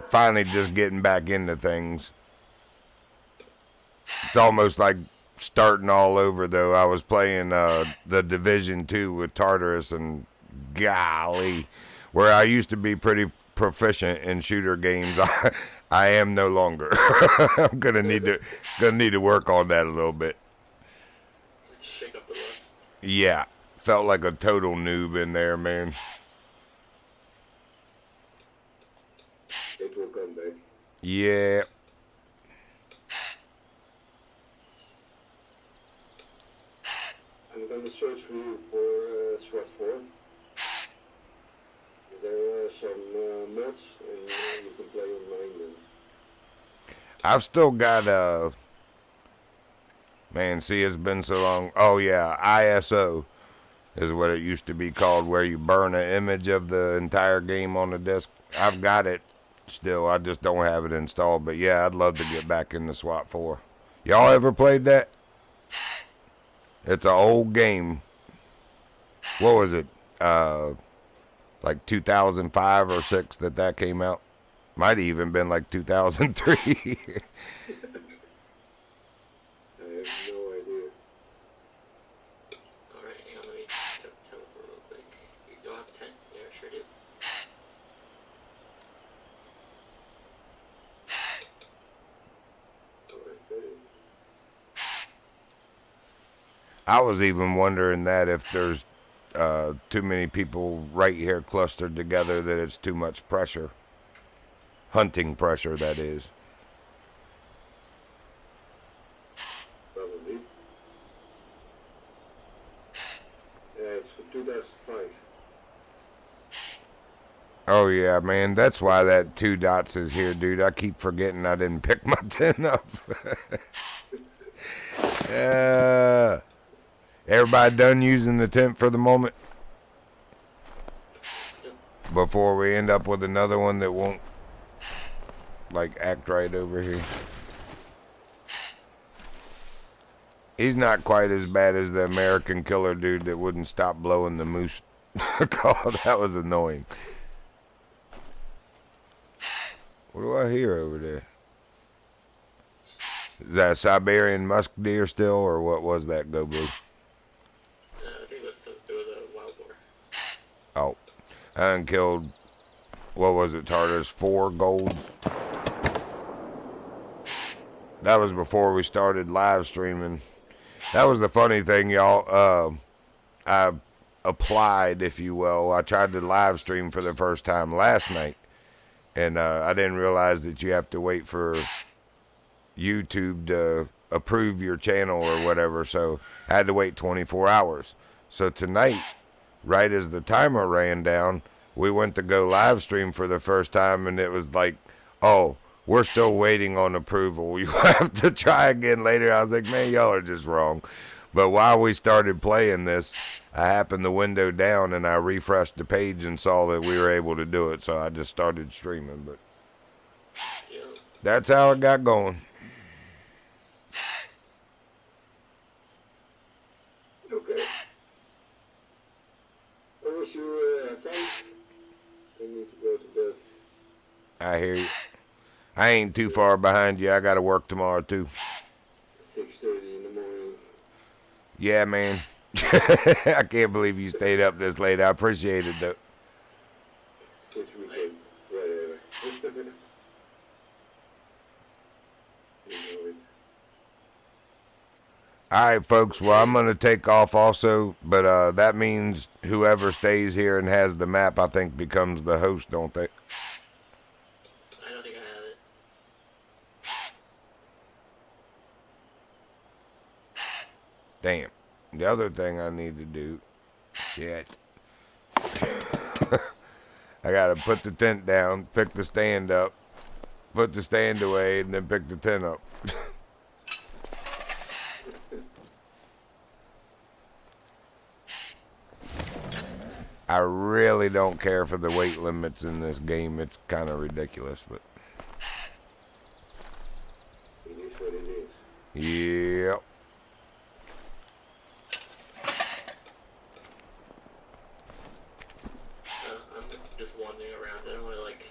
Speaker 2: finally just getting back into things. It's almost like starting all over, though. I was playing the Division 2 with Tartarus, and golly, where I used to be pretty proficient in shooter games, I am no longer. I'm gonna need to work on that a little bit.
Speaker 3: Shake up the rust.
Speaker 2: Yeah, felt like a total noob in there, man.
Speaker 1: It will come back.
Speaker 2: Yeah.
Speaker 1: I'm gonna search for you for SWAT 4. There are some mods and you can play online then.
Speaker 2: I've still got man, see, it's been so long. Oh yeah, ISO is what it used to be called, where you burn an image of the entire game on the disk. I've got it still, I just don't have it installed. But yeah, I'd love to get back into SWAT 4. Y'all ever played that? It's an old game. What was it? Like 2005 or 6 that came out. Might have even been like 2003.
Speaker 1: I have no idea.
Speaker 3: Alright, hang on, let me teleport real quick. You don't have a tent? Yeah, sure do.
Speaker 1: Okay.
Speaker 2: I was even wondering that if there's too many people right here clustered together, that it's too much pressure. Hunting pressure, that is. Oh yeah, man. That's why that 2 dots is here, dude. I keep forgetting I didn't pick my tent up. Everybody done using the tent for the moment? Before we end up with another one that won't, like, act right over here. He's not quite as bad as the American killer dude that wouldn't stop blowing the moose call. That was annoying. What do I hear over there? Is that a Siberian musk deer still, or what was that, Go Blue?
Speaker 3: I think it was a wild boar.
Speaker 2: Oh, I done killed, what was it, Tartarus? 4 golds. That was before we started live streaming. That was the funny thing, y'all. I applied, if you will. I tried to live stream for the first time last night, and I didn't realize that you have to wait for YouTube to approve your channel or whatever, so I had to wait 24 hours. So tonight, right as the timer ran down, we went to go live stream for the first time, and it was like, oh, we're still waiting on approval. You have to try again later. I was like, man, y'all are just wrong. But while we started playing this, I happened to window down and I refreshed the page and saw that we were able to do it. So I just started streaming. But that's how it got going.
Speaker 1: Okay. I wish you fun. I need to go to bed.
Speaker 2: I hear you. I ain't too far behind you. I got to work tomorrow, too.
Speaker 1: 6:30 in the morning.
Speaker 2: Yeah, man. I can't believe you stayed up this late. I appreciate it, though.
Speaker 1: Which weekend? Whatever. You know it.
Speaker 2: All right, folks. Well, I'm going to take off also, but that means whoever stays here and has the map, I think, becomes the host, don't they?
Speaker 3: I don't think I have it.
Speaker 2: Damn. The other thing I need to do, shit. I got to put the tent down, pick the stand up, put the stand away, and then pick the tent up. I really don't care for the weight limits in this game. It's kind of ridiculous, but
Speaker 1: It is what it is.
Speaker 2: yep.
Speaker 3: I'm just wandering around. I don't want to, like,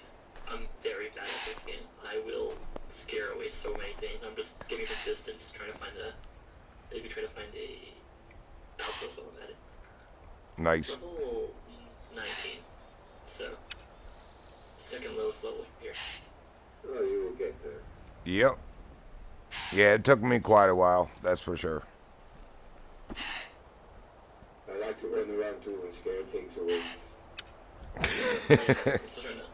Speaker 3: I'm very bad at this game. I will scare away so many things. I'm just getting the distance, trying to find a outpost while I'm at it.
Speaker 2: Nice.
Speaker 3: Level 19. So, second lowest level here.
Speaker 1: Oh, you will get there.
Speaker 2: Yep. Yeah, it took me quite a while, that's for sure.
Speaker 1: I like to run around too and scare things away.
Speaker 3: I'm still trying to...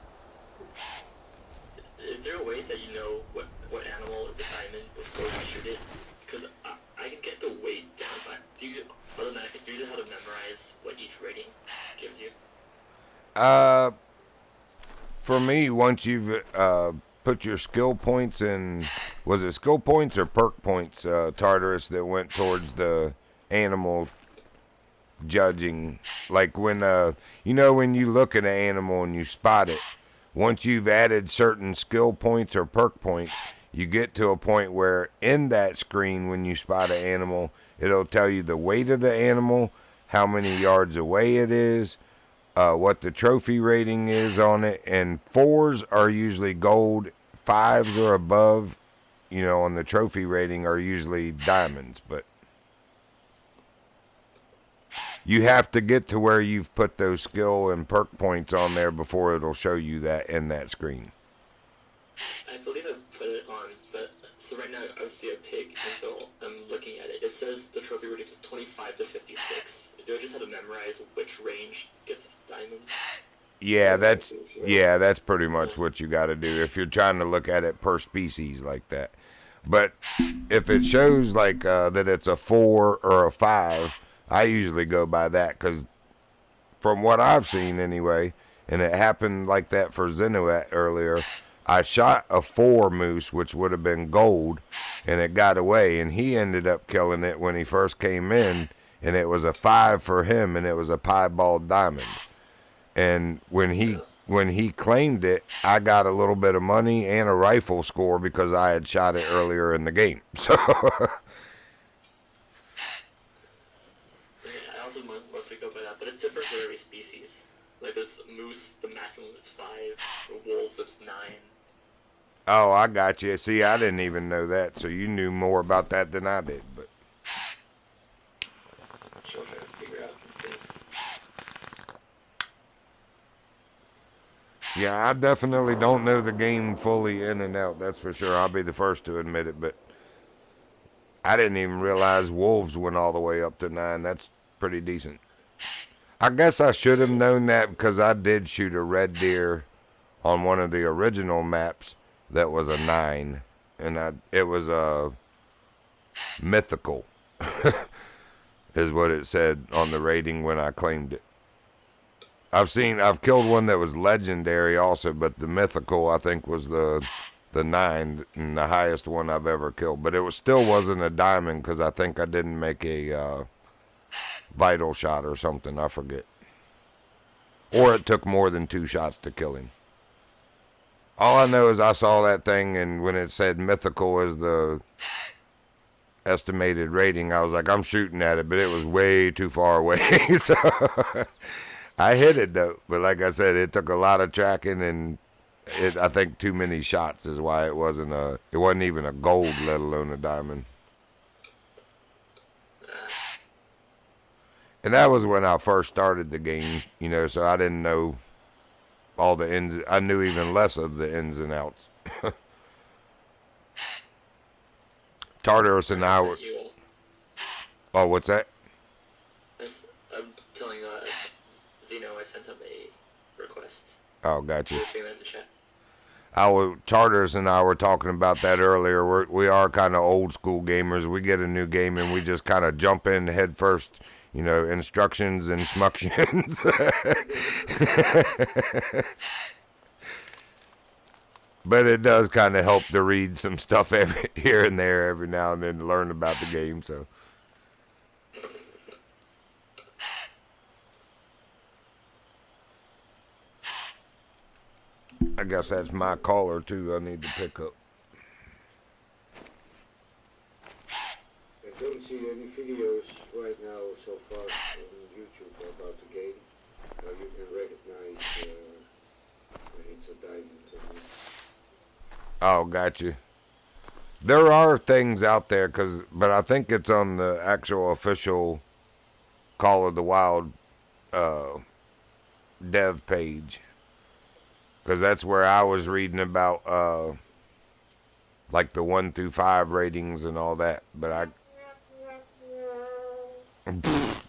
Speaker 3: Is there a way that you know what animal is a diamond before you shoot it? Because I can get the weight down, but other than that, do you know how to memorize what each rating gives you?
Speaker 2: For me, once you've put your skill points in, was it skill points or perk points, Tartarus, that went towards the animal judging? Like when, when you look at an animal and you spot it, once you've added certain skill points or perk points, you get to a point where in that screen, when you spot an animal, it'll tell you the weight of the animal, how many yards away it is, what the trophy rating is on it, and 4s are usually gold, 5s or above, on the trophy rating are usually diamonds, but you have to get to where you've put those skill and perk points on there before it'll show you that in that screen.
Speaker 3: I believe I've put it on, but so right now I see a pig, and so I'm looking at it. It says the trophy rating is 25 to 56. Do I just have to memorize which range gets a diamond?
Speaker 2: Yeah, that's pretty much what you got to do if you're trying to look at it per species like that. But if it shows like that it's a 4 or a 5, I usually go by that because from what I've seen anyway, and it happened like that for Zeno earlier. I shot a 4 moose, which would have been gold, and it got away, and he ended up killing it when he first came in, and it was a 5 for him, and it was a piebald diamond. And when he claimed it, I got a little bit of money and a rifle score because I had shot it earlier in the game. So
Speaker 3: I also mostly go by that, but it's different for every species. Like this moose, the maximum is 5. For wolves, it's 9.
Speaker 2: oh, I got you. See, I didn't even know that, so you knew more about that than I did. But
Speaker 3: Still trying to figure out some things.
Speaker 2: yeah, I definitely don't know the game fully in and out. That's for sure. I'll be the first to admit it. But I didn't even realize wolves went all the way up to 9. That's pretty decent. I guess I should have known that because I did shoot a red deer on one of the original maps that was a 9, and it was a mythical, is what it said on the rating when I claimed it. I've killed one that was legendary also, but the mythical I think was the 9 and the highest one I've ever killed. But it still wasn't a diamond because I think I didn't make a vital shot or something. I forget. Or it took more than 2 shots to kill him. All I know is I saw that thing, and when it said mythical as the estimated rating, I was like, I'm shooting at it, but it was way too far away. So I hit it though. But like I said, it took a lot of tracking, and I think too many shots is why it wasn't even a gold, let alone a diamond. And that was when I first started the game, so I didn't know all the ins. I knew even less of the ins and outs. Tartarus and I were... Oh, what's that?
Speaker 3: I'm telling Zeno I sent him a request.
Speaker 2: Oh, gotcha.
Speaker 3: You're seeing that in the chat.
Speaker 2: Tartarus and I were talking about that earlier. We are kind of old school gamers. We get a new game and we just kind of jump in head first. Instructions and schmuctions. But it does kind of help to read some stuff here and there every now and then to learn about the game. So I guess that's my caller too. I need to pick up.
Speaker 1: I don't see any videos right now so far on YouTube about the game. How you can recognize when it's a diamond.
Speaker 2: Oh, gotcha. There are things out there, but I think it's on the actual official Call of the Wild dev page. Because that's where I was reading about like the 1 through 5 ratings and all that. But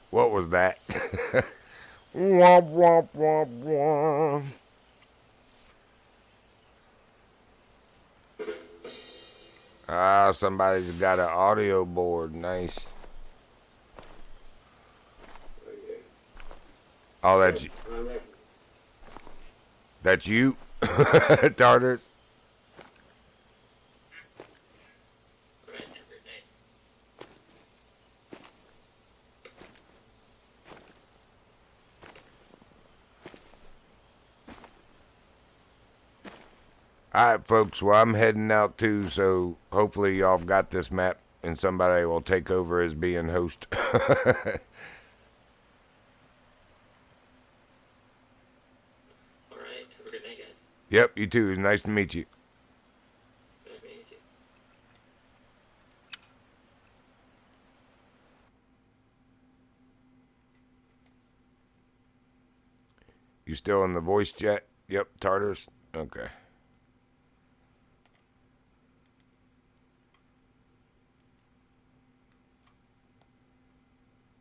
Speaker 2: what was that? Womp, womp, womp, womp. Ah, somebody's got an audio board. Nice. Oh, that's you, Tartarus. Alright, folks, well, I'm heading out too, so hopefully y'all have got this map and somebody will take over as being host.
Speaker 3: Alright, have a good night, guys.
Speaker 2: Yep, you too. It's nice to meet you.
Speaker 3: Nice meeting you.
Speaker 2: You still in the voice chat? Yep, Tartarus? Okay.